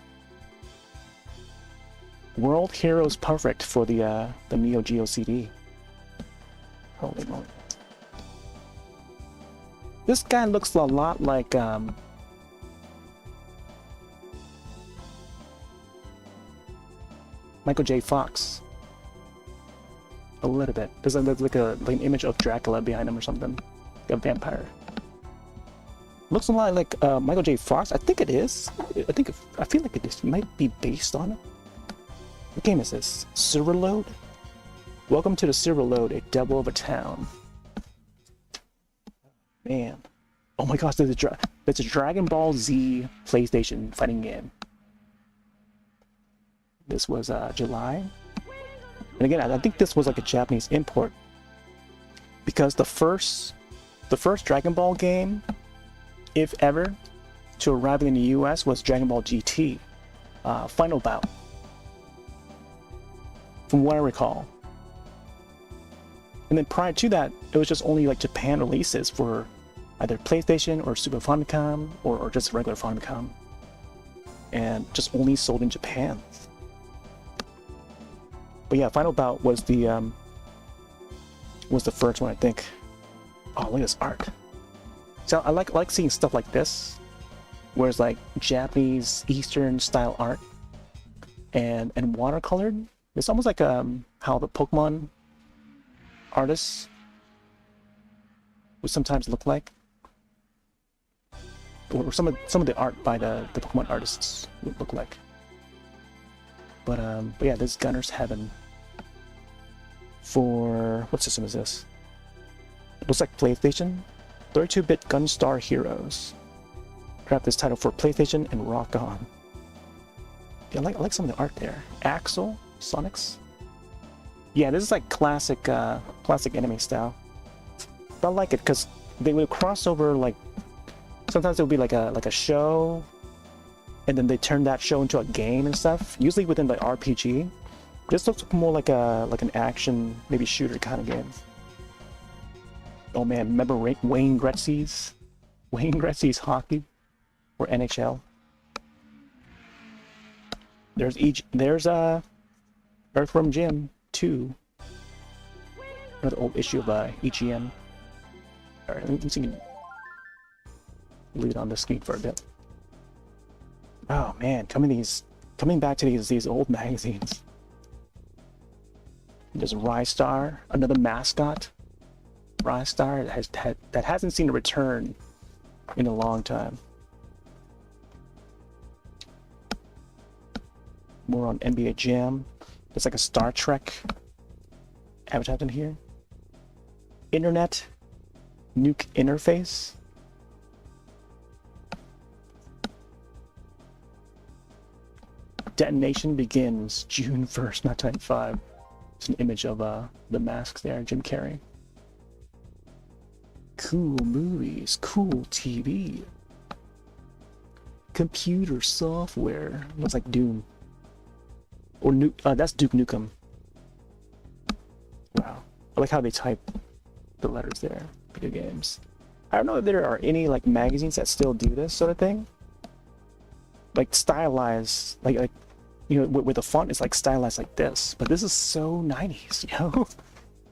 World Heroes Perfect for the Neo Geo CD. Holy moly! This guy looks a lot like Michael J. Fox. A little bit. There's like an image of Dracula behind him or something. Like a vampire. Looks a lot like Michael J. Fox. I think it is. I feel like it might be based on it. What game is this? Silver Load? Welcome to the Silver Load, a devil of a town. Man. Oh my gosh, there's a Dragon Ball Z PlayStation fighting game. This was July. And again, I think this was like a Japanese import. Because the first Dragon Ball game, if ever, to arrive in the US was Dragon Ball GT. Final Bout. From what I recall. And then prior to that, it was just only like Japan releases for either PlayStation or Super Famicom or just regular Famicom. And just only sold in Japan. But yeah, Final Bout was the first one, I think. Oh, look at this art. So I like seeing stuff like this, where it's like Japanese Eastern style art and watercolored. It's almost like how the Pokemon artists would sometimes look like, or some of the art by the Pokemon artists would look like. But yeah, this is Gunner's Heaven for what system is this? It looks like PlayStation. 32-bit Gunstar Heroes. Grab this title for PlayStation and rock on. Yeah, I like some of the art there. Axel, Sonics. Yeah, this is like classic anime style. But I like it because they would cross over, like sometimes it would be like a show, and then they turn that show into a game and stuff. Usually within the RPG. This looks more like an action, maybe shooter kind of game. Oh man, remember Wayne Gretzky's hockey or NHL? There's Earthworm Jim 2. Another old issue of EGM. Alright, let me see. Leave it on the screen for a bit. Oh man, coming back to these old magazines. There's Rystar, another mascot. Rystar that hasn't seen a return in a long time. More on NBA Jam. There's like a Star Trek advertisement here. Internet Nuke Interface. Detonation begins June 1st, 1995. It's an image of the masks there, Jim Carrey. Cool movies, cool TV. Computer software. Looks like Doom. Or that's Duke Nukem. Wow. I like how they type the letters there. Video games. I don't know if there are any like magazines that still do this sort of thing. Like stylized, like you know, with the font it's like stylized like this. But this is so 90s, you know?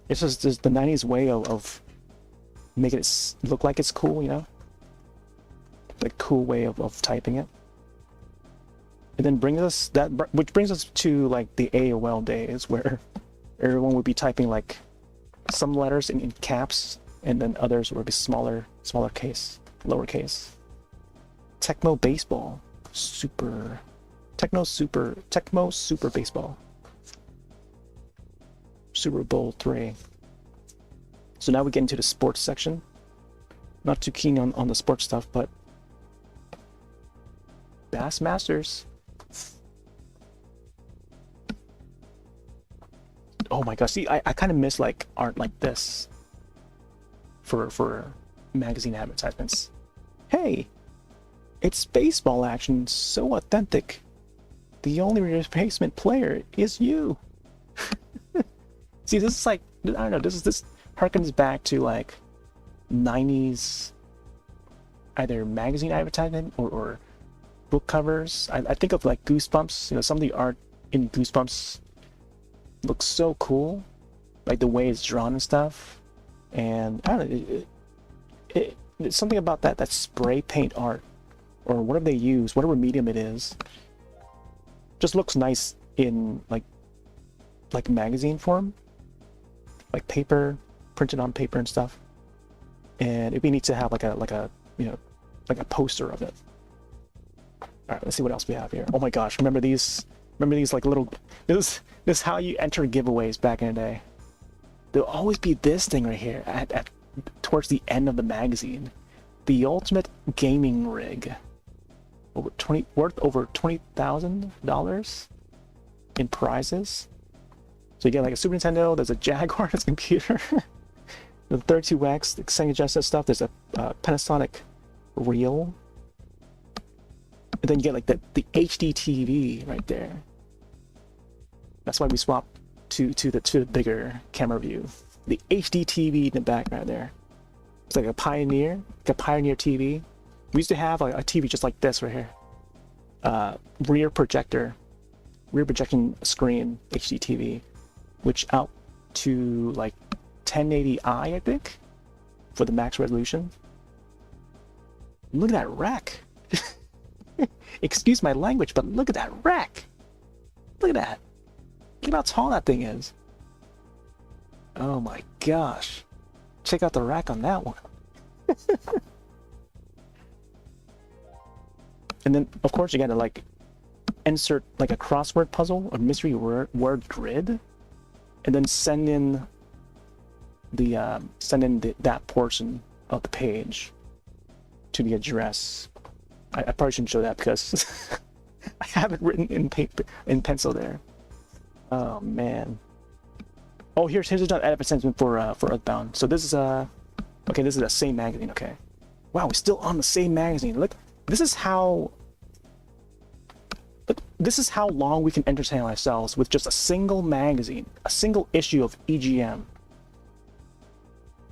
It's just the 90s way of making it look like it's cool, you know? Like cool way of typing it. And then which brings us to like the AOL days where everyone would be typing like some letters in caps and then others would be smaller case, lowercase. Tecmo Baseball. Tecmo Super Baseball. Super Bowl 3. So now we get into the sports section. Not too keen on the sports stuff, but Bassmasters. Oh my gosh, see, I kind of miss like art like this for magazine advertisements. Hey, it's baseball action, so authentic. The only replacement player is you. See, this is like, I don't know, this harkens back to like 90s either magazine advertisement or book covers. I think of like Goosebumps, you know, some of the art in Goosebumps looks so cool, like the way it's drawn and stuff. And I don't know, it's something about that spray paint art or whatever they use, whatever medium it is, just looks nice in like magazine form, like paper, printed on paper and stuff. And it'd be neat to have like a you know, like a poster of it. All right, let's see what else we have here. Oh my gosh, remember these like little, this is how you enter giveaways back in the day. There'll always be this thing right here at towards the end of the magazine. The ultimate gaming rig. Worth over $20,000 in prizes. So you get like a Super Nintendo, there's a Jaguar, there's a computer. The 32X, the Sega Genesis stuff, there's a Panasonic reel. And then you get like the HD TV right there. That's why we swapped to the bigger camera view. The HD TV in the back right there. It's like a Pioneer TV. We used to have a TV just like this right here. Rear projection screen HD TV, which out to like 1080i, I think. for the max resolution. Look at that rack. Excuse my language, but look at that rack. Look at that. Look at how tall that thing is. Oh my gosh. Check out the rack on that one. And then, of course, you gotta like insert like a crossword puzzle or mystery word grid, and then send in that portion of the page to the address. I probably shouldn't show that because I have it written in paper in pencil there. Oh man. Oh, here's another advertisement for Earthbound. So this is okay. This is the same magazine. Okay. Wow, we're still on the same magazine. Look, this is how long we can entertain ourselves with just a single magazine, a single issue of EGM.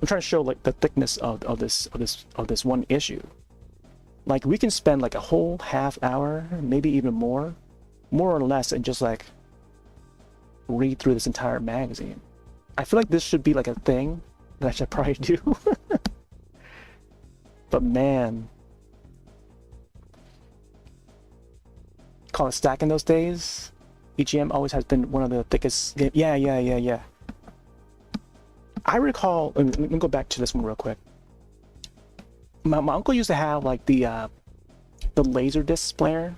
I'm trying to show like the thickness of this one issue. Like we can spend like a whole half hour, maybe even more or less, and just like read through this entire magazine. I feel like this should be like a thing that I should probably do. But man, call it stack in those days. EGM always has been one of the thickest games. Yeah. I recall, let me go back to this one real quick. My uncle used to have like the laser disc player,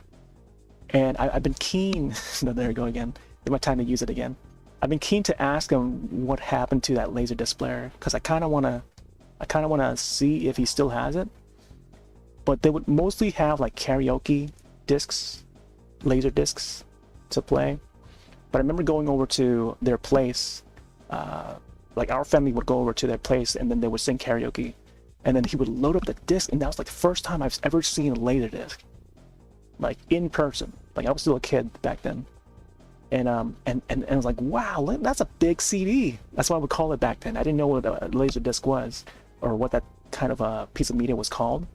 and I've been keen. No, there we go again. It's my time to use it again. I've been keen to ask him what happened to that laser disc player because I kind of wanna see if he still has it. But they would mostly have like karaoke discs, laser discs to play. But I remember going over to their place. Like our family would go over to their place and then they would sing karaoke, and then he would load up the disc, and that was like the first time I've ever seen a laser disc, like in person. Like I was still a kid back then, and I was like, wow, that's a big CD. That's what I would call it back then. I didn't know what a laser disc was or what that kind of a piece of media was called.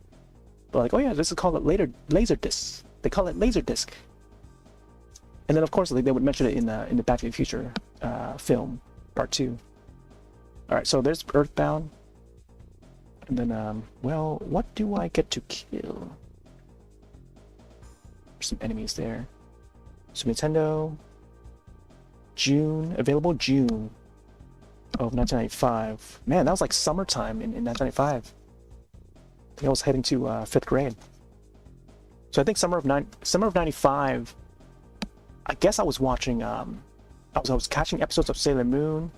But like, oh yeah, this is called a laser disc. They call it laser disc. And then of course they would mention it in the Back to the Future film part 2. All right, so there's Earthbound, and then well, what do I get to kill? There's some enemies there. Super Nintendo. Available June of 1995. Man, that was like summertime in 1995. I think I was heading to 5th grade. So I think summer of 95. I guess I was watching. I was catching episodes of Sailor Moon.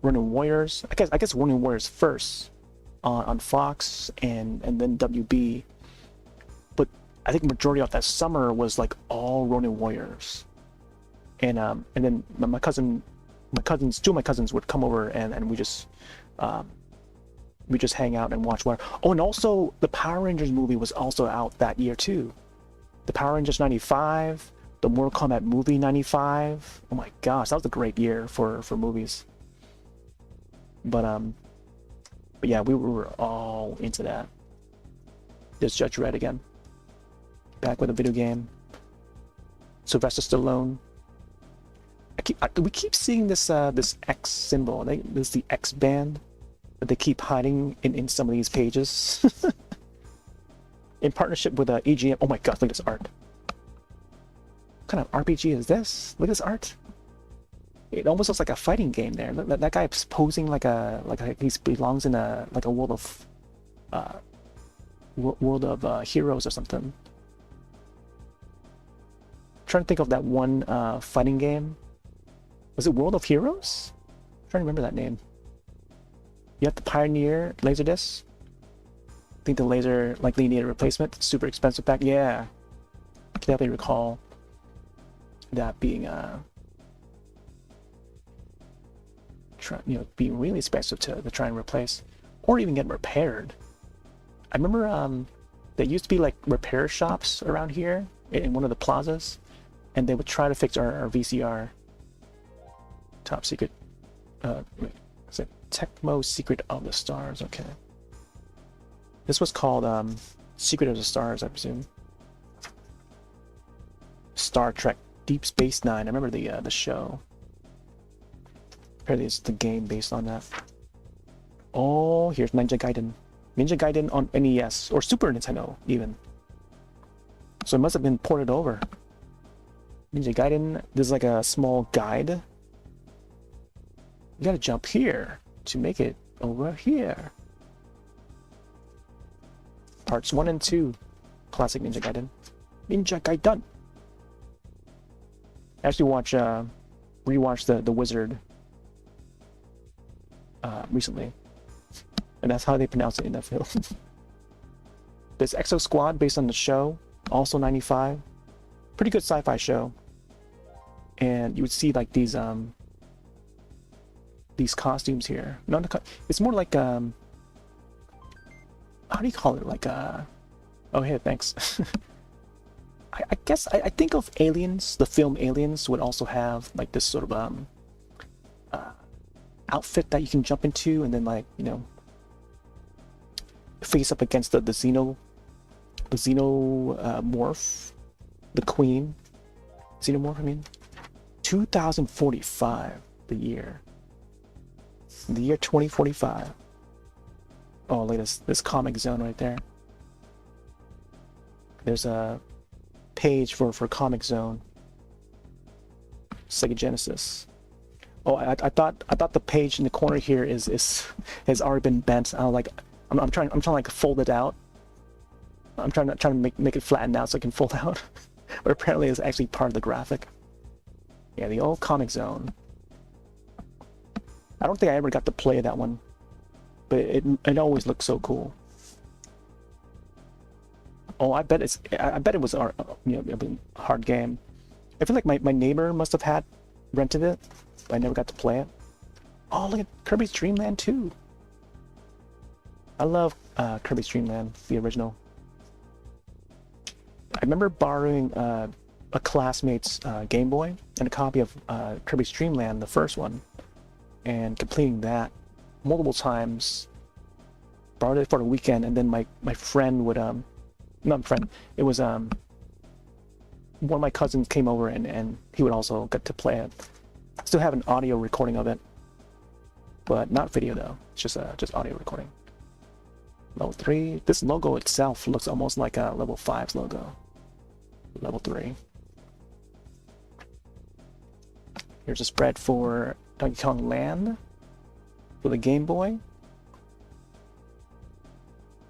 Running Warriors. I guess Running Warriors first on Fox and then WB. But I think majority of that summer was like all Running Warriors. And then two of my cousins would come over and we just hang out and watch War. Oh, and also the Power Rangers movie was also out that year too. The Power Rangers 95. The Mortal Kombat movie 95. Oh my gosh, that was a great year for movies. But yeah, we were all into that. There's Judge Dredd again. Back with a video game. Sylvester Stallone. We keep seeing this X symbol. This is the X band that they keep hiding in some of these pages. In partnership with EGM. Oh my god, look at this art. What kind of RPG is this? Look at this art. It almost looks like a fighting game there. Look, that guy is posing like he belongs in a world of heroes or something. I'm trying to think of that one fighting game. Was it World of Heroes? I'm trying to remember that name. You have the Pioneer Laserdisc. I think the laser likely needed a replacement. Super expensive pack. Yeah, I can definitely recall that being being really expensive to try and replace or even get repaired. I remember there used to be like repair shops around here in one of the plazas, and they would try to fix our VCR. Top secret. Wait, is it Tecmo Secret of the Stars? Okay. This was called Secret of the Stars, I presume. Star Trek Deep Space Nine. I remember the show. Apparently it's the game based on that. Oh, here's Ninja Gaiden. Ninja Gaiden on NES or Super Nintendo even. So it must have been ported over. Ninja Gaiden, there's like a small guide. You gotta jump here to make it over here. Parts 1 and 2. Classic Ninja Gaiden. Ninja Gaiden! I actually rewatched the Wizard recently. And that's how they pronounce it in that film. There's Exo Squad based on the show, also 95. Pretty good sci-fi show. And you would see like these costumes here. No, it's more like how do you call it? Like oh hey, thanks. I guess I think of Aliens, the film Aliens would also have like this sort of outfit that you can jump into and then like, you know, face up against the xenomorph, the queen. Xenomorph, I mean. 2045, the year. The year 2045. Oh, look at this comic zone right there. There's a page for Comic Zone. Sega Genesis. Oh, I thought the page in the corner here has already been bent. I'm trying to like fold it out. I'm trying to make it flatten out so it can fold out. But apparently it's actually part of the graphic. Yeah, the old Comic Zone. I don't think I ever got to play that one, but it always looked so cool. Oh, I bet it was a hard game. I feel like my neighbor must have had rented it, but I never got to play it. Oh, look at Kirby's Dream Land 2. I love Kirby's Dream Land, the original. I remember borrowing a classmate's Game Boy and a copy of Kirby's Dream Land, the first one, and completing that multiple times. Borrowed it for the weekend, and then my friend would not friend. It was one of my cousins came over and he would also get to play it. I still have an audio recording of it, but not video though. It's just audio recording. Level 3. This logo itself looks almost like a level 5's logo. Level 3. Here's a spread for Donkey Kong Land for the Game Boy.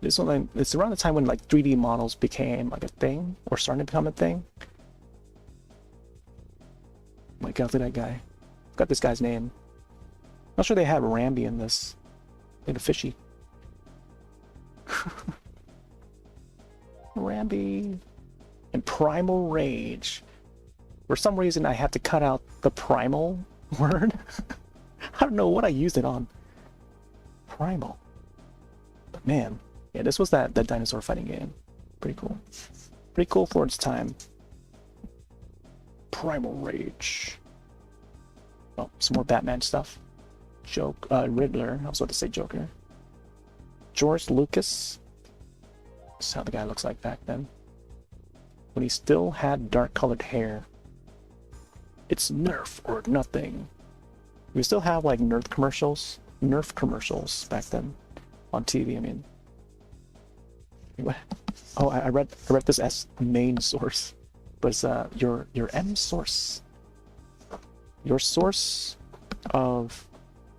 This one, it's around the time when like 3D models became like a thing, or starting to become a thing. Oh my god, look at that guy. Forgot this guy's name. Not sure they have Rambi in this. Like a fishy. Rambi. And Primal Rage. For some reason I had to cut out the primal word. I don't know what I used it on. Primal. But man. Yeah, this was that dinosaur fighting game. Pretty cool. Pretty cool for its time. Primal Rage. Oh, some more Batman stuff. Riddler. I was about to say Joker. George Lucas. That's how the guy looks like back then. When he still had dark-colored hair. It's Nerf or nothing. We still have like Nerf commercials back then on TV. I mean. Oh, I read this as main source, but it's your M source, your source of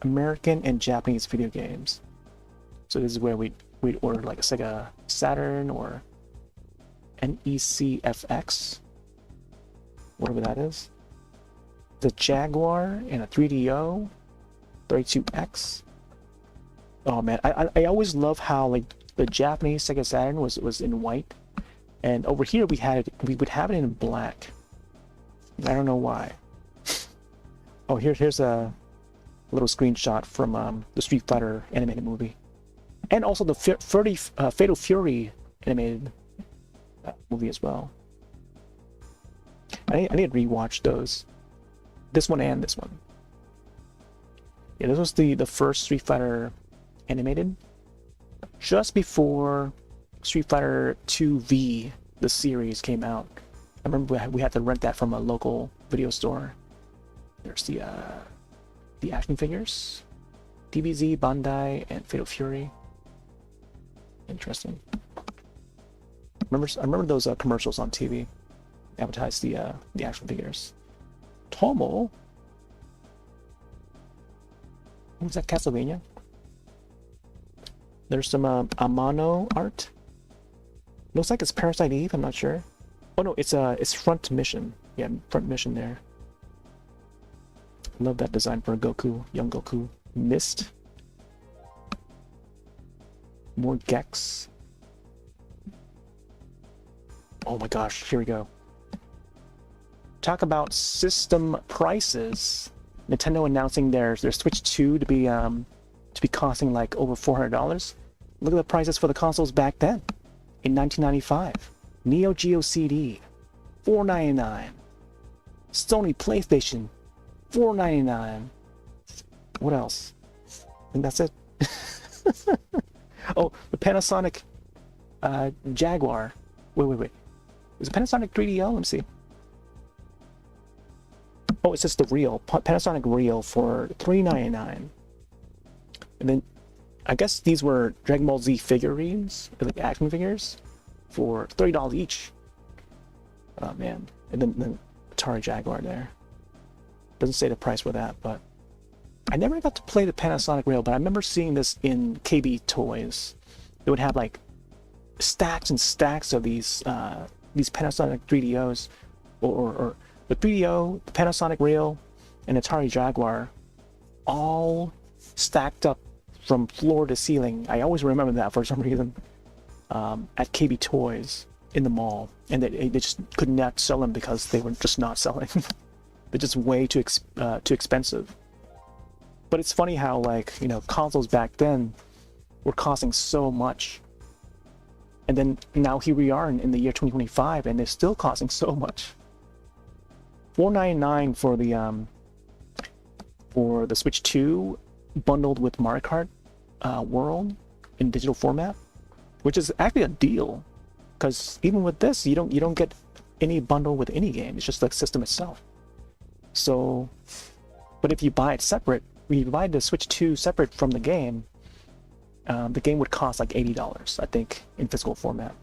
American and Japanese video games. So this is where we'd order like a Sega Saturn or NECFX, whatever that is. The Jaguar and a 3DO, 32X. Oh man, I always love how like the Japanese Sega Saturn was in white, and over here we would have it in black. I don't know why. Oh, here's a little screenshot from the Street Fighter animated movie, and also the Fatal Fury animated movie as well. I need to rewatch those. This one and this one. Yeah, this was the first Street Fighter animated. Just before Street Fighter 2V, the series, came out. I remember we had to rent that from a local video store. There's the action figures. DBZ, Bandai, and Fatal Fury. Interesting. I remember those commercials on TV. Advertise the action figures. Tomo. Was that Castlevania? There's some Amano art. Looks like it's Parasite Eve. I'm not sure. Oh no, it's Front Mission. Yeah, Front Mission there. Love that design for Goku, young Goku. Mist. More Gex. Oh my gosh, here we go. Talk about system prices. Nintendo announcing their Switch 2 to be costing like over $400. Look at the prices for the consoles back then. In 1995, Neo Geo CD, $499. Sony PlayStation, $499. What else? I think that's it. Oh, the Panasonic Jaguar. Wait. Is it Panasonic 3DO? Let me see. Oh, it's just the Reel. Panasonic Reel for $399. And then, I guess these were Dragon Ball Z figurines, like action figures, for $30 each. Oh man. And then the Atari Jaguar there. Doesn't say the price for that, but I never got to play the Panasonic Reel, but I remember seeing this in KB Toys. They would have like stacks and stacks of these Panasonic 3DOs, or the 3DO, the Panasonic Reel, and Atari Jaguar, all stacked up from floor to ceiling. I always remember that for some reason. At KB Toys in the mall, and they just could not sell them because they were just not selling. They're just way too expensive. But it's funny how, like, you know, consoles back then were costing so much, and then now here we are in the year 2025, and they're still costing so much. $499 for the Switch 2 bundled with Mario Kart World in digital format, which is actually a deal, because even with this, you don't get any bundle with any game. It's just the system itself. So, but if you buy it separate, when you buy the Switch 2 separate from the game would cost like $80, I think, in physical format.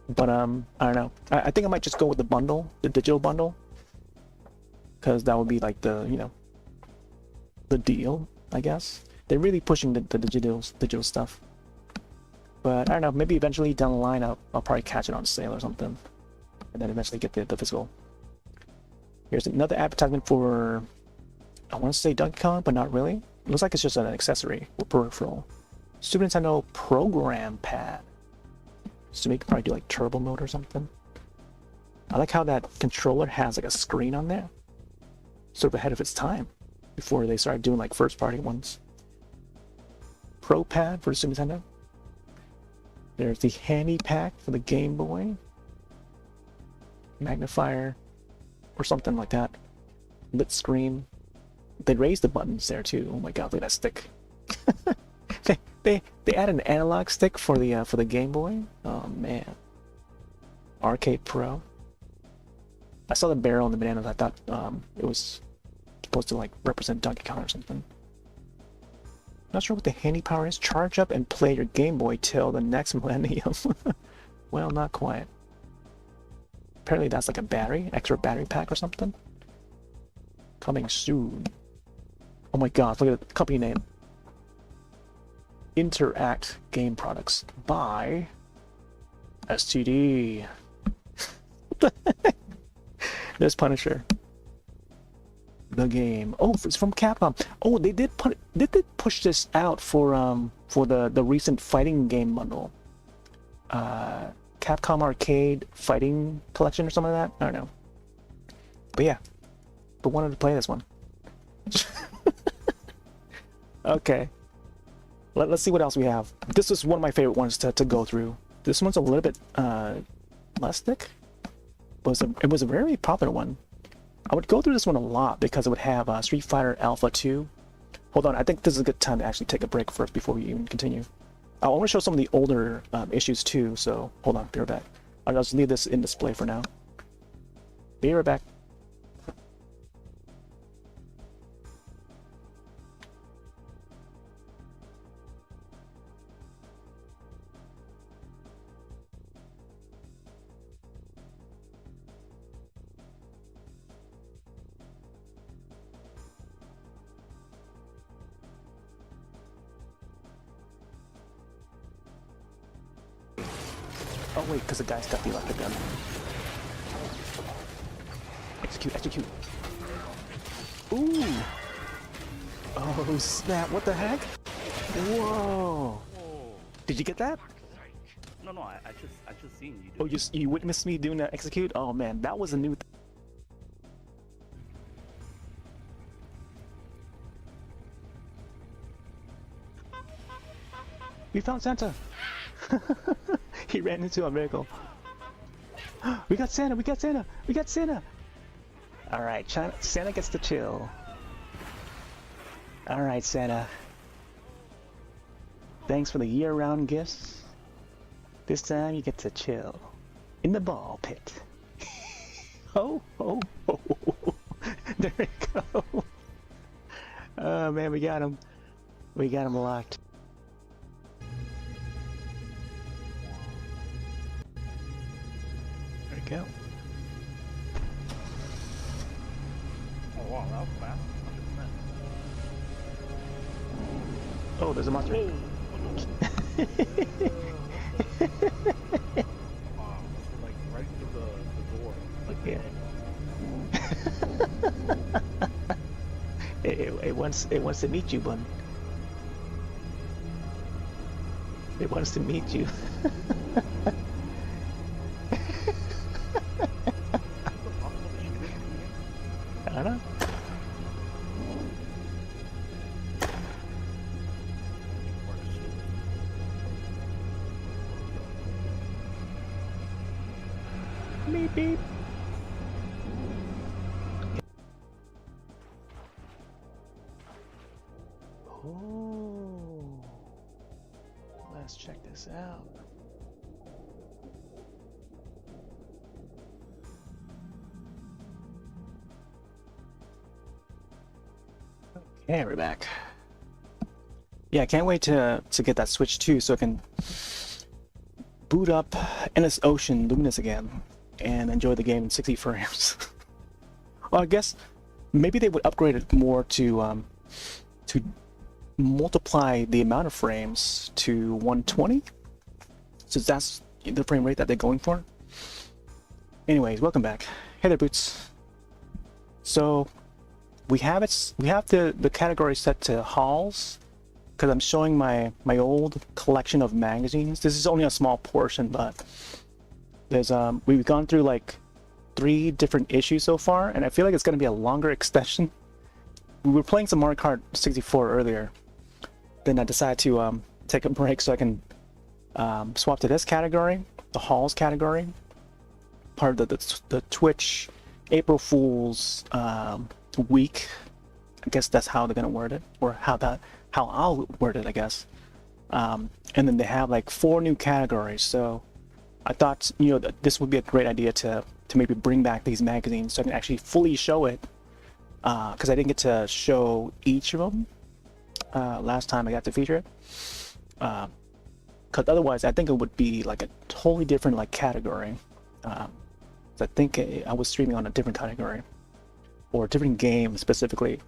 But I don't know. I think I might just go with the bundle, the digital bundle, because that would be like the, you know, the deal, I guess. They're really pushing the digital stuff. But I don't know. Maybe eventually down the line, I'll probably catch it on sale or something, and then eventually get the physical. Here's another advertisement for, I want to say Donkey Kong, but not really. It looks like it's just an accessory or peripheral. Super Nintendo program pad. So maybe probably do like turbo mode or something. I like how that controller has like a screen on there, sort of ahead of its time, before they started doing like first party ones. Pro pad for the Super Nintendo. There's the handy pack for the Game Boy. Magnifier or something like that. Lit screen. They raised the buttons there too. Oh my god, look at that stick. they add an analog stick for the Game Boy. Oh man. Arcade Pro. I saw the barrel and the bananas. I thought it was supposed to like represent Donkey Kong or something. Not sure what the handy power is. Charge up and play your Game Boy till the next millennium. Well, not quite. Apparently that's like a battery, extra battery pack or something. Coming soon. Oh my god, look at the company name. Interact Game Products by STD. What the heck? There's Punisher. The game. Oh, it's from Capcom. Oh, they did push this out for the recent fighting game bundle. Capcom Arcade Fighting Collection or something like that. I don't know. But yeah, but wanted to play this one. Okay. Let's see what else we have. This is one of my favorite ones to go through. This one's a little bit less thick, but it was a very popular one. I would go through this one a lot because it would have Street Fighter Alpha 2. Hold on, I think this is a good time to actually take a break first before we even continue. I want to show some of the older issues too, so hold on, be right back. I'll just leave this in display for now. Be right back. Oh wait, because the guy's got the electric gun. Execute, execute. Ooh! Oh snap, what the heck? Whoa! Whoa. Did you get that? No, I just seen you. Oh, you witnessed me doing that execute? Oh man, that was a new We found Santa! He ran into a vehicle. We got Santa! We got Santa! We got Santa! Alright, Santa gets to chill. Alright, Santa. Thanks for the year-round gifts. This time you get to chill. In the ball pit. Oh, oh, oh. There we go. Oh man, we got him. We got him locked. There we go. Oh wow, that was fast. 100%. Oh, there's a monster. Wow, like right through the door. Like Yeah. It wants to meet you, bun. It wants to meet you. I don't know. Beep beep. Oh, let's check this out. Okay, we're back. Yeah, I can't wait to get that Switch too, so I can boot up Endless Ocean Luminous again and enjoy the game in 60 frames. Well, I guess maybe they would upgrade it more to multiply the amount of frames to 120, since that's the frame rate that they're going for. Anyways, welcome back. Hey there, Boots. So we have the category set to hauls, because I'm showing my old collection of magazines. This is only a small portion, but there's we've gone through like 3 different issues so far, and I feel like it's going to be a longer extension. We were playing some Mario Kart 64 earlier, then I decided to take a break so I can swap to this category, the hauls category, part of the Twitch April Fool's week. I guess that's how they're gonna word it, or how I'll word it, I guess. And then they have like 4 new categories, so I thought, you know, that this would be a great idea to maybe bring back these magazines so I can actually fully show it, because I didn't get to show each of them last time I got to feature it. Because otherwise, I think it would be like a totally different like category. I think I was streaming on a different category or a different game specifically,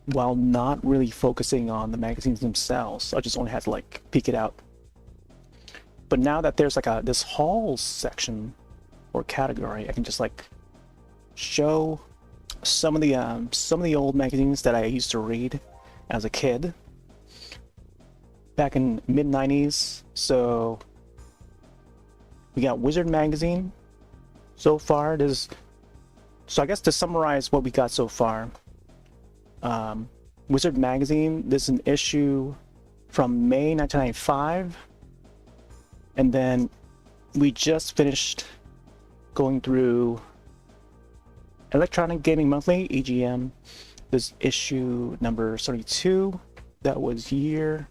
while not really focusing on the magazines themselves. I just only had to like peek it out. But now that there's like this hauls section or category, I can just like show some of the old magazines that I used to read as a kid back in mid-90s. So we got Wizard magazine so far. So I guess to summarize what we got so far, Wizard magazine, this is an issue from May 1995, and then we just finished going through Electronic Gaming Monthly, EGM. This issue number 32, that was year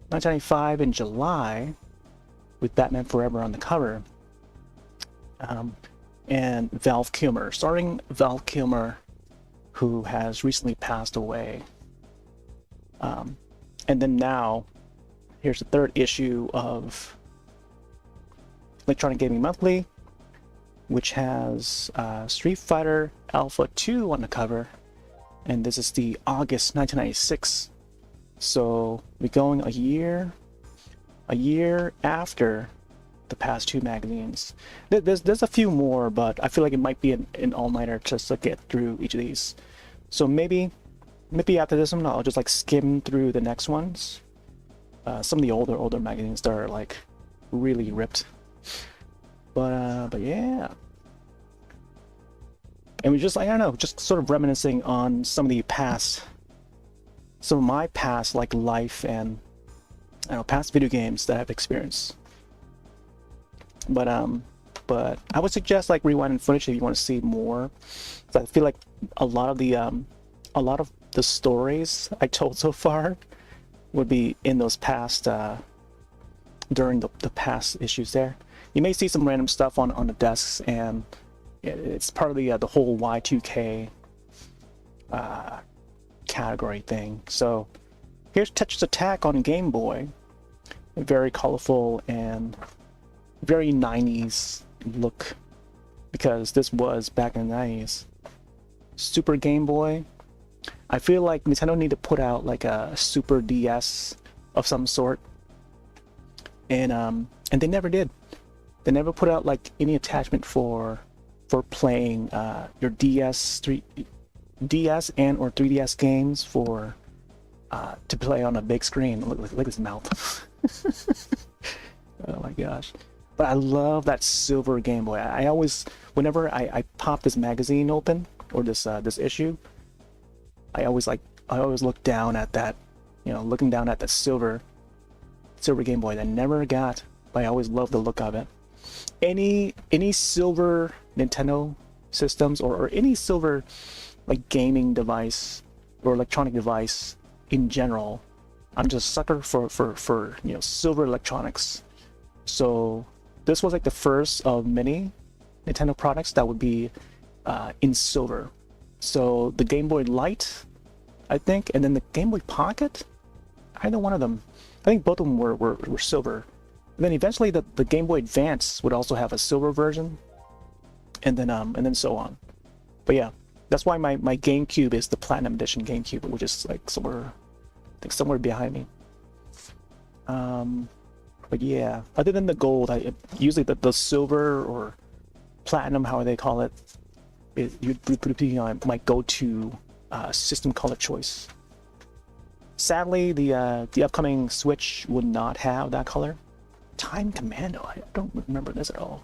1995 in July, with Batman Forever on the cover. And Val Kilmer, starring Val Kilmer, who has recently passed away. And then now, here's the 3rd issue of Electronic Gaming Monthly, which has Street Fighter Alpha 2 on the cover, and this is the August 1996. So we're going a year after the past 2 magazines. There's a few more, but I feel like it might be an all-nighter just to get through each of these. So maybe after this one, I'll just like skim through the next ones. Some of the older magazines that are like really ripped. But yeah. And we just like, I don't know, just sort of reminiscing on some of my past like life and I don't know, past video games that I've experienced. But I would suggest like rewinding footage if you want to see more. So I feel like a lot of the stories I told so far would be in those past during the past issues there. You may see some random stuff on the desks, and it's part of the whole Y2K category thing. So here's Tetris Attack on Game Boy. Very colorful and very 90s look, because this was back in the 90s. Super Game Boy. I feel like Nintendo need to put out like a Super DS of some sort, and they never did. They never put out like any attachment for playing your DS and or 3DS games for to play on a big screen. Look at his mouth. Oh my gosh. But I love that silver Game Boy. I always, whenever I pop this magazine open or this issue, I always look down at that, looking down at the silver Game Boy that I never got, but I always love the look of it. Any silver Nintendo systems or any silver like gaming device or electronic device in general, I'm just a sucker for silver electronics. So this was like the first of many Nintendo products that would be in silver. So the Game Boy Light, I think, and then the Game Boy Pocket, either one of them. I think both of them were silver. And then eventually the Game Boy Advance would also have a silver version, and then so on. But yeah, that's why my GameCube is the Platinum Edition GameCube, which is like somewhere behind me. But yeah, other than the gold, usually the silver or platinum, however they call it, would be my go-to system color choice. Sadly, the upcoming Switch would not have that color. Time Commando, I don't remember this at all.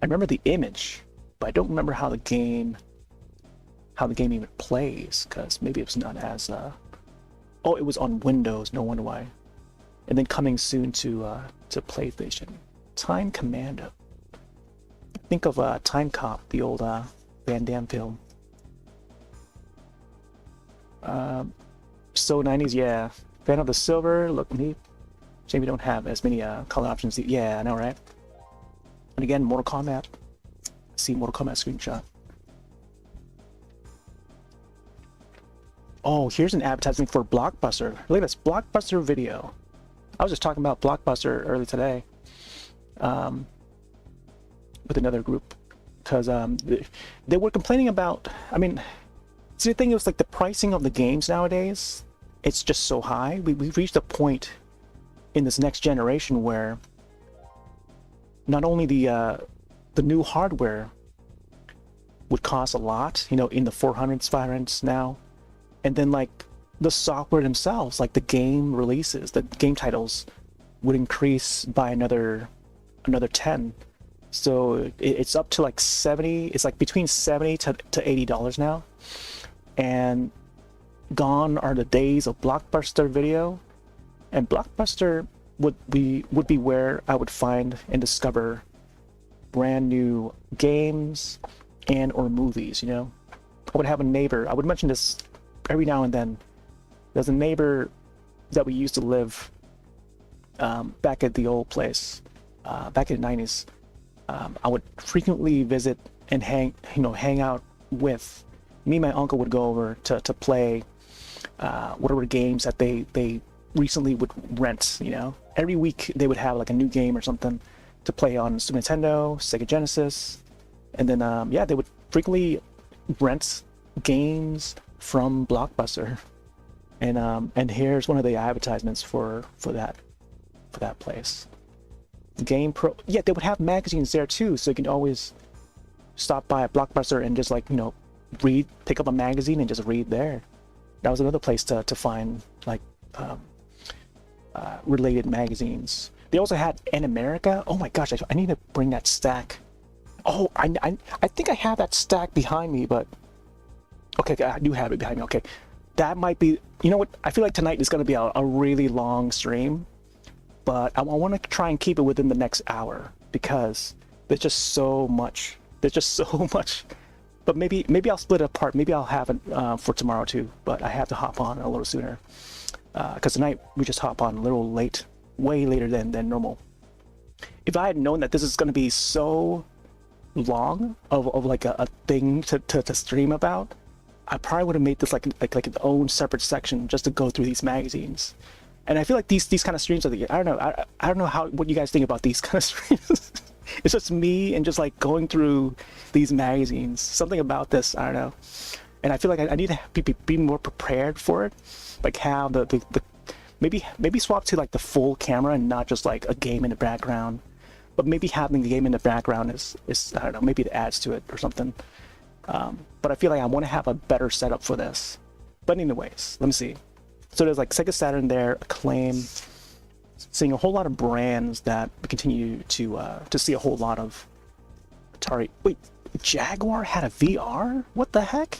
I remember the image, but I don't remember how the game even plays, because maybe it was not as oh, it was on Windows, no wonder why. And then coming soon to PlayStation. Time Commando. Think of Time Cop, the old Van Damme film. So 90s, yeah. Fan of the silver, look neat. Shame we don't have as many color options. Yeah, I know, right? And again, Mortal Kombat. See Mortal Kombat screenshot. Oh, here's an advertisement for Blockbuster. Look at this, Blockbuster video. I was just talking about Blockbuster earlier today with another group, because they were complaining about, I mean, see, the thing is, like, the pricing of the games nowadays, it's just so high. We've reached a point in this next generation where not only the new hardware would cost a lot, in the 400s, 500s now, and then like the software themselves, like the game releases, the game titles would increase by another 10. So it's up to like 70. It's like between $70 to $80 now, and gone are the days of Blockbuster Video. And Blockbuster would be where I would find and discover brand new games and or movies. I would have a neighbor. I would mention this every now and then. There's a neighbor that we used to live back at the old place, back in the 90s. I would frequently visit and hang out with. Me and my uncle would go over to play whatever games that they recently would rent. Every week they would have like a new game or something to play on Super Nintendo, Sega Genesis, and then yeah, they would frequently rent games from Blockbuster. And here's one of the advertisements for that place. Game Pro. Yeah, they would have magazines there too, so you can always stop by a Blockbuster and just like, you know, read, pick up a magazine and just read there. That was another place to find like related magazines. They also had In America. Oh my gosh, I need to bring that stack. Oh, I think I have that stack behind me, but okay, I do have it behind me. Okay, that might be. You know what? I feel like tonight is going to be a really long stream, but I want to try and keep it within the next hour because there's just so much. There's just so much. But maybe I'll split it apart. Maybe I'll have it for tomorrow too. But I have to hop on a little sooner because tonight we just hop on a little late, way later than normal. If I had known that this is going to be so long of like a thing to stream about, I probably would have made this like an own separate section just to go through these magazines. And I feel like these kind of streams are the, I don't know, I don't know what you guys think about these kind of streams. It's just me and just like going through these magazines. Something about this, I don't know. And I feel like I need to be more prepared for it. Like how the maybe swap to like the full camera and not just like a game in the background. But maybe having the game in the background is I don't know, maybe it adds to it or something. But I feel like I want to have a better setup for this. But anyways, let me see. So there's like Sega Saturn there, Acclaim, seeing a whole lot of brands that we continue to see a whole lot of. Atari. Wait, Jaguar had a VR? What the heck?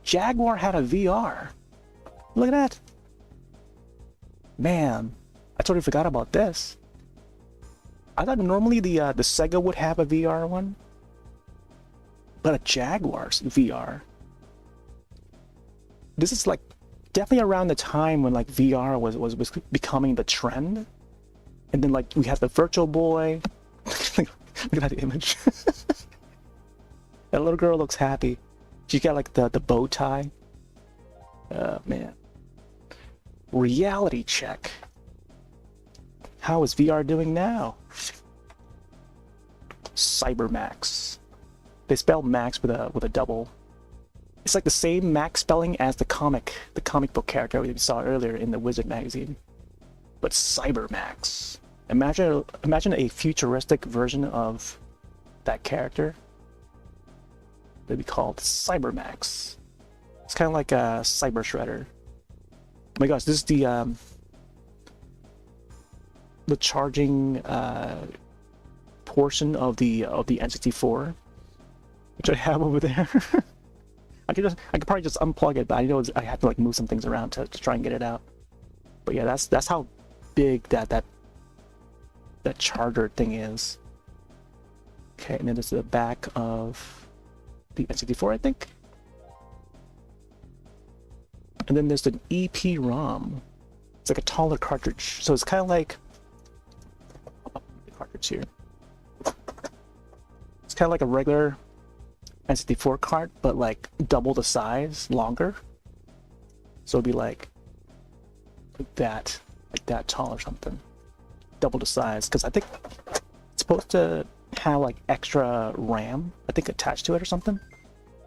Jaguar had a VR. Look at that. Man, I totally forgot about this. I thought normally the Sega would have a VR one, but a Jaguar's VR. This is like definitely around the time when like VR was becoming the trend, and then like we had the Virtual Boy. Look at that image. That little girl looks happy. She got like the bow tie. Man. Reality check. How is VR doing now? Cybermax. They spell Max with a double. It's like the same Max spelling as the comic book character we saw earlier in the Wizard magazine. But Cybermax. Imagine a futuristic version of that character. They'd be called Cybermax. It's kind of like a Cyber Shredder. Oh my gosh, this is the charging portion of the N64, which I have over there. I could probably just unplug it, but I know I have to like move some things around to try and get it out. But yeah, that's how big that charger thing is. Okay, and then there's the back of the N64, I think. And then there's an EEPROM. It's like a taller cartridge, so it's kind of like the cartridge here. It's kind of like a regular N64 cart, but like double the size, longer. So it'd be like that tall or something, double the size. Because I think it's supposed to have like extra RAM, I think, attached to it or something,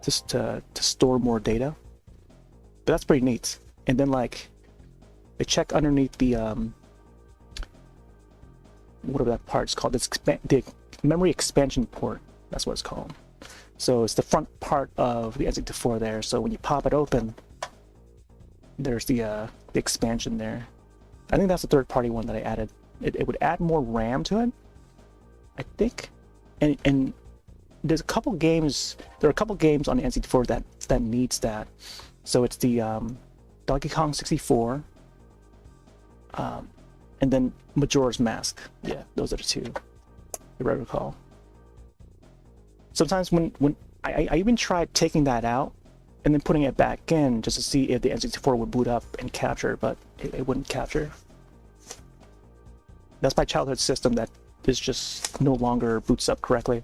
just to store more data. But that's pretty neat. And then like they check underneath the whatever that part's called. It's the memory expansion port. That's what it's called. So it's the front part of the N64 there. So when you pop it open, there's the expansion there. I think that's the third-party one that I added. It would add more RAM to it, I think. And there's a couple games. There are a couple games on the N64 that needs that. So it's the Donkey Kong 64, and then Majora's Mask. Yeah, those are the two, if I recall. Sometimes when I even tried taking that out and then putting it back in just to see if the N64 would boot up and capture, but it wouldn't capture. That's my childhood system that is just no longer boots up correctly.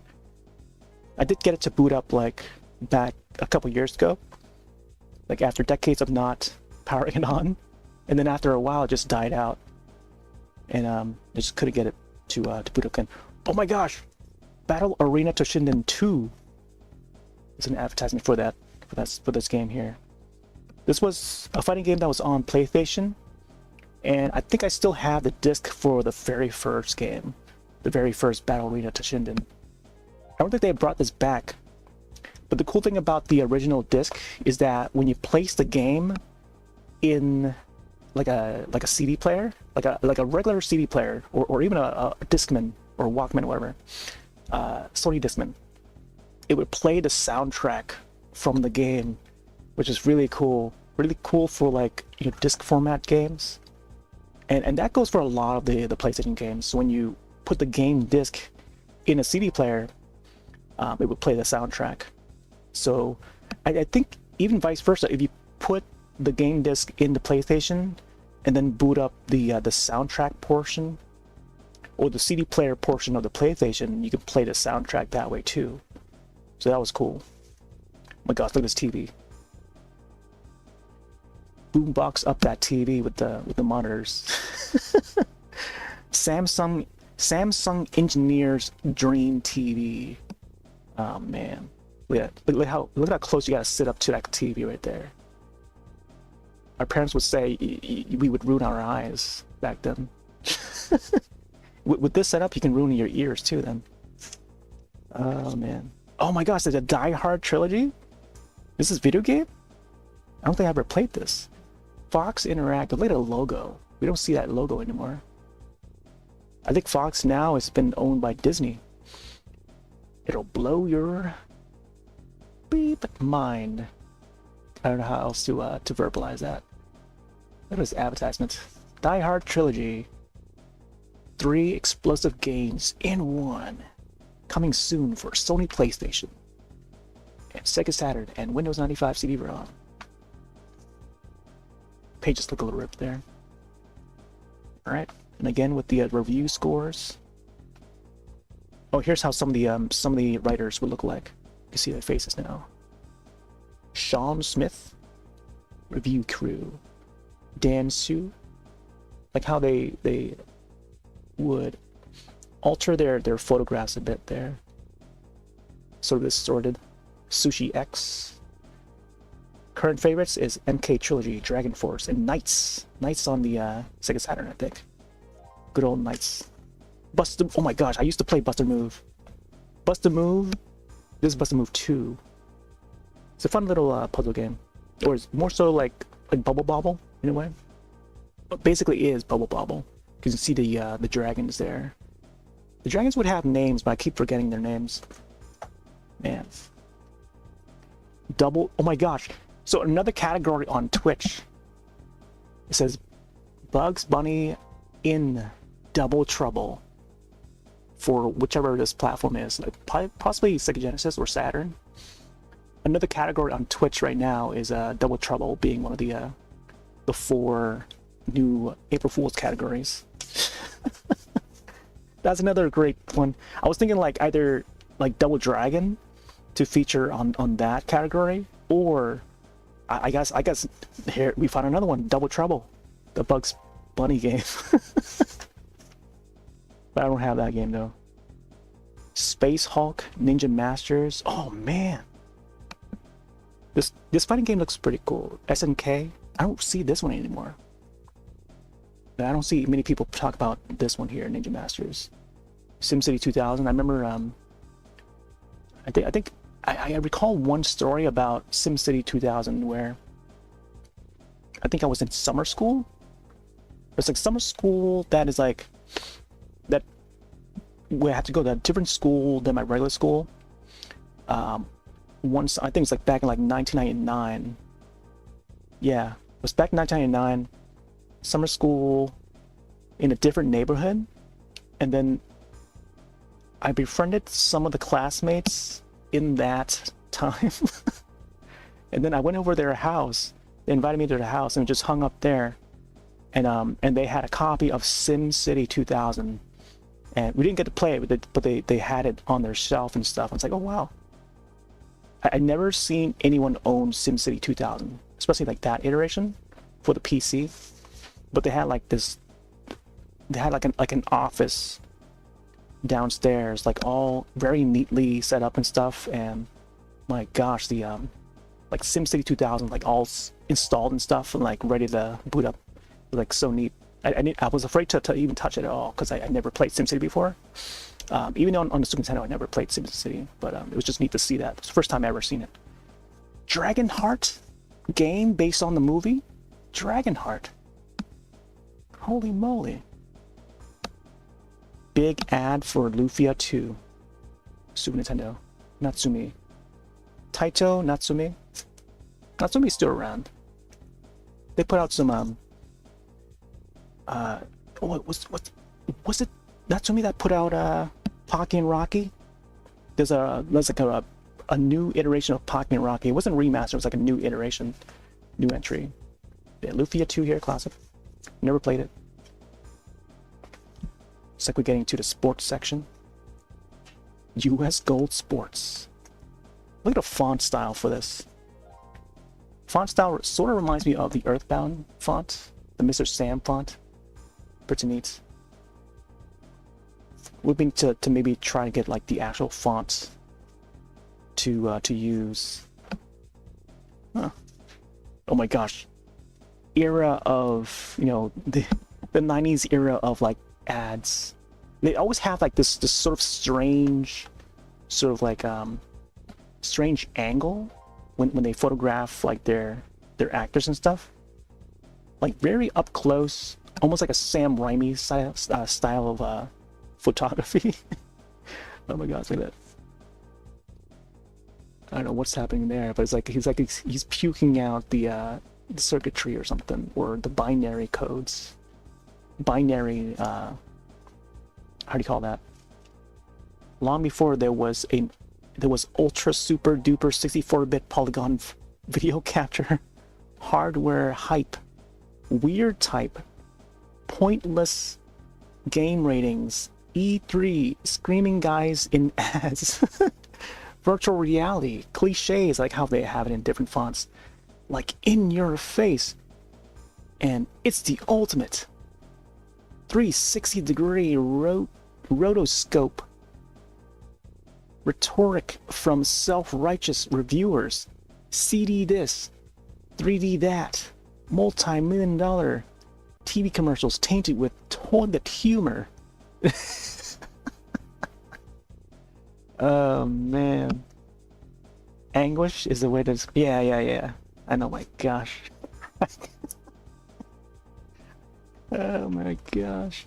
I did get it to boot up like back a couple years ago, like after decades of not powering it on, and then after a while it just died out, and I just couldn't get it to boot up again. Oh my gosh! Battle Arena Toshinden 2 is an advertisement for this game here. This was a fighting game that was on PlayStation, and I think I still have the disc for the very first game. the very first battle arena to Shinden. I don't think they brought this back, but the cool thing about the original disc is that when you place the game in like a CD player, like a regular CD player, or even a Discman or Walkman or whatever, Sony Discman, it would play the soundtrack from the game, which is really cool for like, you know, disc format games, and that goes for a lot of the PlayStation games. So when you put the game disc in a CD player, it would play the soundtrack. So I think even vice versa, if you put the game disc in the PlayStation and then boot up the soundtrack portion or the CD player portion of the PlayStation, you can play the soundtrack that way too. So that was cool. Oh my gosh, look at this TV. Boombox up that TV with the monitors. Samsung engineers dream TV. Oh man, look how close you gotta sit up to that TV right there. Our parents would say we would ruin our eyes back then. With this setup, you can ruin your ears too then. Oh man. Oh my gosh, there's a Die Hard trilogy? This is video game? I don't think I ever played this. Fox Interactive, look at the logo. We don't see that logo anymore. I think Fox now has been owned by Disney. It'll blow your beep mind. I don't know how else to verbalize that. Look at this advertisement. Die Hard trilogy. 3 explosive games in one. Coming soon for Sony PlayStation and Sega Saturn and Windows 95 CD-ROM. Pages look a little ripped there. Alright, and again with the review scores. Oh, here's how some of the writers would look like. You can see their faces now. Sean Smith, review crew. Dan Su, like how they would alter their photographs a bit there. Sort of distorted. Sushi X. Current favorites is MK Trilogy, Dragon Force, and Knights. Knights on the Sega Saturn, I think. Good old Knights. Buster. Oh my gosh, I used to play Buster Move. Buster Move. This is Buster Move 2. It's a fun little puzzle game, or it's more so like Bubble Bobble in a way. But basically, is Bubble Bobble because you see the dragons there. The dragons would have names, but I keep forgetting their names. Man. Double. Oh my gosh. So another category on Twitch. It says Bugs Bunny in Double Trouble for whichever this platform is, like possibly Sega Genesis or Saturn. Another category on Twitch right now is Double Trouble being one of the 4 new April Fool's categories. That's another great one. I was thinking like either like Double Dragon to feature on that category, or I guess here we found another one, Double Trouble, the Bugs Bunny game. But I don't have that game though. Space Hulk, Ninja Masters. Oh man, this fighting game looks pretty cool. SNK. I don't see this one anymore. I don't see many people talk about this one here, Ninja Masters. SimCity 2000. I remember. I recall one story about SimCity 2000 where I think I was in summer school. It's like summer school that is like that. We had to go to a different school than my regular school. Once I think it's like back in like 1999. Yeah, it was back in 1999. Summer school in a different neighborhood, and then I befriended some of the classmates in that time. And then I went over to their house. They invited me to their house and we just hung up there, and they had a copy of SimCity 2000, and we didn't get to play it, but they had it on their shelf and stuff. I was like, oh wow, I'd never seen anyone own SimCity 2000, especially like that iteration for the PC. But they had like this, they had like an office downstairs, like all very neatly set up and stuff. And my gosh, the like SimCity 2000, like all installed and stuff, and like ready to boot up, like so neat. I was afraid to even touch it at all because I never played SimCity before. Even on the Super Nintendo, I never played SimCity, but it was just neat to see that. It's the first time I ever seen it. Dragonheart game based on the movie? Dragonheart. Holy moly. Big ad for Lufia 2. Super Nintendo. Natsumi. Taito Natsumi. Natsumi's still around. They put out some was it Natsumi that put out Pocky and Rocky? There's like a new iteration of Pocky and Rocky. It wasn't remastered, it was like a new iteration, new entry. Yeah, Lufia 2 here, classic. Never played it. It's like we're getting to the sports section. US Gold Sports. Look at the font style for this. Font style sort of reminds me of the Earthbound font, the Mr. Sam font. Pretty neat. We're going to maybe try to get like the actual font to use. Huh. Oh my gosh. Era of, you know, the 90s era of like ads. They always have like this sort of strange, sort of like strange angle when they photograph like their actors and stuff. Like very up close, almost like a Sam Raimi style of photography. Oh my gosh, look at that. I don't know what's happening there, but it's like he's puking out the circuitry or something, or the binary codes. Binary, how do you call that? Long before there was ultra super duper 64-bit polygon video capture, hardware hype, weird type, pointless game ratings, E3, screaming guys in ads, virtual reality, cliches like how they have it in different fonts, like in your face, and it's the ultimate 360-degree rotoscope rhetoric from self-righteous reviewers, CD this, 3D that, multi-million-dollar TV commercials tainted with toilet humor. Oh man, anguish is the way to. Yeah. I know. My gosh. Oh my gosh.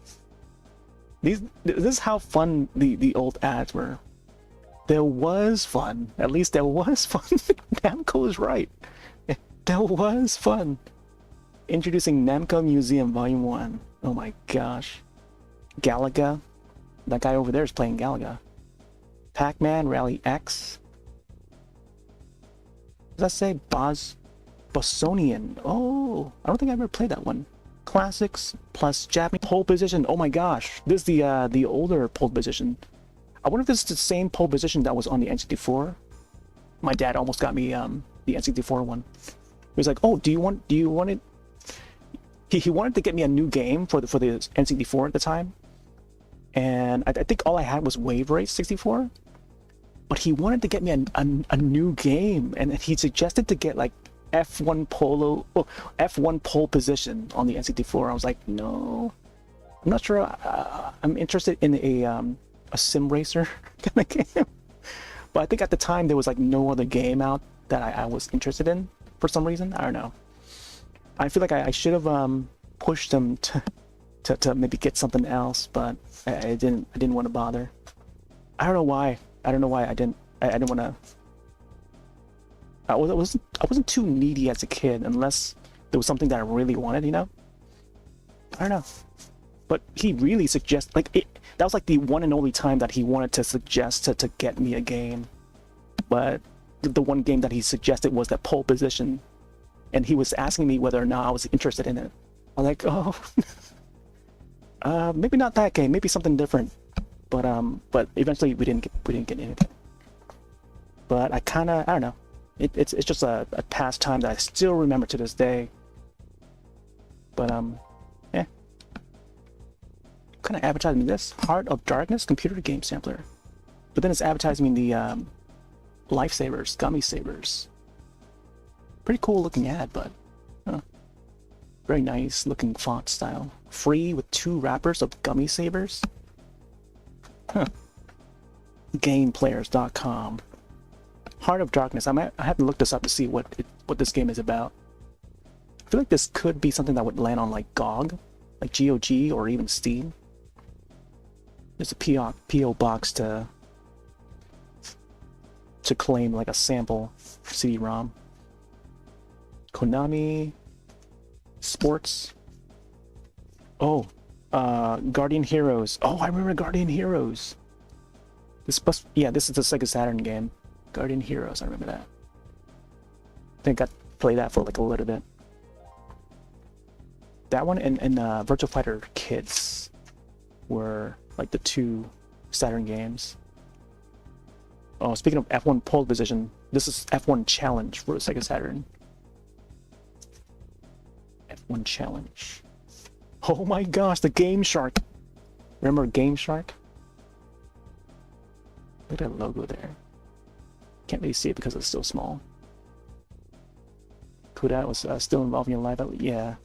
This is how fun the old ads were. There was fun. At least there was fun. Namco is right. There was fun. Introducing Namco Museum Volume 1. Oh my gosh. Galaga. That guy over there is playing Galaga. Pac-Man Rally X. Does that say Bosonian? Oh, I don't think I ever played that one. Classics plus Japanese pole position. Oh my gosh, this is the older pole position. I wonder if this is the same pole position that was on the N64. My dad almost got me the N64 one. He was like, "Oh, do you want it?" He wanted to get me a new game for the N64 at the time, and I think all I had was Wave Race 64. But he wanted to get me a new game, and he suggested to get like F1 pole position on the N64. I was like, no, I'm not sure. I'm interested in a sim racer kind of game. But I think at the time there was like no other game out that I was interested in for some reason. I don't know. I feel like I should have pushed them to maybe get something else, but I didn't want to bother. I don't know why. I didn't want to. I wasn't too needy as a kid unless there was something that I really wanted, you know. I don't know, but he really suggested that was like the one and only time that he wanted to suggest to get me a game. But the one game that he suggested was that pole position, and he was asking me whether or not I was interested in it. I'm like, oh, maybe not that game, maybe something different. But eventually we didn't get anything. But I don't know. It's just a pastime that I still remember to this day. But yeah. What kind of advertising is this? Heart of Darkness computer game sampler. But then it's advertising the Lifesavers, Gummy Savers. Pretty cool looking ad, but Very nice looking font style. Free with 2 wrappers of gummy sabers. Huh. Gameplayers.com. Heart of Darkness. I have to look this up to see what this game is about. I feel like this could be something that would land on like GOG, like GOG, or even Steam. There's a PO box to claim like a sample CD-ROM. Konami Sports. Oh, Guardian Heroes. Oh, I remember Guardian Heroes. This is the Sega Saturn game. Guardian Heroes, I remember that. I think I got to play that for like a little bit. That one and Virtua Fighter Kids were like the 2 Saturn games. Oh, speaking of F1 pole position, this is F1 Challenge for the Sega Saturn. F1 Challenge. Oh my gosh, the Game Shark. Remember Game Shark? Look at that logo there. Can't really see it because it's still small. Kudat was still involved in your life. Yeah.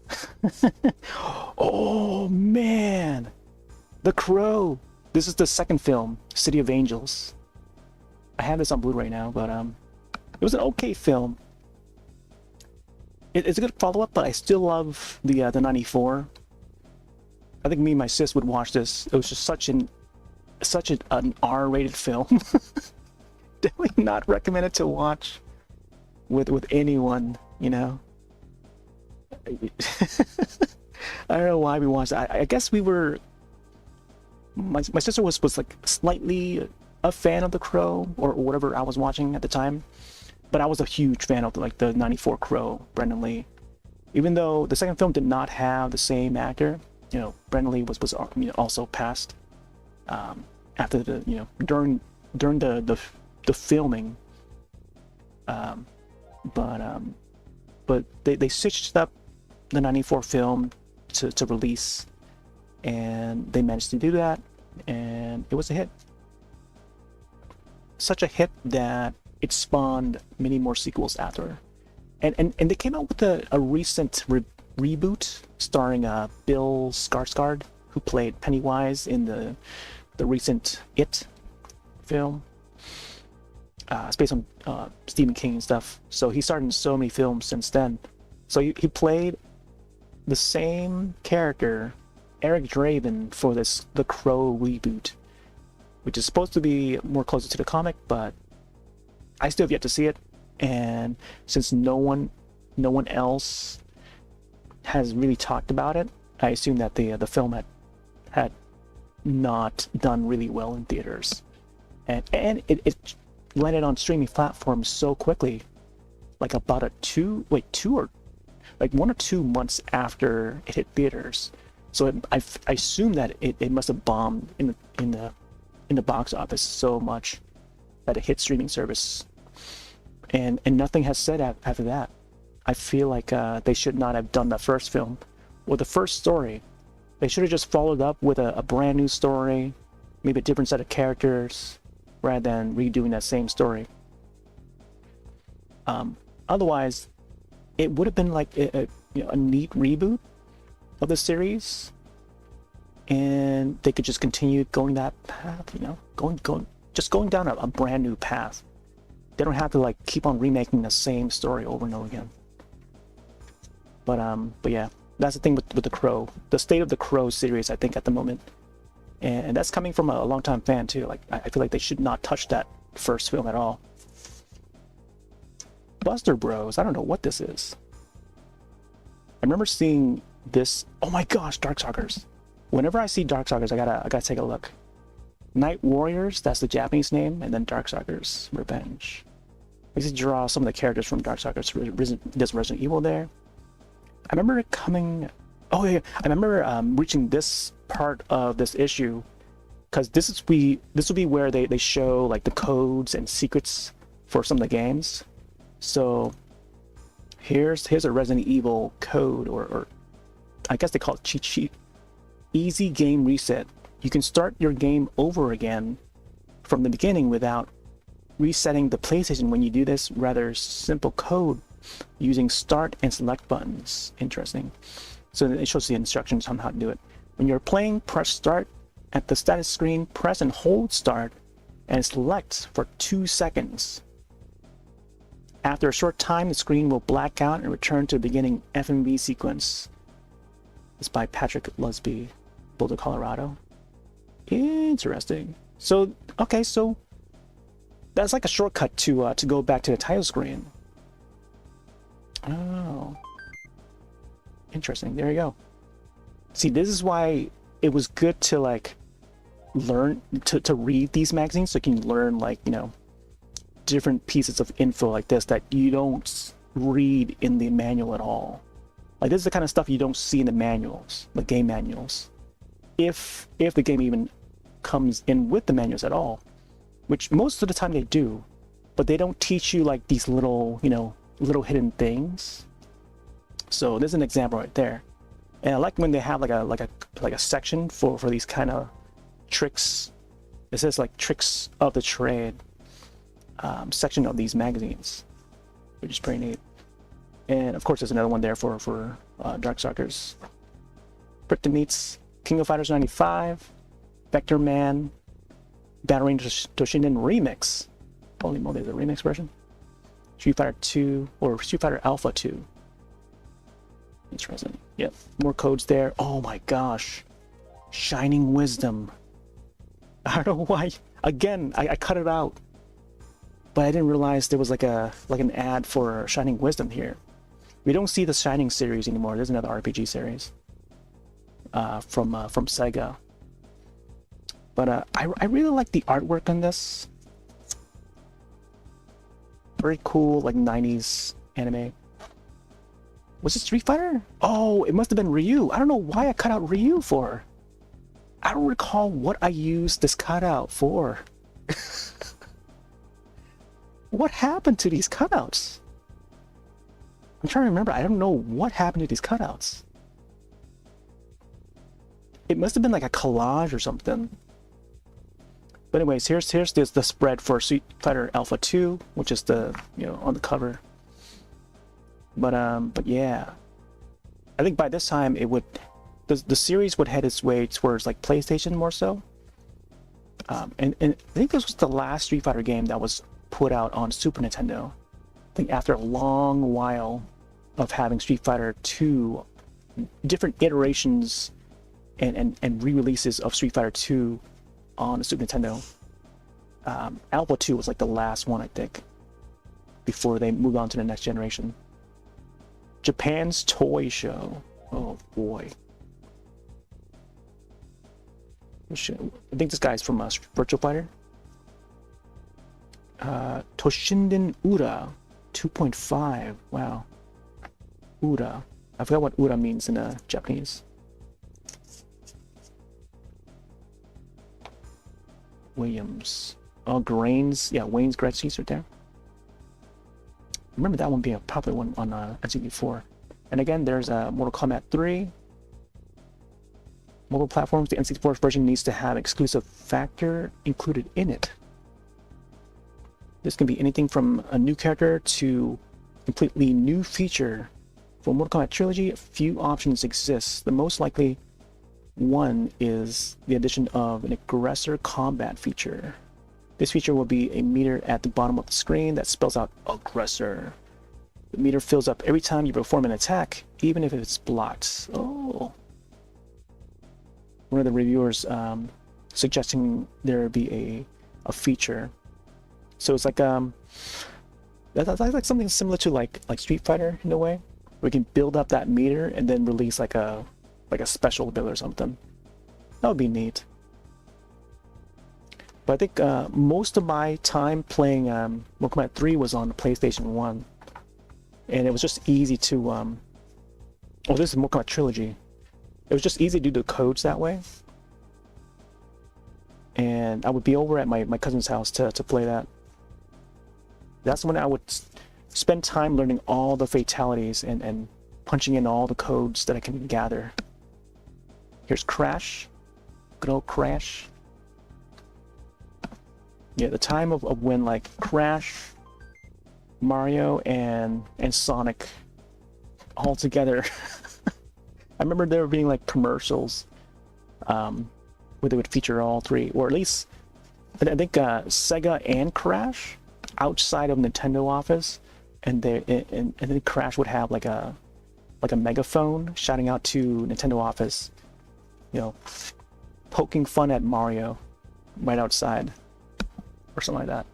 Oh man, The Crow. This is the second film, City of Angels. I have this on Blu-ray now, but it was an okay film. It's a good follow-up, but I still love the 94. I think me and my sis would watch this. It was just such an R-rated film. Definitely not recommended to watch with anyone, you know. I don't know why we watched it. I guess we were. My sister was like slightly a fan of The Crow or whatever I was watching at the time, but I was a huge fan of the 94 Crow, Brendan Lee. Even though the second film did not have the same actor, you know, Brendan Lee was also passed after during the filming. But they stitched up the 94 film to release, and they managed to do that, and it was a hit. Such a hit that it spawned many more sequels after. And they came out with a recent reboot starring Bill Skarsgård, who played Pennywise in the recent It film. It's based on Stephen King and stuff. So he starred in so many films since then. So he played the same character, Eric Draven, for The Crow reboot, which is supposed to be more closer to the comic, but I still have yet to see it. And since no one else has really talked about it, I assume that the film had not done really well in theaters, and it landed on streaming platforms so quickly, like about 1 or 2 months after it hit theaters. So I assume that it must have bombed in the box office so much that it hit streaming service, and nothing has said after that. I feel like they should not have done the first film or the first story. They should have just followed up with a brand new story, maybe a different set of characters, rather than redoing that same story. Otherwise, it would have been like a neat reboot of the series, and they could just continue going that path, going down a brand new path. They don't have to like keep on remaking the same story over and over again. But yeah, that's the thing with The Crow, the state of The Crow series, I think, at the moment. And that's coming from a longtime fan too. Like, I feel like they should not touch that first film at all. Buster Bros, I don't know what this is. I remember seeing this. Oh my gosh, Darkstalkers. Whenever I see Darkstalkers, I gotta take a look. Night Warriors, that's the Japanese name, and then Darkstalkers Revenge. I used to draw some of the characters from Darkstalkers. There's Resident Evil there. I remember it coming. Oh yeah, I remember reaching this part of this issue, because this will be where they show like the codes and secrets for some of the games. So here's a Resident Evil code, or I guess they call it cheat sheet. Easy game reset. You can start your game over again from the beginning without resetting the PlayStation when you do this rather simple code using start and select buttons. Interesting. So it shows the instructions on how to do it. When you're playing, press start. At the status screen, press and hold start and select for 2 seconds. After a short time, the screen will black out and return to the beginning FMV sequence. It's by Patrick Lusby, Boulder, Colorado. Interesting. So, okay, so that's like a shortcut to go back to the title screen. Oh. Interesting. There you go. See, this is why it was good to like learn to read these magazines, so you can learn like, you know, different pieces of info like this that you don't read in the manual at all. Like this is the kind of stuff you don't see in the manuals, the game manuals, if the game even comes in with the manuals at all, which most of the time they do, but they don't teach you like these little, you know, little hidden things. So there's an example right there. And I like when they have like a section for these kind of tricks. It says like tricks of the trade section of these magazines, which is pretty neat. And of course there's another one there for Darkstalkers. Krypton Meets, King of Fighters 95, Vector Man, Battering Toshinden Remix. Holy moly, there's a remix version. Street Fighter 2 or Street Fighter Alpha 2. Interesting. Yep, more codes there. Oh my gosh, Shining Wisdom. I don't know why. Again, I cut it out, but I didn't realize there was like an ad for Shining Wisdom here. We don't see the Shining series anymore. There's another RPG series from Sega. But I really like the artwork on this. Very cool, like 90s anime. Was it Street Fighter? Oh, it must have been Ryu. I don't know why I cut out Ryu for. I don't recall what I used this cutout for. What happened to these cutouts? I'm trying to remember. I don't know what happened to these cutouts. It must have been like a collage or something. But anyways, here's the spread for Street Fighter Alpha 2, which is the, you know, on the cover. But yeah, I think by this time it would, the series would head its way towards like PlayStation more so. And I think this was the last Street Fighter game that was put out on Super Nintendo. I think after a long while of having Street Fighter 2, different iterations and re-releases of Street Fighter 2 on the Super Nintendo. Alpha 2 was like the last one, I think, before they moved on to the next generation. Japan's Toy Show. Oh boy. I think this guy's from Virtual Fighter. Toshinden Ura 2.5. Wow. Ura. I forgot what Ura means in Japanese. Williams. Oh, Grains. Yeah, Wayne's Gretzky's right there. Remember that one being a popular one on NCT4. And again, there's Mortal Kombat 3. Mobile platforms, the NCT4 version needs to have exclusive factor included in it. This can be anything from a new character to completely new feature. For Mortal Kombat Trilogy, a few options exist. The most likely one is the addition of an aggressor combat feature. This feature will be a meter at the bottom of the screen that spells out aggressor. The meter fills up every time you perform an attack, even if it's blocked. Oh. One of the reviewers suggesting there be a feature. So it's like that's like something similar to like Street Fighter in a way, where you can build up that meter and then release like a special build or something. That would be neat. But I think most of my time playing Mortal Kombat 3 was on the PlayStation 1. And it was just easy to... oh, this is Mortal Kombat Trilogy. It was just easy to do the codes that way. And I would be over at my cousin's house to play that. That's when I would spend time learning all the fatalities and punching in all the codes that I can gather. Here's Crash. Good old Crash. Yeah, the time of when like Crash, Mario, and Sonic all together. remember there being like commercials where they would feature all three, or at least I think Sega and Crash outside of Nintendo office, and then Crash would have like a megaphone shouting out to Nintendo office, you know, poking fun at Mario right outside or something like that.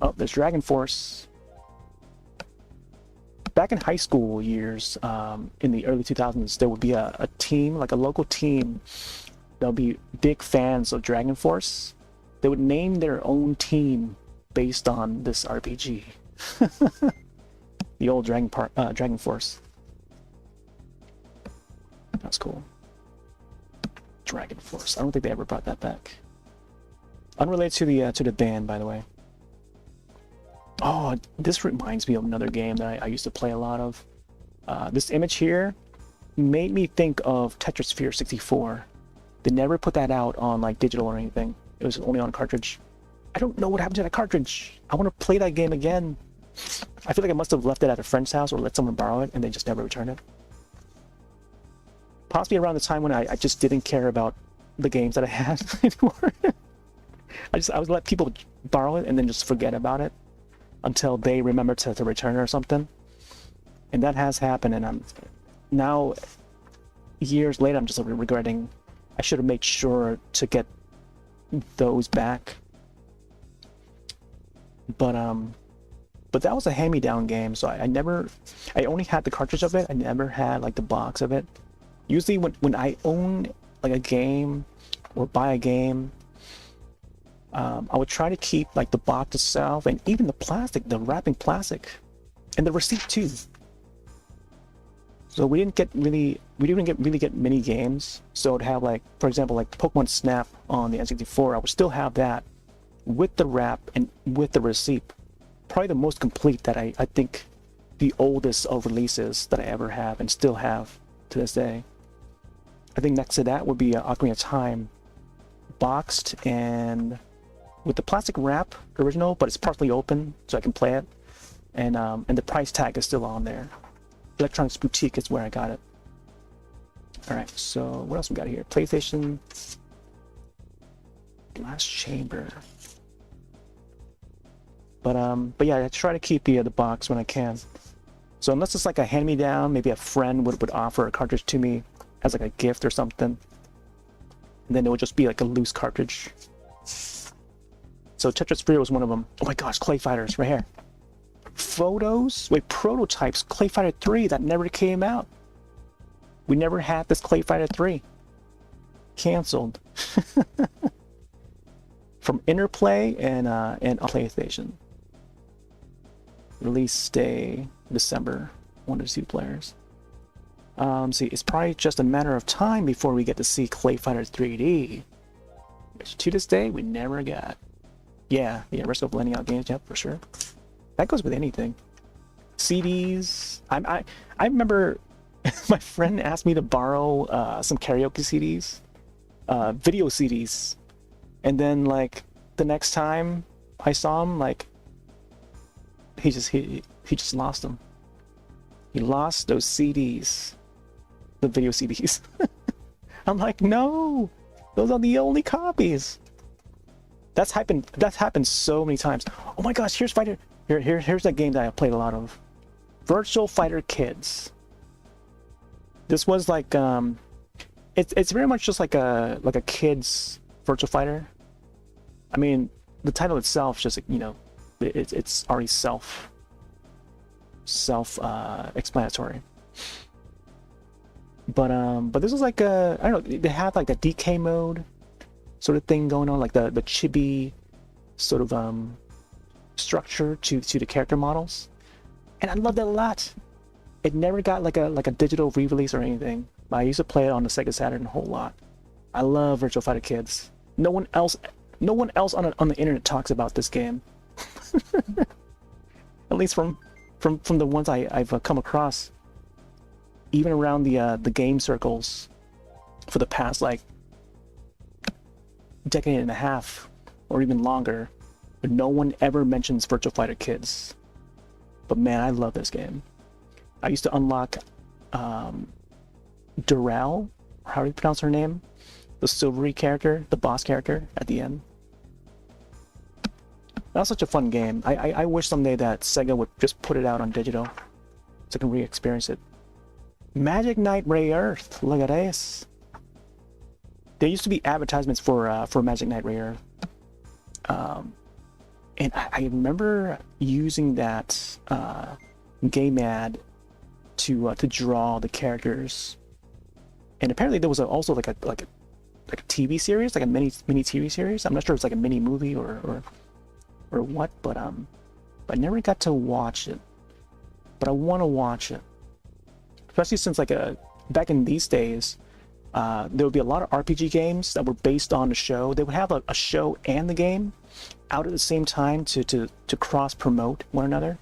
Oh, there's Dragon Force. Back in high school years, in the early 2000s, there would be a team, like a local team, that would be big fans of Dragon Force. They would name their own team based on this RPG. The old Dragon Force. That's cool. Dragon Force. I don't think they ever brought that back. Unrelated to the band, by the way. Oh, this reminds me of another game that I used to play a lot of. This image here made me think of Tetrisphere 64. They never put that out on like digital or anything. It was only on cartridge. I don't know what happened to that cartridge. I want to play that game again. I feel like I must have left it at a friend's house or let someone borrow it and they just never returned it. Possibly around the time when I just didn't care about the games that I had anymore. I would let people borrow it and then just forget about it until they remember to return it or something. And that has happened, and I'm now, years later, I'm just regretting. I should have made sure to get those back. But that was a hand-me-down game, so I only had the cartridge of it. I never had like the box of it. Usually when I own like a game or buy a game, I would try to keep like the box itself and even the plastic, the wrapping plastic, and the receipt too. So we didn't really get many games. So to have like, for example, like Pokemon Snap on the N64, I would still have that with the wrap and with the receipt. Probably the most complete that I think the oldest of releases that I ever have and still have to this day. I think next to that would be Ocarina of Time, boxed and with the plastic wrap, original, but it's partially open, so I can play it. And the price tag is still on there. Electronics Boutique is where I got it. All right, so what else we got here? PlayStation, Glass Chamber. But yeah, I try to keep the box when I can. So unless it's like a hand-me-down, maybe a friend would offer a cartridge to me as like a gift or something, and then it would just be like a loose cartridge. So Tetrisphere was one of them. Oh my gosh, Clay Fighters right here. Photos, wait, prototypes, Clay Fighter 3 that never came out. We never had this Clay Fighter 3. Canceled. From Interplay and PlayStation. Release day December. 1 to 2 players. See, it's probably just a matter of time before we get to see Clay Fighter 3D, which to this day we never got. Yeah, risk of lending out games, yep, for sure. That goes with anything. CDs. I remember my friend asked me to borrow some karaoke CDs, video CDs, and then like the next time I saw him, like he just lost them. He lost those CDs, the video CDs. I'm like, no, those are the only copies. That's happened so many times. Oh my gosh, here's that game that I played a lot of. Virtual Fighter Kids. This was like it's very much just like a kids Virtual Fighter. I mean, the title itself just, you know, it's already self explanatory. But this was like I don't know, they had like the DK mode sort of thing going on, like the chibi sort of structure to the character models, and I loved it a lot. It never got like a digital re-release or anything, but I used to play it on the Sega Saturn a whole lot. I love Virtual Fighter Kids. No one else on the internet talks about this game. At least from the ones I've come across, even around the game circles for the past like decade and a half or even longer, but no one ever mentions Virtual Fighter Kids. But man, I love this game. I used to unlock Durrell, how do you pronounce her name? The silvery character, the boss character at the end. That was such a fun game. I wish someday that Sega would just put it out on digital so I can re-experience it. Magic Knight Ray Earth, look at this. There used to be advertisements for Magic Knight Ray Earth. And I remember using that game ad to draw the characters. And apparently there was also like a TV series, like a mini TV series. I'm not sure if it's like a mini movie or what, but I never got to watch it. But I want to watch it, especially since like back in these days, there would be a lot of RPG games that were based on the show. They would have a show and the game out at the same time to cross promote one another,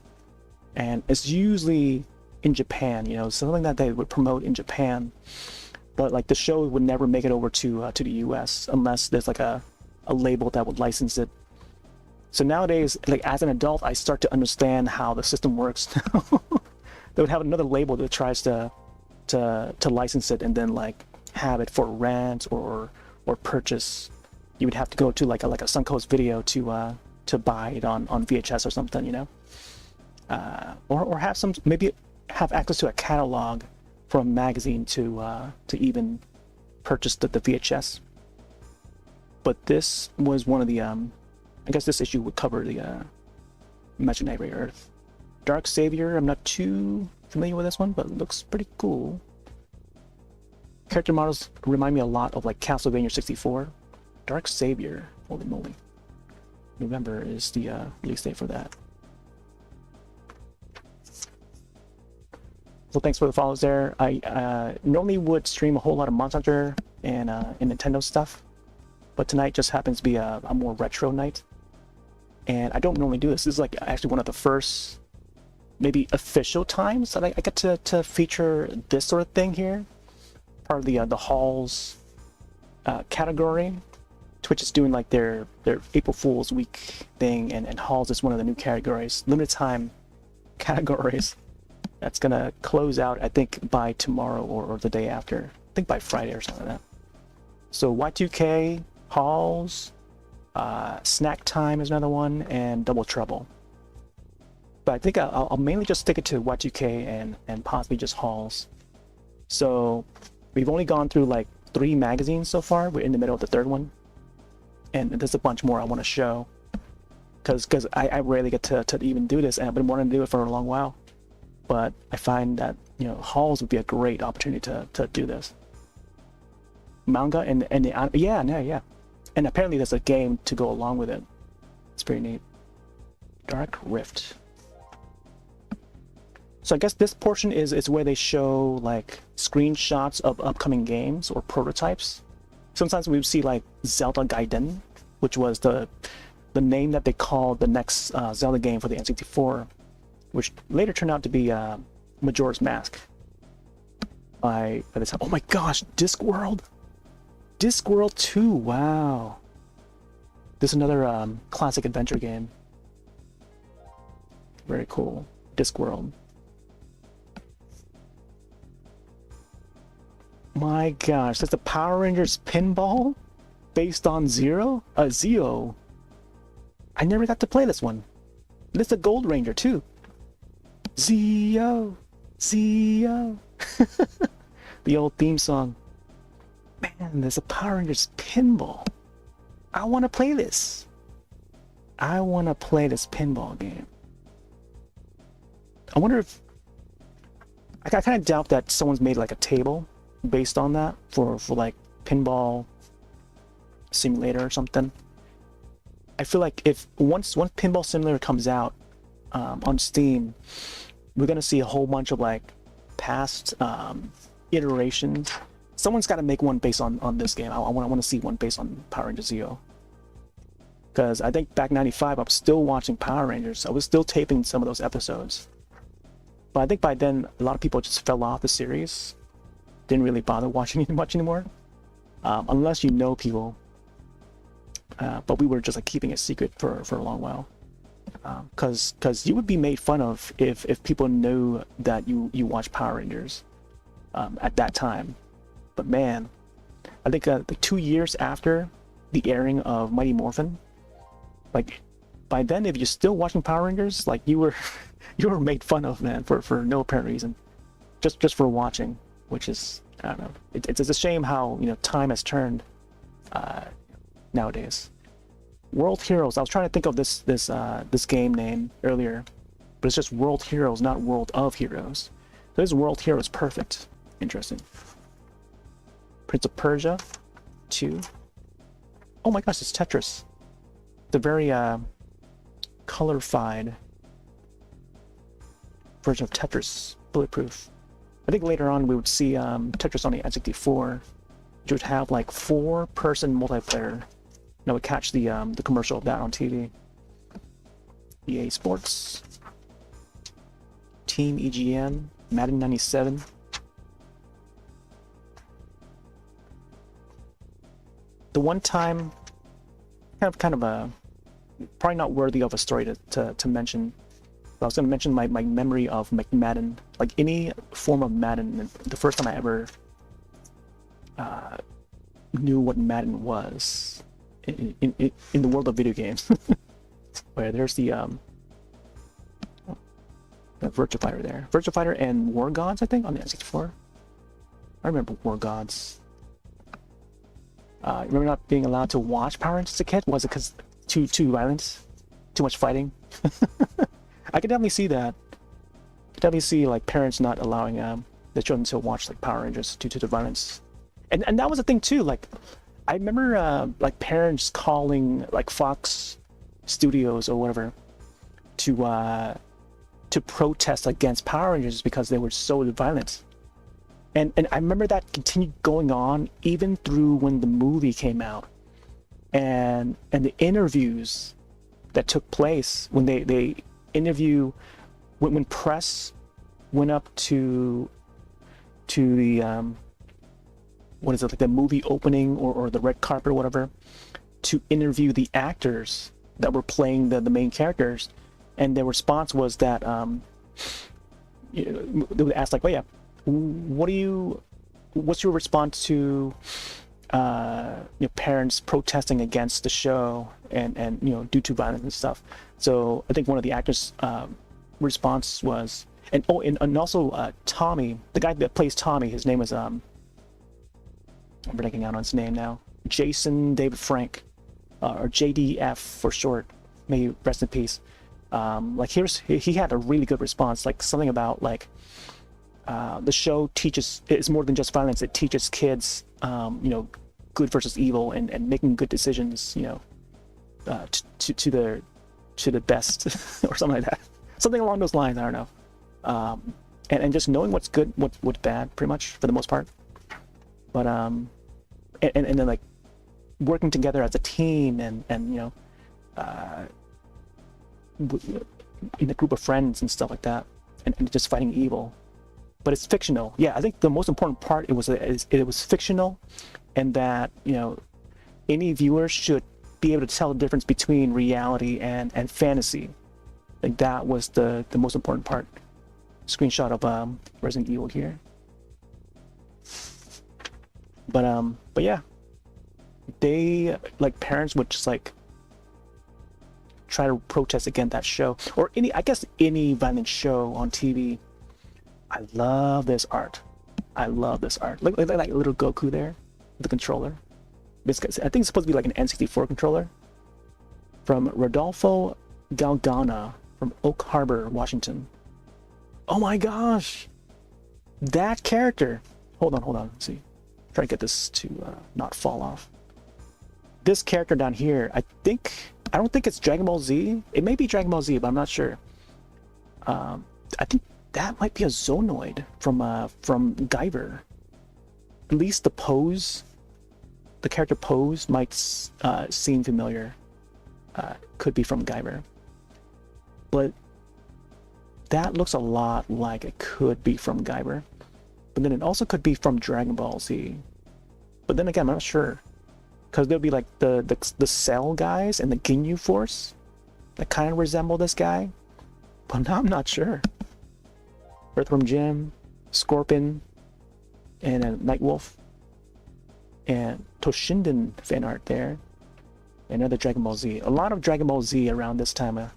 and it's usually in Japan, you know, something that they would promote in Japan, but like the show would never make it over to the US unless there's like a label that would license it. So nowadays, like as an adult, I start to understand how the system works now. They would have another label that tries to license it and then like have it for rent or purchase. You would have to go to like a Suncoast Video to buy it on VHS or something, you know, or have maybe have access to a catalog from a magazine to even purchase the VHS. But this was one of the I guess this issue would cover the Magic Knight Ray Earth. Dark Savior, I'm not too familiar with this one, but it looks pretty cool. Character models remind me a lot of like Castlevania 64. Dark Savior, holy moly. November is the release date for that. So thanks for the follows there. I normally would stream a whole lot of Monster Hunter and Nintendo stuff, but tonight just happens to be a more retro night. And I don't normally do this. This is like actually one of the first, maybe official times that I get to feature this sort of thing here. Part of the Halls category. Twitch is doing like their April Fool's Week thing, and Halls is one of the new categories, limited time categories. That's gonna close out, I think, by tomorrow or the day after. I think by Friday or something like that. So Y2K, Halls, Snack Time is another one, and Double Trouble. But I think I'll mainly just stick it to Y2K and possibly just Halls. So we've only gone through like 3 magazines so far. We're in the middle of the 3rd one, and there's a bunch more I want to show because I rarely get to even do this, and I've been wanting to do it for a long while. But I find that, you know, Halls would be a great opportunity to do this. Manga and the yeah. And apparently there's a game to go along with it. It's pretty neat. Dark Rift. So I guess this portion is where they show like screenshots of upcoming games or prototypes. Sometimes we would see like Zelda Gaiden, which was the name that they called the next Zelda game for the N64, which later turned out to be Majora's Mask. By the time, oh my gosh, Discworld! Discworld 2, wow! This is another classic adventure game. Very cool. Discworld. My gosh, that's the Power Rangers pinball based on Zero? Zeo. I never got to play this one. This is a Gold Ranger too. Zeo. The old theme song. Man, there's a Power Rangers pinball. I want to play this. I want to play this pinball game. I wonder if... I kind of doubt that someone's made like a table based on that for like pinball simulator or something. I feel like if once Pinball Simulator comes out on Steam, we're gonna see a whole bunch of like past iterations. Someone's got to make one based on this game. I want to see one based on Power Rangers Zeo. Because I think back in '95, I was still watching Power Rangers. I was still taping some of those episodes. But I think by then, a lot of people just fell off the series. Didn't really bother watching it much anymore. Unless you know people. But we were just like keeping it secret for a long while. Because you would be made fun of if people knew that you watched Power Rangers at that time. But man, I think like 2 years after the airing of Mighty Morphin, like by then, if you're still watching Power Rangers, like you were you were made fun of, man, for no apparent reason, just for watching, which is, I don't know. It's a shame how, you know, time has turned nowadays. World Heroes. I was trying to think of this game name earlier, but it's just World Heroes, not World of Heroes. So this World Heroes, perfect. Interesting. Prince of Persia 2. Oh my gosh, it's Tetris. The very colorified version of Tetris, bulletproof. I think later on we would see Tetris on the N64, which would have like 4-person multiplayer. And I would catch the commercial of that on TV. EA Sports, Team EGN, Madden 97. The one time, kind of a, probably not worthy of a story to mention. But I was going to mention my memory of Madden, like any form of Madden. The first time I ever knew what Madden was in the world of video games. Where there's the Virtua Fighter there. Virtua Fighter and War Gods, I think, on the N64. I remember War Gods. Remember not being allowed to watch Power Rangers as a kid? Was it because too violent? Too much fighting? I could definitely see that. Definitely see like parents not allowing their children to watch like Power Rangers due to the violence. And that was a thing too. Like I remember like parents calling like Fox Studios or whatever to protest against Power Rangers because they were so violent. And I remember that continued going on even through when the movie came out, and the interviews that took place when they interview when press went up to the what is it, like the movie opening or the red carpet or whatever, to interview the actors that were playing the main characters, and their response was that you know, they would ask like, oh yeah, what's your response to your parents protesting against the show and you know, due to violence and stuff. So I think one of the actors response was, and also Tommy, the guy that plays Tommy, his name is I'm blanking out on his name now, Jason David Frank, or JDF for short, may he rest in peace. Like he had a really good response, like something about like the show it's more than just violence. It teaches kids, you know, good versus evil and making good decisions, you know, to the best or something like that. Something along those lines, I don't know. And just knowing what's good, what's bad, pretty much for the most part. But and then like working together as a team and you know, in a group of friends and stuff like that, and just fighting evil. But it's fictional. Yeah, I think the most important part it was fictional, and that, you know, any viewer should be able to tell the difference between reality and fantasy. Like that was the most important part. Screenshot of Resident Evil here. But yeah, they, like, parents would just like try to protest against that show, or any violent show on TV. I love this art. Look like little Goku there, the controller. I think it's supposed to be like an N64 controller. From Rodolfo Galgana from Oak Harbor, Washington. Oh my gosh, that character. Hold on. Let's see. Try to get this to not fall off. This character down here, I don't think it's Dragon Ball Z. It may be Dragon Ball Z, but I'm not sure. I think that might be a Zonoid from Guyver. At least the pose, the character pose might seem familiar. Could be from Guyver. But that looks a lot like it could be from Guyver. But then it also could be from Dragon Ball Z. But then again, I'm not sure. Because there'll be like the Cell guys and the Ginyu Force that kind of resemble this guy. But now I'm not sure. Earthworm Jim, Scorpion, and Nightwolf. and Toshinden fan art there. Another Dragon Ball Z. A lot of Dragon Ball Z around this time of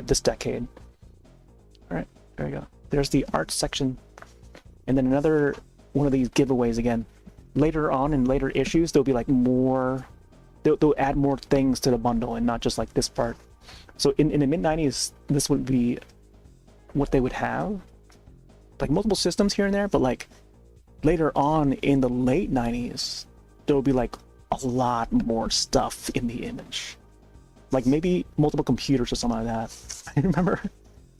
this decade. All right, there we go. There's the art section, and then another one of these giveaways again. Later on in later issues, there'll be like more. They'll add more things to the bundle, and not just like this part. So in the mid-90s, this would be what they would have, like multiple systems here and there. But like later on in the late 90s, there will be like a lot more stuff in the image, like maybe multiple computers or something like that. I remember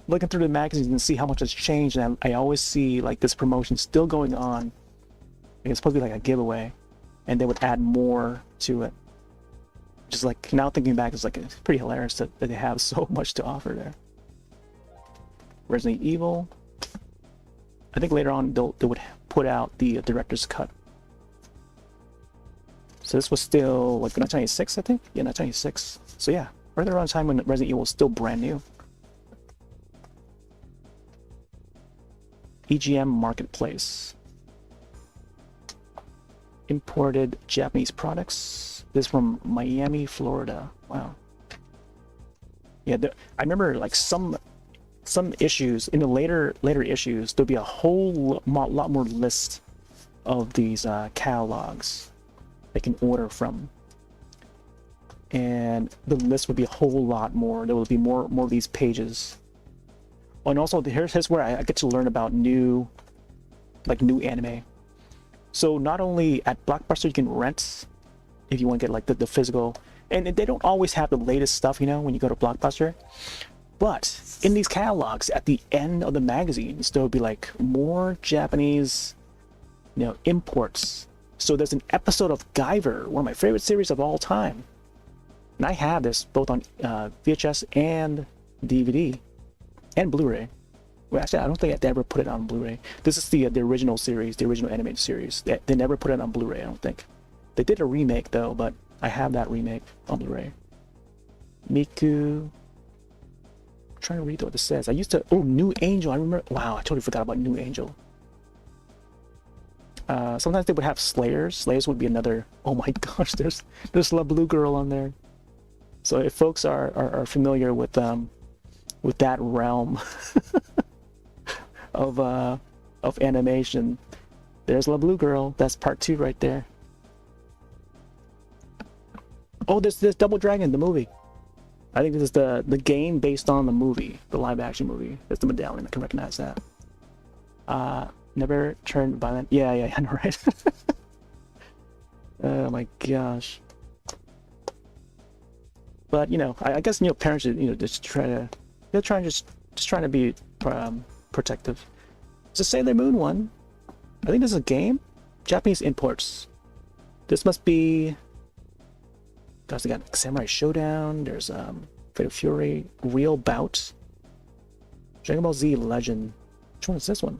looking through the magazines and see how much has changed, and I always see like this promotion still going on. It's supposed to be like a giveaway, and they would add more to it. Just like now thinking back, it's like it's pretty hilarious that they have so much to offer there. Resident Evil. I think later on they would put out the director's cut. So this was still like 1996, I think. Yeah, 1996. So yeah, right around the time when Resident Evil was still brand new. EGM Marketplace. Imported Japanese products. This is from Miami, Florida. Wow. Yeah, I remember like some issues in the later issues. There'll be a whole lot more list of these catalogs they can order from, and the list would be a whole lot more. There will be more of these pages. Oh, and also here's where I get to learn about new anime. So not only at Blockbuster you can rent if you want to get like the physical, and they don't always have the latest stuff, you know, when you go to Blockbuster. But in these catalogs, at the end of the magazines, there will be like more Japanese, you know, imports. So there's an episode of Guyver, one of my favorite series of all time, and I have this both on VHS and DVD and Blu-ray. Well, actually, I don't think they ever put it on Blu-ray. This is the original series, the original animated series. They never put it on Blu-ray, I don't think. They did a remake though, but I have that remake on Blu-ray. Miku. I'm trying to read what this says. I used to. Oh, New Angel. I remember. Wow, I totally forgot about New Angel. Sometimes they would have Slayers. Slayers would be another. Oh my gosh, there's La Blue Girl on there. So if folks are familiar with that realm of animation, there's La Blue Girl. That's part 2 right there. Oh, there's Double Dragon, the movie. I think this is the game based on the movie, the live action movie. That's the medallion. I can recognize that. Never turned violent. Yeah, I know, right? Oh my gosh. But you know, I guess, you know, parents should, you know, just try to, they're trying just trying to be protective. It's a Sailor Moon one. I think this is a game. Japanese imports. This must be. Guys, they got Samurai Showdown. There's Fate of Fury, Real Bout, Dragon Ball Z Legend. Which one is this one?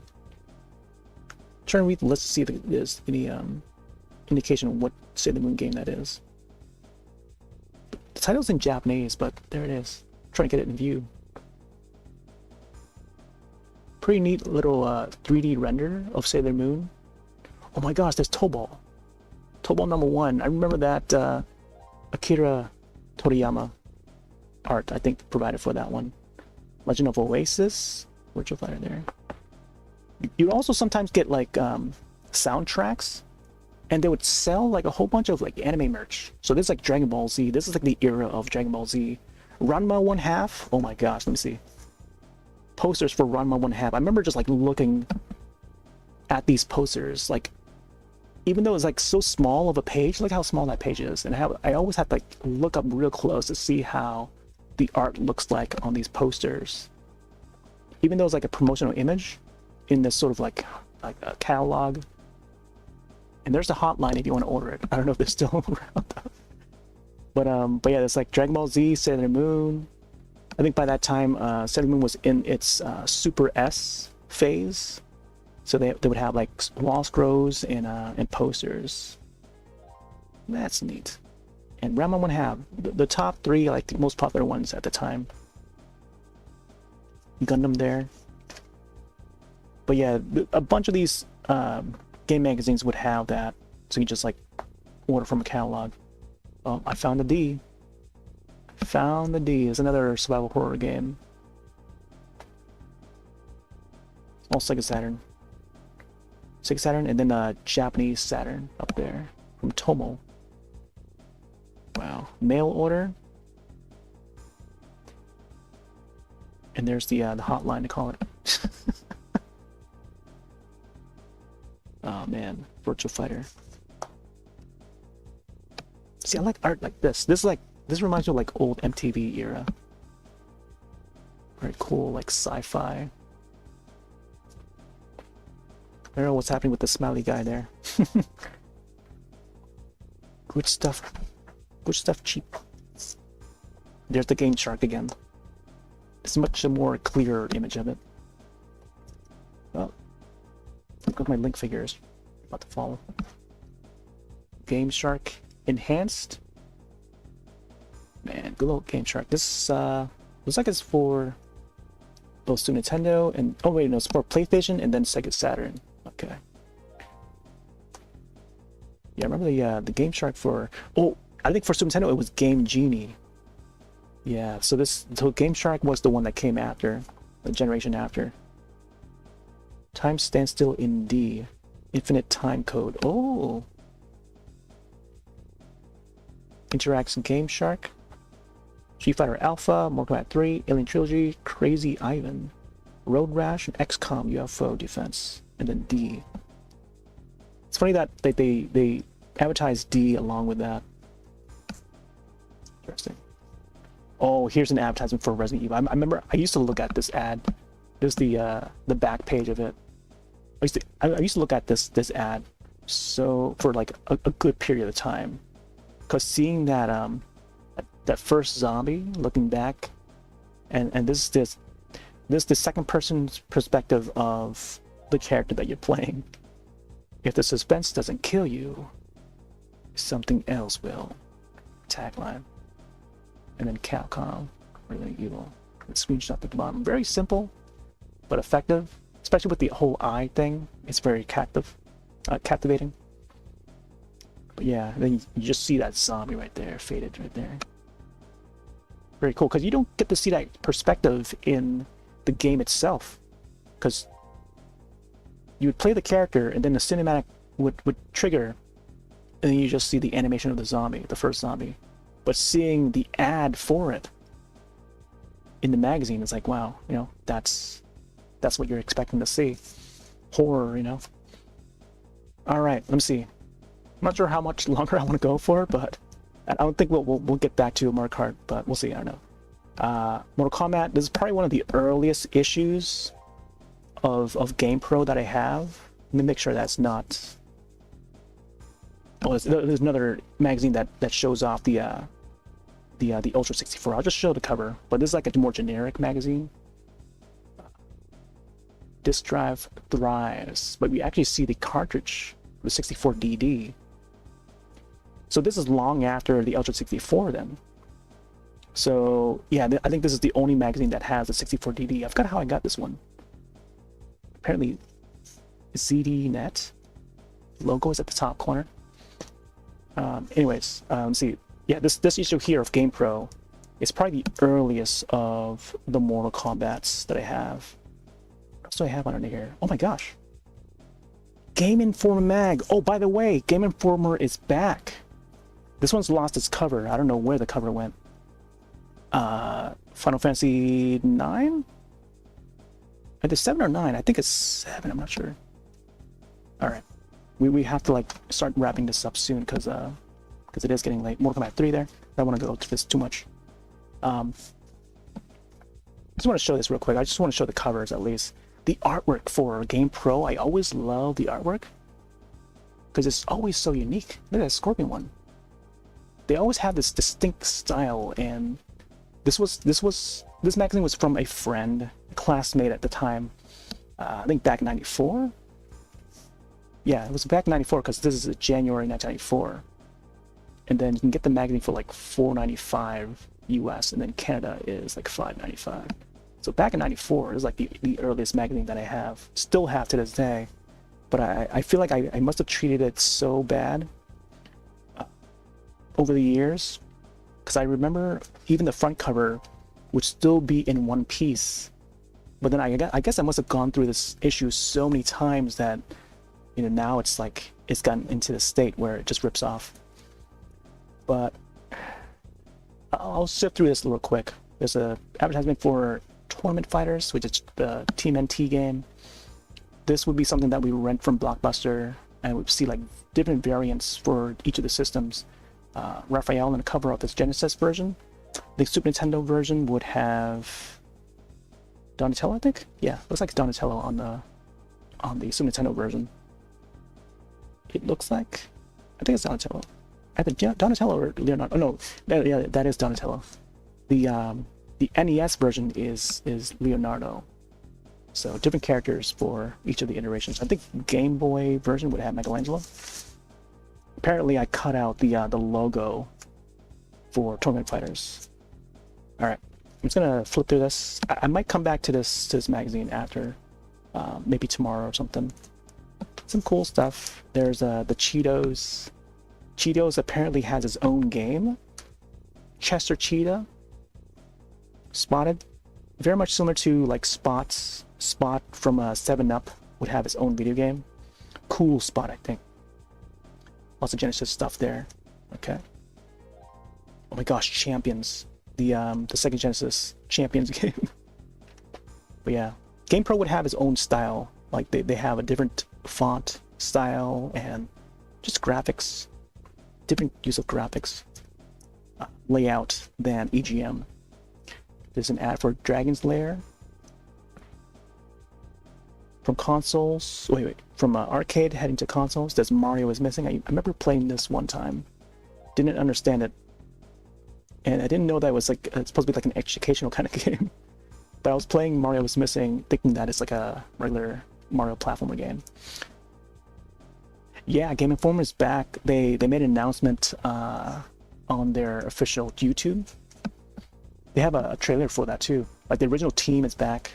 I'm trying to read the list to see if there's any indication of what Sailor Moon game that is. The title's in Japanese, but there it is. I'm trying to get it in view. Pretty neat little 3D render of Sailor Moon. Oh my gosh, there's Tobal. Tobal #1. I remember that Akira Toriyama art, I think, provided for that one. Legend of Oasis, Virtual Fighter there. You also sometimes get like soundtracks, and they would sell like a whole bunch of like anime merch. So this is like Dragon Ball Z. This is like the era of Dragon Ball Z. Ranma 1/2. Oh my gosh, let me see. Posters for Ranma 1/2. I remember just like looking at these posters, like even though it's like so small of a page, look how small that page is, and I always have to like look up real close to see how the art looks like on these posters. Even though it's like a promotional image in this sort of like a catalog. And there's a hotline if you want to order it. I don't know if they're still around though. But yeah, it's like Dragon Ball Z, Sailor Moon. I think by that time Sailor Moon was in its Super S phase. So they would have like wall scrolls and posters. That's neat. And Ranma 1/2, the top 3 like the most popular ones at the time. Gundam there. But yeah, a bunch of these game magazines would have that, so you just like order from a catalog. Oh, I found the D. Found the D. It's another survival horror game. Oh, Sega Saturn. Sega Saturn, and then Japanese Saturn up there from Tomo. Wow. Mail order. And there's the hotline to call it. Oh man, Virtual Fighter. See, I like art like this. This reminds me of like old MTV era. Very cool, like sci-fi. I don't know what's happening with the smiley guy there. Good stuff. Good stuff, cheap. There's the Game Shark again. It's a much more clearer image of it. Well, look at my Link figures. About to follow. Game Shark Enhanced. Man, good old Game Shark. This looks like it's for both Super Nintendo and oh wait, no, it's for PlayStation and then Sega Saturn. Okay. Yeah, I remember the Game Shark for I think for Super Nintendo it was Game Genie. Yeah, so Game Shark was the one that came after, the generation after. Time standstill in D. Infinite time code. Oh. Interacts in Game Shark. Street Fighter Alpha, Mortal Kombat 3, Alien Trilogy, Crazy Ivan, Road Rash, and XCOM UFO Defense, and then D. It's funny that they advertise D along with that. Interesting. Oh, here's an advertisement for Resident Evil. I remember I used to look at this ad. There's the back page of it. I used to look at this ad so for like a good period of time, because seeing that that first zombie looking back, and this the second person's perspective of the character that you're playing. If the suspense doesn't kill you, something else will. Tagline. And then Capcom, Resident Evil. The screenshot at the bottom. Very simple, but effective. Especially with the whole eye thing. It's very captivating. But yeah, then you just see that zombie right there, faded right there. Very cool, because you don't get to see that perspective in the game itself. Because you would play the character, and then the cinematic would trigger, and then you just see the animation of the zombie, the first zombie. But seeing the ad for it in the magazine is like, wow, you know, that's what you're expecting to see. Horror, you know. All right, let me see. I'm not sure how much longer I want to go for, but I don't think we'll get back to Mario Kart, but we'll see. I don't know. Mortal Kombat. This is probably one of the earliest issues of GamePro that I have. Let me make sure that's not. Oh, there's another magazine that shows off the Ultra 64. I'll just show the cover, but this is like a more generic magazine. Disk drive thrives, but we actually see the cartridge, the 64DD. So this is long after the Ultra 64 then. So yeah, I think this is the only magazine that has the 64DD. I forgot how I got this one. Apparently, ZDNet logo is at the top corner. Anyways, let's see. Yeah, this issue here of GamePro is probably the earliest of the Mortal Kombats that I have. What else do I have under here? Oh my gosh. Game Informer mag. Oh, by the way, Game Informer is back. This one's lost its cover. I don't know where the cover went. Final Fantasy 9? Either 7 or 9. I think it's 7. I'm not sure. Alright. We have to like start wrapping this up soon because it is getting late. Mortal Kombat 3 there. I don't want to go to this too much. I just want to show this real quick. I just want to show the covers at least. The artwork for GamePro, I always love the artwork because it's always so unique. Look at that Scorpion one. They always have this distinct style, and this magazine was from a friend, a classmate at the time. I think back in '94. Yeah, it was back in '94 because this is January 1994. And then you can get the magazine for like $4.95 US, and then Canada is like $5.95. So back in '94, it was like the earliest magazine that I have, still have to this day. But I feel like I must have treated it so bad over the years, because I remember even the front cover would still be in one piece. But then I guess I must have gone through this issue so many times that, you know, now it's like it's gotten into the state where it just rips off. But I'll sift through this real quick. There's a advertisement for Tournament Fighters, which is the Team NT game. This would be something that we rent from Blockbuster, and we'd see like different variants for each of the systems. Raphael on the cover of this Genesis version. The Super Nintendo version would have Donatello, I think. Yeah, looks like Donatello on the Super Nintendo version. It looks like, I think it's Donatello. Either Donatello or Leonardo. Oh no, yeah, that is Donatello. The NES version is Leonardo. So different characters for each of the iterations. I think Game Boy version would have Michelangelo. Apparently, I cut out the logo for Tournament Fighters. All right, I'm just gonna flip through this. I might come back to this magazine after, maybe tomorrow or something. Some cool stuff. There's the Cheetos. Cheetos apparently has its own game. Chester Cheetah. Spotted. Very much similar to like Spot from 7-Up would have its own video game. Cool Spot, I think. Lots of Genesis stuff there. Okay. Oh my gosh, Champions. The Sega Genesis Champions game. But yeah, GamePro would have its own style. Like they have a different font style and just graphics. Different use of graphics. Layout than EGM. There's an ad for Dragon's Lair. From consoles, from arcade heading to consoles, there's Mario is Missing. I remember playing this one time. Didn't understand it. And I didn't know that it was like, it's supposed to be like an educational kind of game. But I was playing Mario is Missing thinking that it's like a regular Mario platformer game. Yeah, Game Informer is back. They made an announcement on their official YouTube. They have a trailer for that too. Like the original team is back.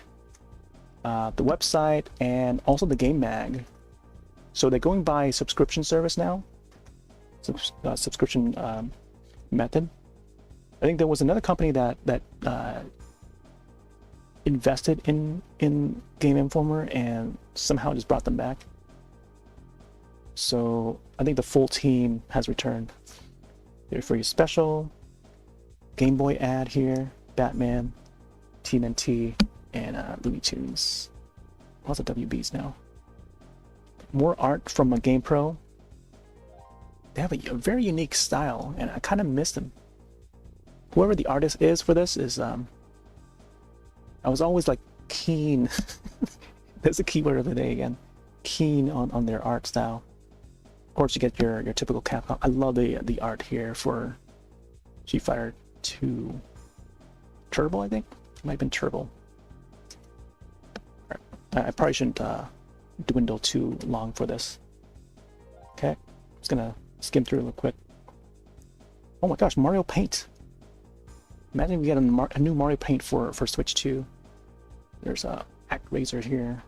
The website and also the game mag. So they're going by subscription service now. Subscription method. I think there was another company that invested in Game Informer and somehow just brought them back. So I think the full team has returned. There for you special Game Boy ad here, Batman, Team NT, and Looney Tunes. Lots of WBs now. More art from a GamePro. They have a very unique style, and I kind of miss them. Whoever the artist is for this is, I was always like keen. There's a keyword of the day again. Keen on their art style. Of course, you get your typical Capcom. I love the art here for Street Fighter 2 Turbo. I think it might have been Turbo. I probably shouldn't dwindle too long for this. Okay, just gonna skim through real quick. Oh my gosh, Mario Paint! Imagine if we get a new Mario Paint for Switch 2. There's a ActRaiser here.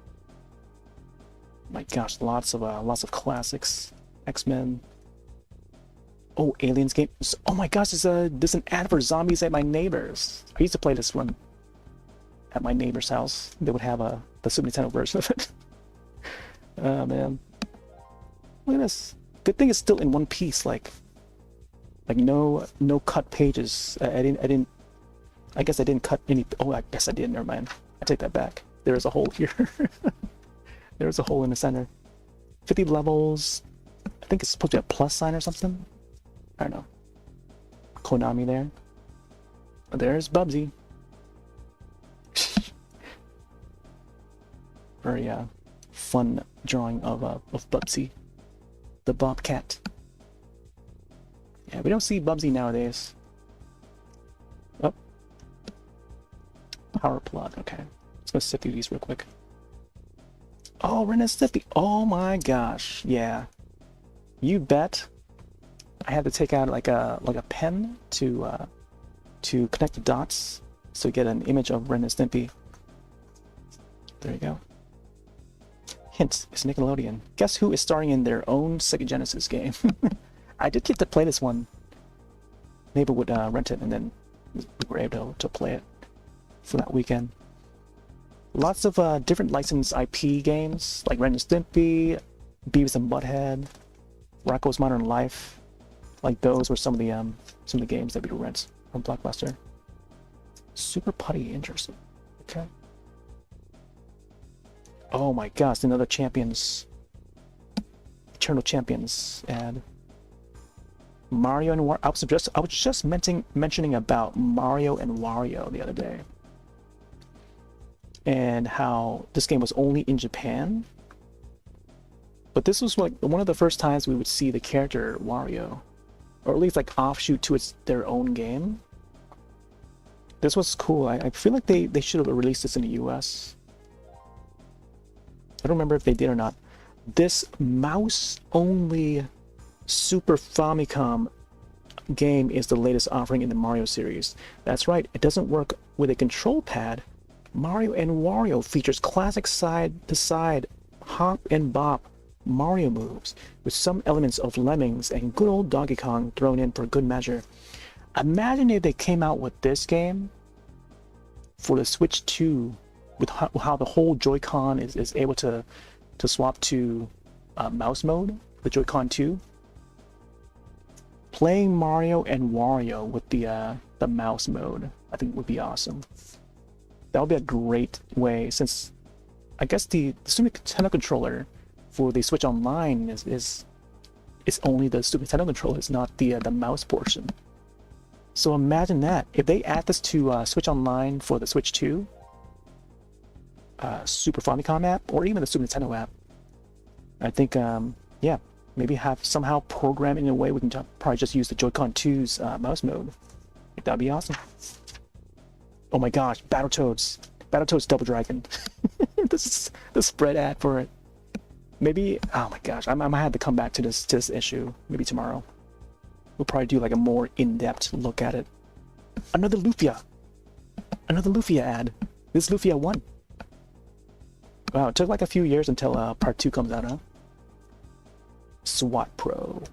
My gosh, lots of classics. X-Men. Oh, Aliens game. Oh my gosh, there's an ad for Zombies at My Neighbor's. I used to play this one at my neighbor's house. They would have the Super Nintendo version of it. Oh man, look at this. Good thing it's still in one piece. Like no cut pages. I guess I didn't cut any. Oh, I guess I did. Never mind. I take that back. There is a hole here. There's a hole in the center. 50 levels. I think it's supposed to be a plus sign or something. I don't know. Konami there. There's Bubsy. Very fun drawing of Bubsy, the Bobcat. Yeah, we don't see Bubsy nowadays. Oh, power plug. Okay, let's go sift through these real quick. Oh, Ren and Stimpy. Oh my gosh, yeah. You bet. I had to take out like a pen to connect the dots so you get an image of Ren and Stimpy. There you go. Hint, it's Nickelodeon. Guess who is starring in their own Sega Genesis game? I did get to play this one. neighbor would rent it, and then we were able to play it for that weekend. Lots of different licensed IP games like Ren and Stimpy, Beavis and Butthead, Rocko's Modern Life. Like those were some of the games that we would rent from Blockbuster. Super Putty, interesting. Okay. Oh my gosh, another Champions, Eternal Champions ad. Mario and Wario. I was just mentioning about Mario and Wario the other day, and how this game was only in Japan. But this was like one of the first times we would see the character Wario, or at least like offshoot to their own game. This was cool. I feel like they should have released this in the US. I don't remember if they did or not. This mouse-only Super Famicom game is the latest offering in the Mario series. That's right, it doesn't work with a control pad. Mario and Wario features classic side-to-side hop and bop Mario moves, with some elements of Lemmings and good old Donkey Kong thrown in for good measure. Imagine if they came out with this game for the Switch 2, with how the whole Joy-Con is able to swap to mouse mode, the Joy-Con 2. Playing Mario and Wario with the mouse mode, I think would be awesome. That would be a great way, since I guess the Super Nintendo controller for the Switch Online is only the Super Nintendo controller, it's not the mouse portion. So imagine that if they add this to Switch Online for the Switch 2, Super Famicom app, or even the Super Nintendo app. I think, yeah, maybe have somehow program it in a way we can probably just use the Joy-Con 2's mouse mode. That'd be awesome. Oh my gosh, Battletoads Double Dragon. This is the spread ad for it. Maybe, oh my gosh, I might have to come back to this issue maybe tomorrow. We'll probably do like a more in-depth look at it. Another Lufia ad. This is Lufia 1. Wow, it took like a few years until part 2 comes out, huh? SWAT Pro.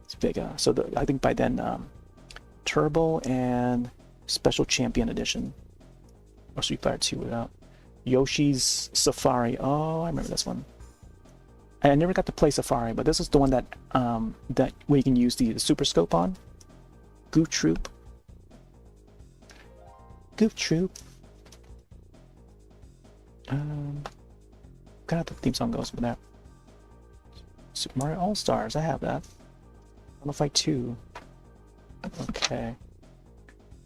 It's big, so I think by then, Turbo and Special Champion Edition. Or Street Fighter 2 without. Yoshi's Safari. Oh, I remember this one. I never got to play Safari, but this is the one that where you can use the Super Scope on. Goof Troop. Kind of the theme song goes with that. Super Mario All Stars. I have that. Final Fight 2. Okay.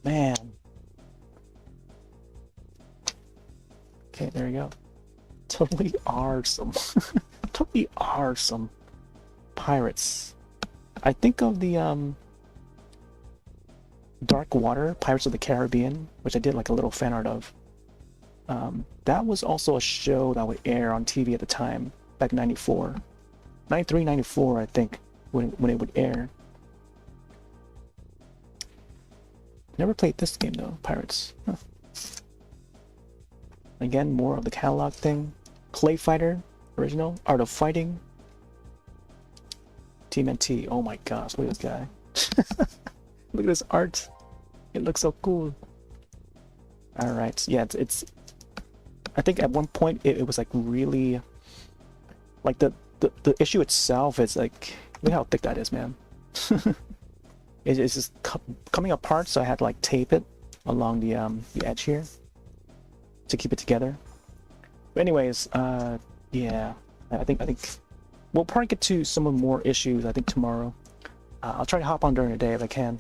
Man. Okay, there you go. Totally awesome. Totally awesome. Pirates. I think of the Dark Water, Pirates of the Caribbean, which I did like a little fan art of. That was also a show that would air on TV at the time, back in 94. 93, 94, I think, when it would air. Never played this game though, Pirates. Huh. Again, more of the catalog thing. Clay Fighter, original. Art of Fighting. TMNT. Oh my gosh, look at this guy. Look at this art. It looks so cool. Alright, yeah, it's I think at one point it was like really like the issue itself is like, look how thick that is, man. It's just coming apart, so I had to like tape it along the edge here to keep it together. But anyways, yeah, I think we'll probably get to some of more issues I think tomorrow. I'll try to hop on during the day if I can.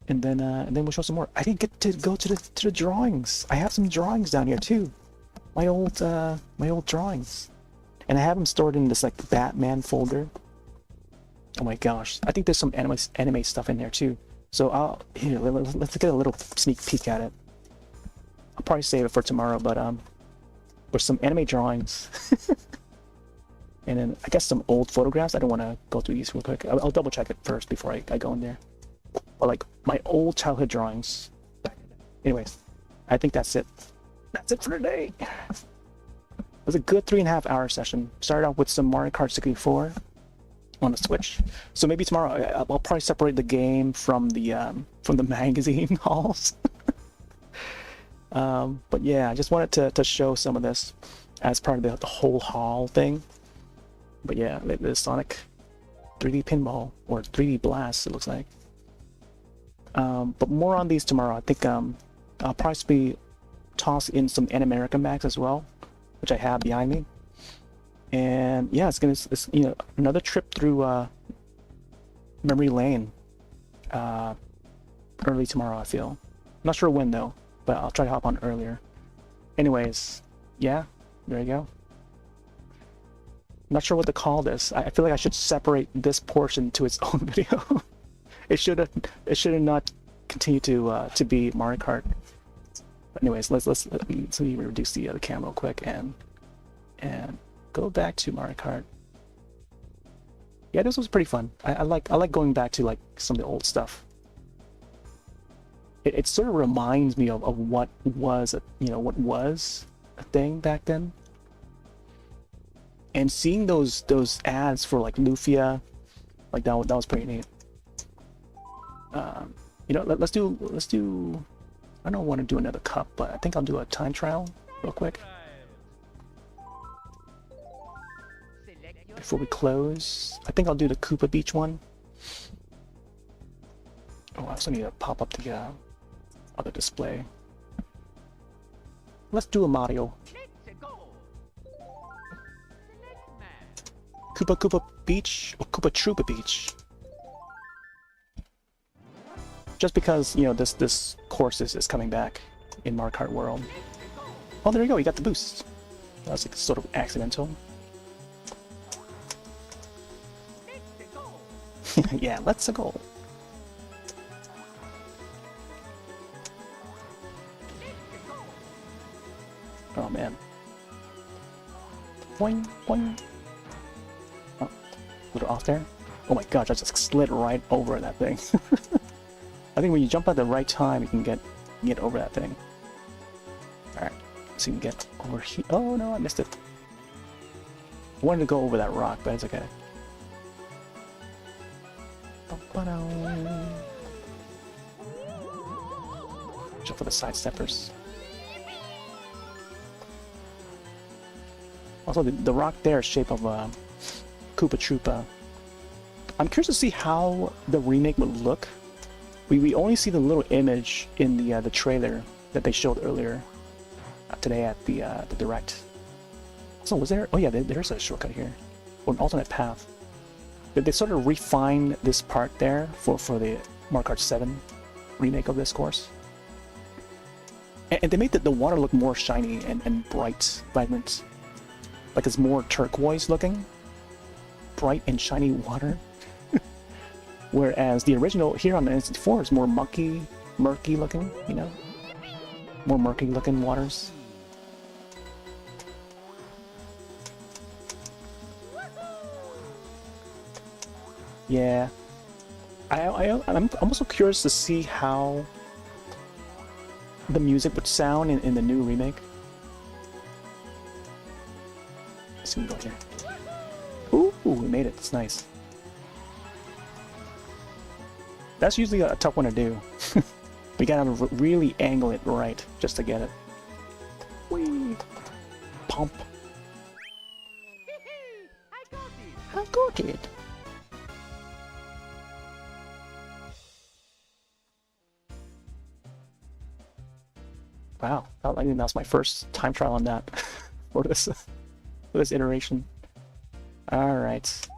And then we'll show some more. I didn't get to go to the drawings. I have some drawings down here too. My old drawings. And I have them stored in this like Batman folder. Oh my gosh. I think there's some anime stuff in there too. So let's get a little sneak peek at it. I'll probably save it for tomorrow, but with some anime drawings. And then I guess some old photographs. I don't want to go through these real quick. I'll double check it first before I go in there. But like my old childhood drawings. Anyways, I think that's it. That's it for today. It was a good 3.5 hour session. Started off with some Mario Kart 64. on the Switch. So maybe tomorrow I'll probably separate the game from the magazine hauls. But yeah, I just wanted to show some of this as part of the whole haul thing. But yeah, the Sonic 3D Pinball, or 3D Blast, it looks like. But more on these tomorrow. I think I'll probably toss in some N-American Max as well, which I have behind me. And yeah, it's you know, another trip through memory lane early tomorrow, I feel. Not sure when though, but I'll try to hop on earlier. Anyways, yeah, there you go. Not sure what to call this. I feel like I should separate this portion to its own video. It should not continue to be Mario Kart. But anyways, let me reduce the cam real quick and go back to Mario Kart. Yeah, this was pretty fun. I like going back to like some of the old stuff. It sort of reminds me of what was what was a thing back then. And seeing those ads for like Lufia, like that was pretty neat. You know, let's do. I don't want to do another cup, but I think I'll do a time trial real quick before we close. I think I'll do the Koopa Beach one. Oh, I also need to pop up the other display. Let's do a Mario. Koopa Beach or Koopa Troopa Beach. Just because, you know, this course is coming back in Mario Kart World. Oh, there you go, you got the boost. That was like sort of accidental. Yeah, let's go. Oh man. Boing, boing. Oh, a little off there. Oh my gosh, I just slid right over that thing. I think when you jump at the right time, you can get over that thing. Alright, so you can get over here. Oh no, I missed it. I wanted to go over that rock, but it's okay. Jump for the side steppers. Also, the rock there is shape of Koopa Troopa. I'm curious to see how the remake would look. We only see the little image in the trailer that they showed earlier today at the Direct. So was there? Oh yeah, there's a shortcut here, or an alternate path. They sort of refined this part there for the Mario Kart 7 remake of this course, and they made the water look more shiny and bright, vibrant, like it's more turquoise looking, bright and shiny water. Whereas the original here on the N64 is more murky looking, you know? More murky looking waters. Yeah. I'm also curious to see how the music would sound in the new remake. Let's see, we go here. Ooh, we made it. It's nice. That's usually a tough one to do. We gotta really angle it right just to get it. Whee! Pump. I got it. Wow, I think that's my first time trial on that for this iteration. All right.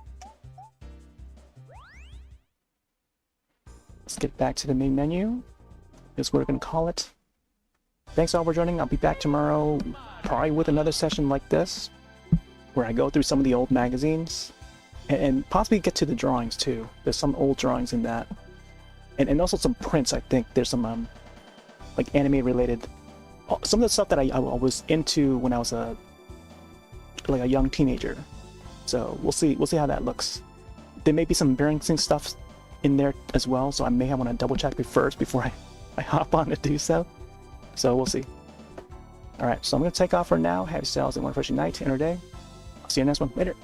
Let's get back to the main menu. That's what we're gonna call it. Thanks all for joining. I'll be back tomorrow, probably with another session like this, where I go through some of the old magazines, and possibly get to the drawings too. There's some old drawings in that, and also some prints. I think there's some like anime related, some of the stuff that I was into when I was a young teenager. So we'll see how that looks. There may be some embarrassing stuff in there as well, so I may want to double check it first before I hop on to do so. So we'll see. Alright, so I'm going to take off for now. Have yourselves a wonderful night and or day. I'll see you in the next one. Later.